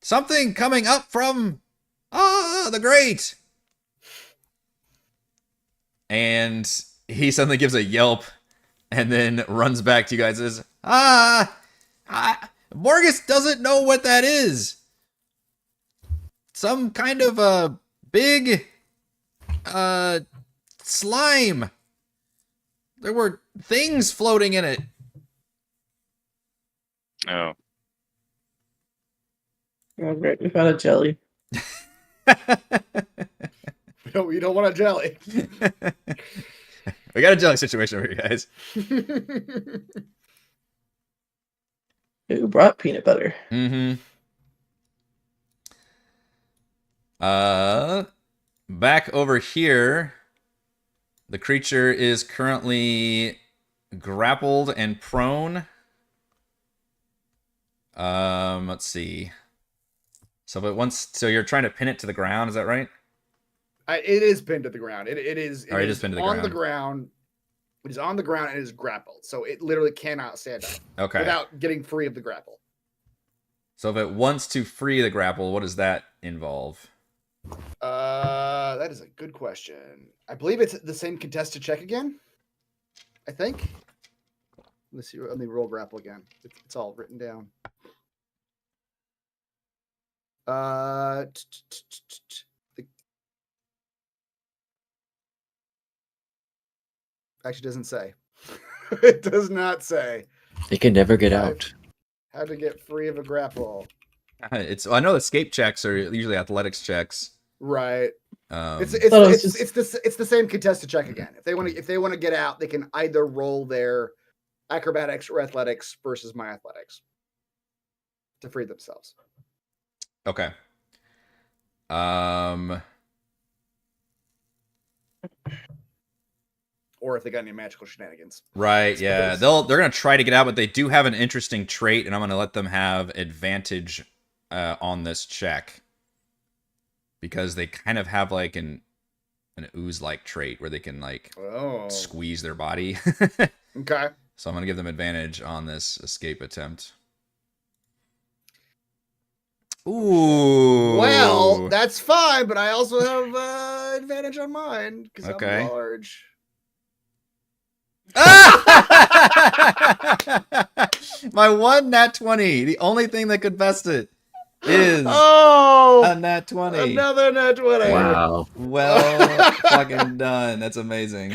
something coming up from the grate. and he suddenly gives a yelp and then runs back to you guys and says, Morgus doesn't know what that is. Some kind of a big slime. There were things floating in it. Oh, Oh, great. We found a jelly. We don't want a jelly. We got a jelly situation over here, guys. Who brought peanut butter? Mm-hmm. Back over here, the creature is currently grappled and prone. Let's see. So you're trying to pin it to the ground, is that right? It is pinned to the ground. It is All right, it is pinned to the on ground. the ground. It is on the ground and it is grappled. So it literally cannot stand up Okay. without getting free of the grapple. So if it wants to free the grapple, what does that involve? That is a good question. I believe it's the same contested check again. I think. Let's see. Let me roll grapple again. It's all written down. Actually doesn't say. It does not say They can never get out. how to get free of a grapple. I know escape checks are usually athletics checks. Right. It's thought it was it's the same contested check again. If they want to get out, they can either roll their acrobatics or athletics versus my athletics to free themselves. Okay. Or if they got any magical shenanigans. Right, yeah. They're gonna try to get out, but they do have an interesting trait, and I'm gonna let them have advantage on this check. Because they kind of have like an ooze-like trait where they can like squeeze their body. Okay. So I'm gonna give them advantage on this escape attempt. Ooh. Well, that's fine, but I also have advantage on mine because Okay. I'm large. My one nat 20. The only thing that could best it is a nat 20. Another nat 20. Wow. Well fucking done. That's amazing.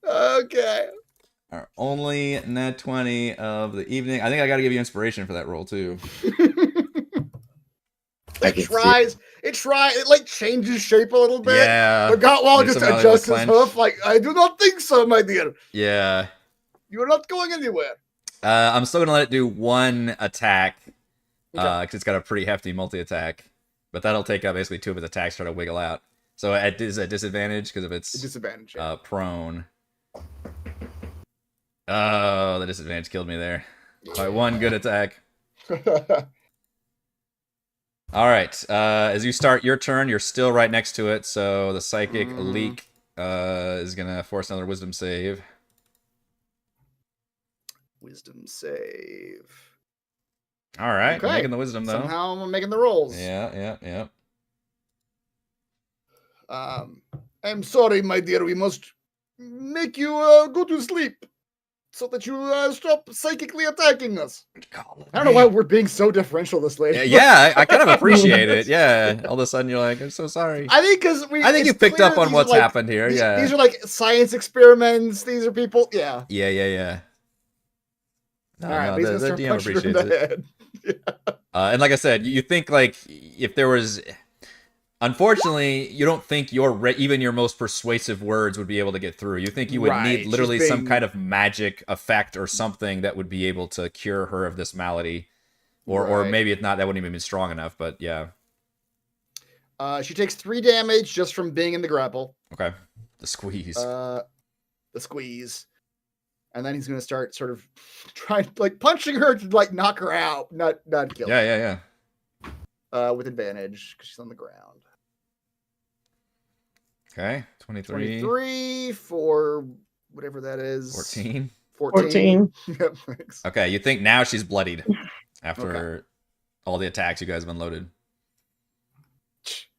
Okay. Our only nat 20 of the evening. I think I got to give you inspiration for that roll too. It like changes shape a little bit. Yeah. But Gottwald There's just some adjusts his clench. hoof like, I do not think so, my dear. Yeah. You're not going anywhere. I'm still going to let it do one attack. Okay. Because it's got a pretty hefty multi-attack. But that'll take out basically 2 of its attacks, try to wiggle out. So it is at disadvantage because of its Disadvantage. prone. Oh, the disadvantage killed me there. By one good attack. All right. As you start your turn, you're still right next to it. So the psychic leak is going to force another wisdom save. Wisdom save. All right. Okay. Making the wisdom, though. Somehow I'm making the rolls. Yeah. I'm sorry, my dear. We must make you go to sleep so that you stop psychically attacking us. I don't know why we're being so differential this late. Yeah, I kind of appreciate it. Yeah. All of a sudden, you're like, I'm so sorry. I think because I think you picked up on what's happened here. Yeah. These are like science experiments. These are people. Yeah. Yeah. No, All right. no, He's the gonna start DM punching her in appreciates the it. head. And like I said, you think like if there was, unfortunately, you don't think even your most persuasive words would be able to get through. You think you would Right, need literally she's some being- kind of magic effect or something that would be able to cure her of this malady, or Right. maybe it's not. That wouldn't even be strong enough. But yeah, She takes 3 damage just from being in the grapple. okay. The squeeze. The squeeze. And then he's going to start sort of trying, like punching her to like knock her out, not kill her. Yeah. With advantage because she's on the ground. Okay, 23. 23 for whatever that is. 14. 14. Yep, thanks. Okay, you think now she's bloodied after all the attacks you guys have unloaded.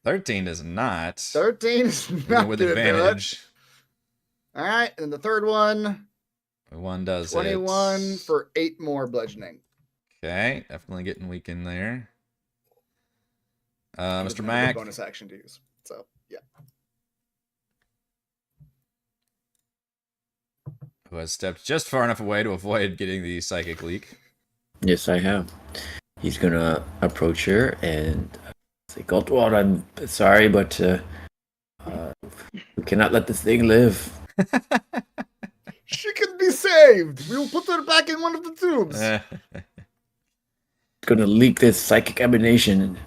13 is not. 13 is Even not with gonna do it. advantage. All right, and then the third one, One does 21 hit. for 8 more bludgeoning. Okay, definitely getting weakened there. He Mr. doesn't have a good Mac. bonus action to use. So yeah. Who has stepped just far enough away to avoid getting the psychic leak. Yes, I have. He's gonna approach her and say, Goldwald, I'm sorry, but we cannot let this thing live. She can be saved. We will put her back in one of the tubes. It's gonna leak this psychic emanation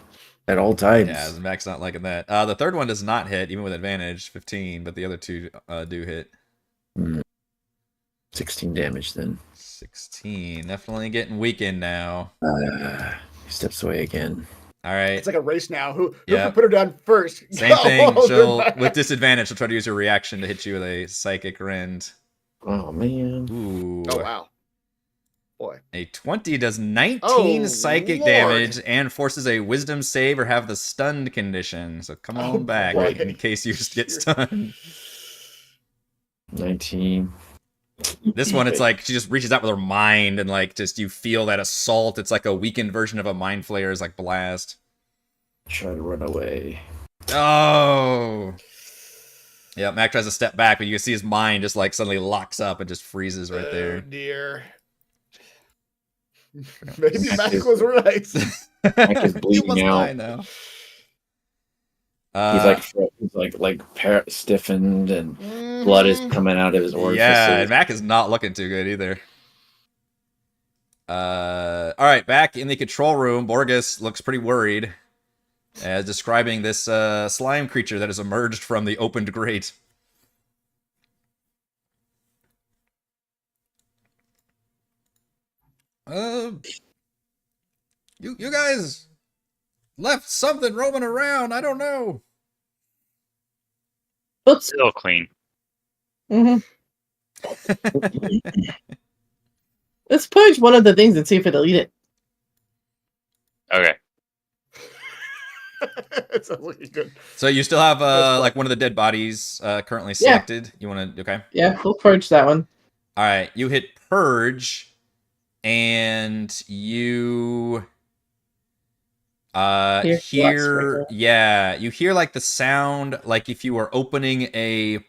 at all times. Yeah, Mac's not liking that. The third one does not hit, even with advantage, 15, but the other two do hit. 16 damage then. 16. Definitely getting weakened now. He steps away again. All right. It's like a race now. Who Yeah. can put her down first? Same thing. Oh, She'll, they're back. with disadvantage, she'll try to use her reaction to hit you with a psychic rend. Oh man. Ooh. Oh wow. Boy. A 20 does 19 Oh, psychic Lord. damage and forces a wisdom save or have the stunned condition. So come on Oh, back boy. in case you get stunned. 19. This one, it's like she just reaches out with her mind and like just you feel that assault. It's like a weakened version of a mind flayer's like blast. Try to run away. Oh. Yeah, Mac tries to step back, but you can see his mind just like suddenly locks up and just freezes right Oh there. dear. Maybe Mac was right. Mac is You bleeding must out. die now. He's like stiffened and blood is coming out of his orifices. yeah, and Mac is not looking too good either. All right, back in the control room, Borges looks pretty worried, describing this slime creature that has emerged from the opened grate. You guys left something roaming around. I don't know. Oops. Still clean. Mm-hmm. Let's purge one of the things and see if it'll eat it. Okay. It sounds like he's good. So you still have like one of the dead bodies currently selected. You want to? Okay. Yeah, we'll purge that one. All right. You hit purge, and you hear you hear like the sound like if you were opening a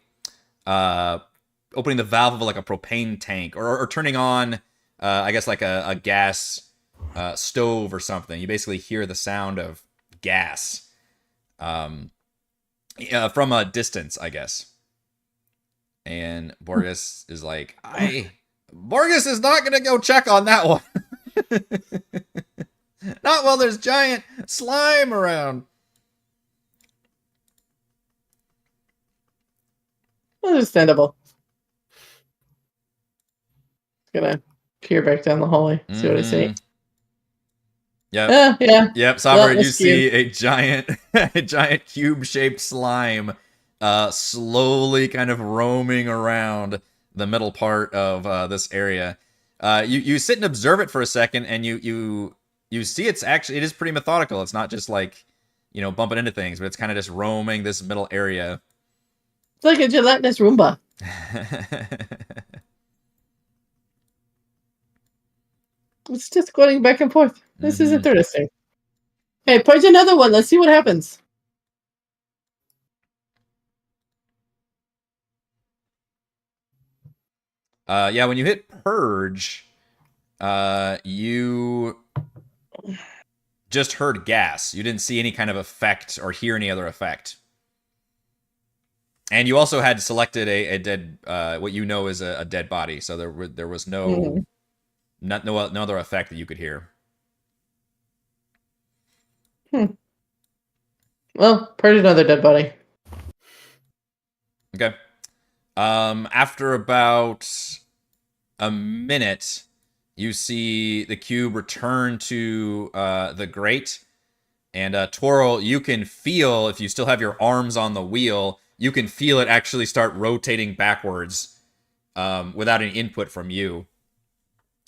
opening the valve of like a propane tank or turning on I guess like a gas stove or something. You basically hear the sound of gas from a distance, I guess. And Borges is like, Borges is not gonna go check on that one. Not while there's giant slime around. Understandable. Gonna peer back down the hallway, see what I see. Yep. Yeah. Yep, Somber, Well, you it's see a giant cube-shaped slime slowly kind of roaming around the middle part of this area. You sit and observe it for a second, and you see it is pretty methodical. It's not just like, bumping into things, but it's kind of just roaming this middle area. It's like a gelatinous Roomba. It's just going back and forth. This is interesting. Hey, purge another one. Let's see what happens. Yeah, when you hit purge, you just heard gas. You didn't see any kind of effect or hear any other effect. And you also had selected a dead, what you know is a dead body. So there was no other effect that you could hear. Well, purge another dead body. Okay. After about a minute, you see the cube return to the grate. And Toro, you can feel, if you still have your arms on the wheel, you can feel it actually start rotating backwards without any input from you.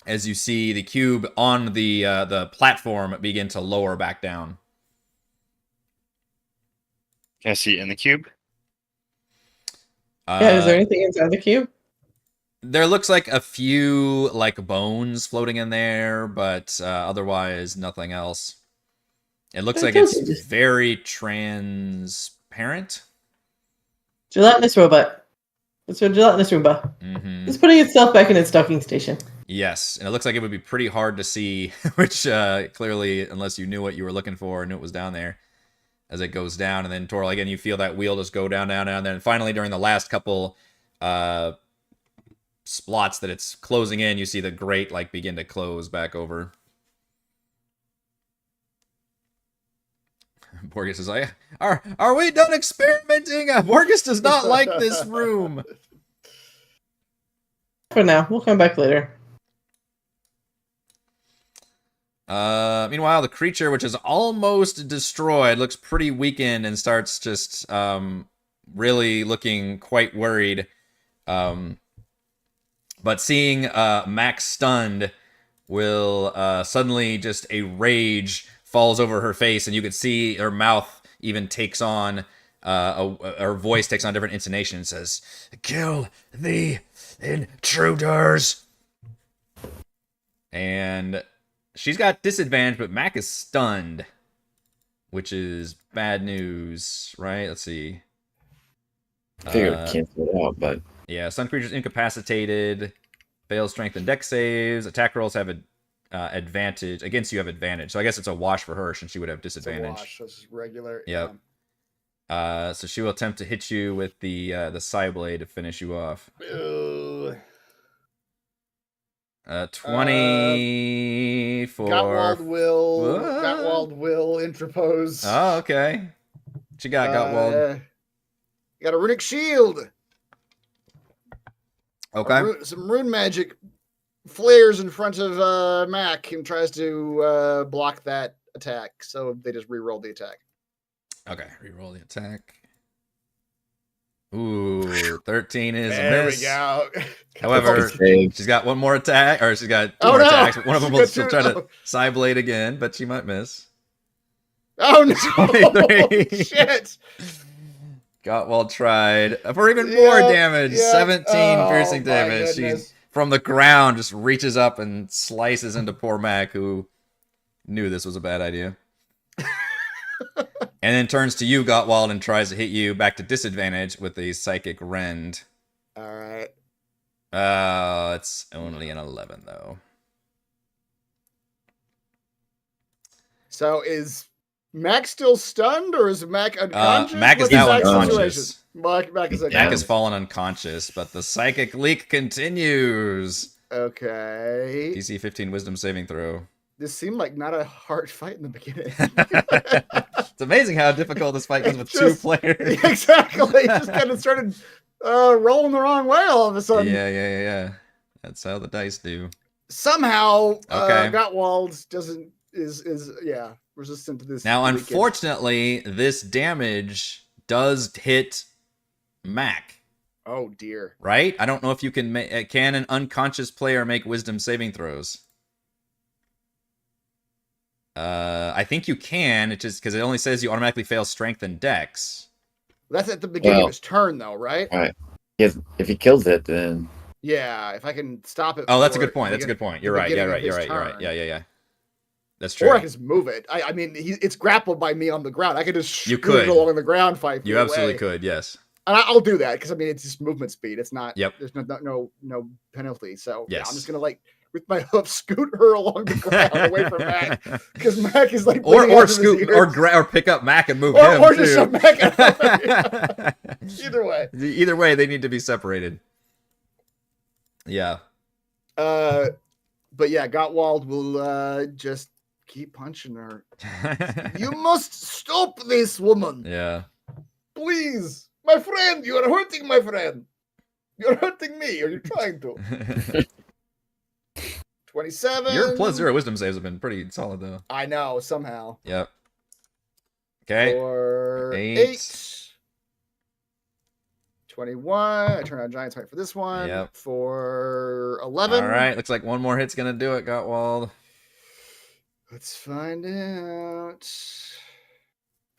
As you see the cube on the platform begin to lower back down. Can I see it in the cube? Yeah, is there anything inside the cube? There looks like a few like bones floating in there, but otherwise nothing else. It looks I like told it's you, just very transparent. gelatinous robot. It's a gelatinous Roomba. Mm-hmm. It's putting itself back in its docking station. Yes, and it looks like it would be pretty hard to see, which clearly, unless you knew what you were looking for and knew it was down there, as it goes down, and then Toral, again, you feel that wheel just go down, down, down, then finally during the last couple splots that it's closing in, you see the grate like begin to close back over. Borges is like, are we done experimenting? Borges does not like this room. For now, we'll come back later. Meanwhile, the creature, which is almost destroyed, looks pretty weakened and starts just really looking quite worried. But seeing Max stunned will suddenly just a rage falls over her face, and you can see her mouth even takes on her voice takes on a different intonation and says, "Kill the intruders." And she's got disadvantage, but Mac is stunned, which is bad news, right? Let's see. I figured I'd cancel it out, but Yeah, stun creatures incapacitated, fail strength and dex saves. Attack rolls have advantage. Against you have advantage. So I guess it's a wash for her since she would have It's a disadvantage. wash. This is regular. Yep. So she will attempt to hit you with the Psyblade to finish you off. Ugh. 20 for... Gottwald will interpose. Oh, okay. She got Gottwald. Got a runic shield. Okay. Some rune magic flares in front of Mac and tries to block that attack. So they just re-roll the attack. Okay, reroll the attack. Ooh, 13 is There a miss. we go. However, she's got one more attack, or she's got two more attacks. One of them will still try to Psyblade again, but she might miss. Oh no! 23. Shit! Gottwald tried for even more damage. 17 piercing damage. She, from the ground, just reaches up and slices into poor Mac, who knew this was a bad idea. And then turns to you, Gottwald, and tries to hit you back to disadvantage with a Psychic Rend. All right. It's only an 11, though. So is Mac still stunned, or is Mac unconscious? Mac is What's now the exact unconscious. situation? Mac is Mac unconscious. has fallen unconscious, but the Psychic Leak continues. Okay. DC 15 Wisdom saving throw. This seemed like not a hard fight in the beginning. It's amazing how difficult this fight goes with two players. Exactly. It just kind of started rolling the wrong way all of a sudden. Yeah. That's how the dice do. Somehow, Okay. Gottwald is resistant to this. Now, leakage. unfortunately, this damage does hit Mac. Oh dear. Right? I don't know if you can can an unconscious player make wisdom saving throws. I think you can. It's just because it only says you automatically fail strength and dex. That's at the beginning of his turn, though, right? all right. If he kills it, then Yeah. If I can stop it. Oh, that's a before good point. it- That's a good point. the You're right. Yeah, beginning of right. You're his right. You're right. turn. Yeah. That's true. Or I can just move it. I mean, it's grappled by me on the ground. I could just You shoot could. it along the ground 5 feet You absolutely away. could. Yes. And I'll do that because I mean it's just movement speed. It's not. Yep. There's no penalty. So yeah, Yes. I'm just gonna with my hoof scoot her along the ground away from Mac because Mac is like or bleeding out of his scoot ears. or pick up Mac and move or, him or too. just shove Mac out. Either way. Either way, they need to be separated. Yeah. But yeah, Gottwald will just keep punching her. You must stop this woman, Yeah. please, my friend. You are hurting my friend. You're hurting me, or you're trying to. 27. Your +0 wisdom saves have been pretty solid though. I know somehow. Yep. Okay. For 8. 21. I turn on Giant Smite for this one. Yep. For 11. All right. Looks like one more hit's gonna do it, Gottwald. Let's find out.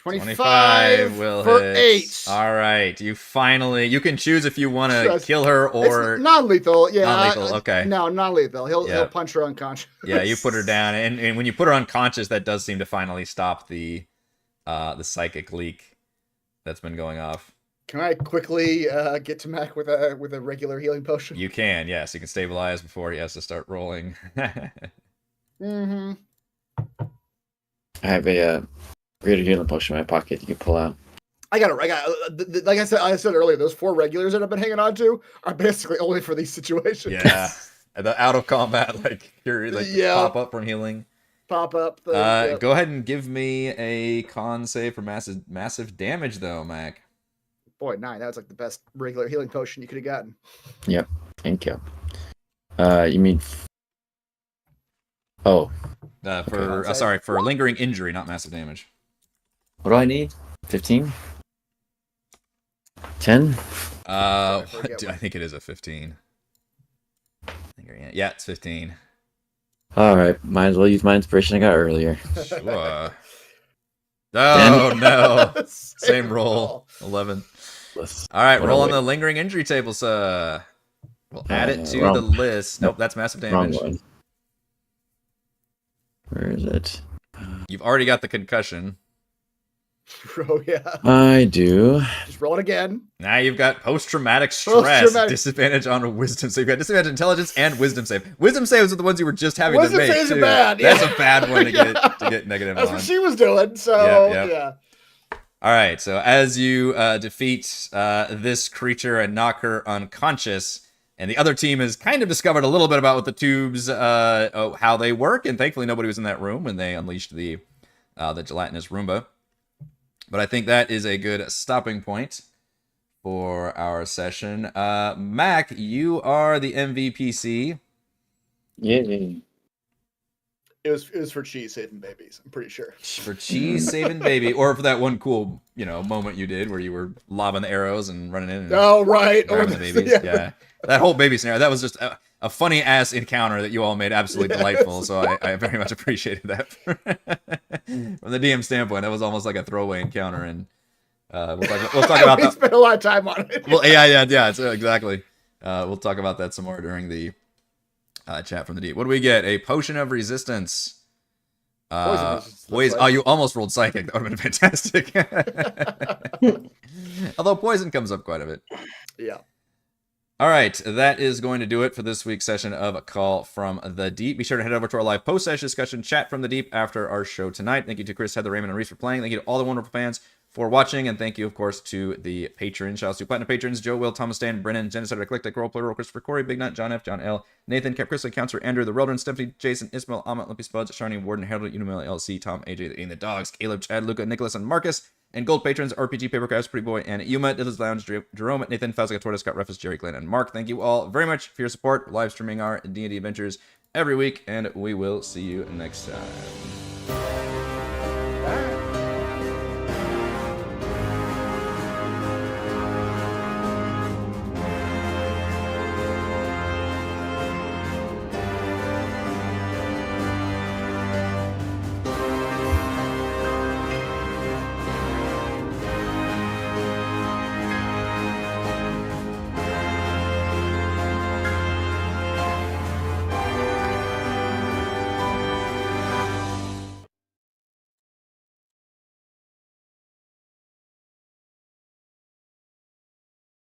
25 will for hit. 8. All right, you can choose if you want to Trust- kill her or It's non-lethal. Yeah. non-lethal. Okay. No, non-lethal. He'll Yeah. punch her unconscious. Yeah, you put her down, and when you put her unconscious, that does seem to finally stop the psychic leak that's been going off. Can I quickly get to Mac with a regular healing potion? You can, yes, you can stabilize before he has to start rolling. Mm-hmm. I have a greater healing potion in my pocket. You can pull out. I got like I said earlier, those 4 regulars that I've been hanging on to are basically only for these situations. Yeah, the out of combat pop up from healing. Pop up. Go ahead and give me a con save for massive damage, though, Mac. Boy, 9. That was like the best regular healing potion you could have gotten. Yep. Thank you. You mean? Oh, For lingering injury, not massive damage. what do I need? 15? 10? I think it is a 15. Yeah, it's 15. All right. Might as well use my inspiration I got earlier. Sure. Oh no! Same roll. 11. All right, roll on the lingering injury table, sir. We'll add it to the list. Nope, that's massive damage. Wrong one. Where is it? You've already got the concussion. Oh yeah. I do. Just roll it again. Now you've got post-traumatic stress, Post-traumatic- disadvantage on wisdom. So you've got disadvantage intelligence and wisdom save. Wisdom saves are the ones you were just having Wisdom to make saves are too. bad, That's yeah. a bad one to Yeah. get negative That's on. what she was doing. So Yep. yeah. All right, so as you defeat this creature and knock her unconscious, and the other team has kind of discovered a little bit about what the tubes, how they work, and thankfully nobody was in that room when they unleashed the gelatinous Roomba. But I think that is a good stopping point for our session. Mac, you are the MVPC. Yeah. It was for cheese saving babies. I'm pretty sure. For cheese saving baby, or for that one cool, moment you did where you were lobbing the arrows and running in. And Oh right. grabbing the babies. Yeah. That whole baby scenario. That was just a funny ass encounter that you all made absolutely delightful. So I very much appreciated that from the DM standpoint. That was almost like a throwaway encounter, and we'll talk about We that. spent a lot of time on it. Well, yeah. So exactly. We'll talk about that some more during the chat from the deep. What do we get? A potion of resistance. Poison resistance, Poison. right? Oh, you almost rolled psychic. That would have been fantastic. Although poison comes up quite a bit. Yeah. All right, that is going to do it for this week's session of A Call from the Deep. Be sure to head over to our live post-session discussion chat from the Deep after our show tonight. Thank you to Chris, Heather, Raymond, and Reese for playing. Thank you to all the wonderful fans for watching, and thank you, of course, to the patrons. Shout out to Platinum patrons: Joe, Will, Thomas, Stan, Brennan, Genocide, Eclectic, Roleplayer, Roll, Christopher, Corey, Big Nut, John F, John L, Nathan, Cap, Chris, Counselor, Andrew, The Reldon, Stephanie, Jason, Ismail, Amit, Lippy Spuds, Sharni, Warden, Harold, Unimil, LC, Tom, AJ, the Dogs, Caleb, Chad, Luca, Nicholas, and Marcus. And gold patrons: RPG, Papercraft, Pretty Boy, and Yuma, Diddler's Lounge, Jerome, Nathan, Fauzica, Tortoise, Scott, Rufus, Jerry, Glenn, and Mark. Thank you all very much for your support. Live streaming our D&D adventures every week, and we will see you next time.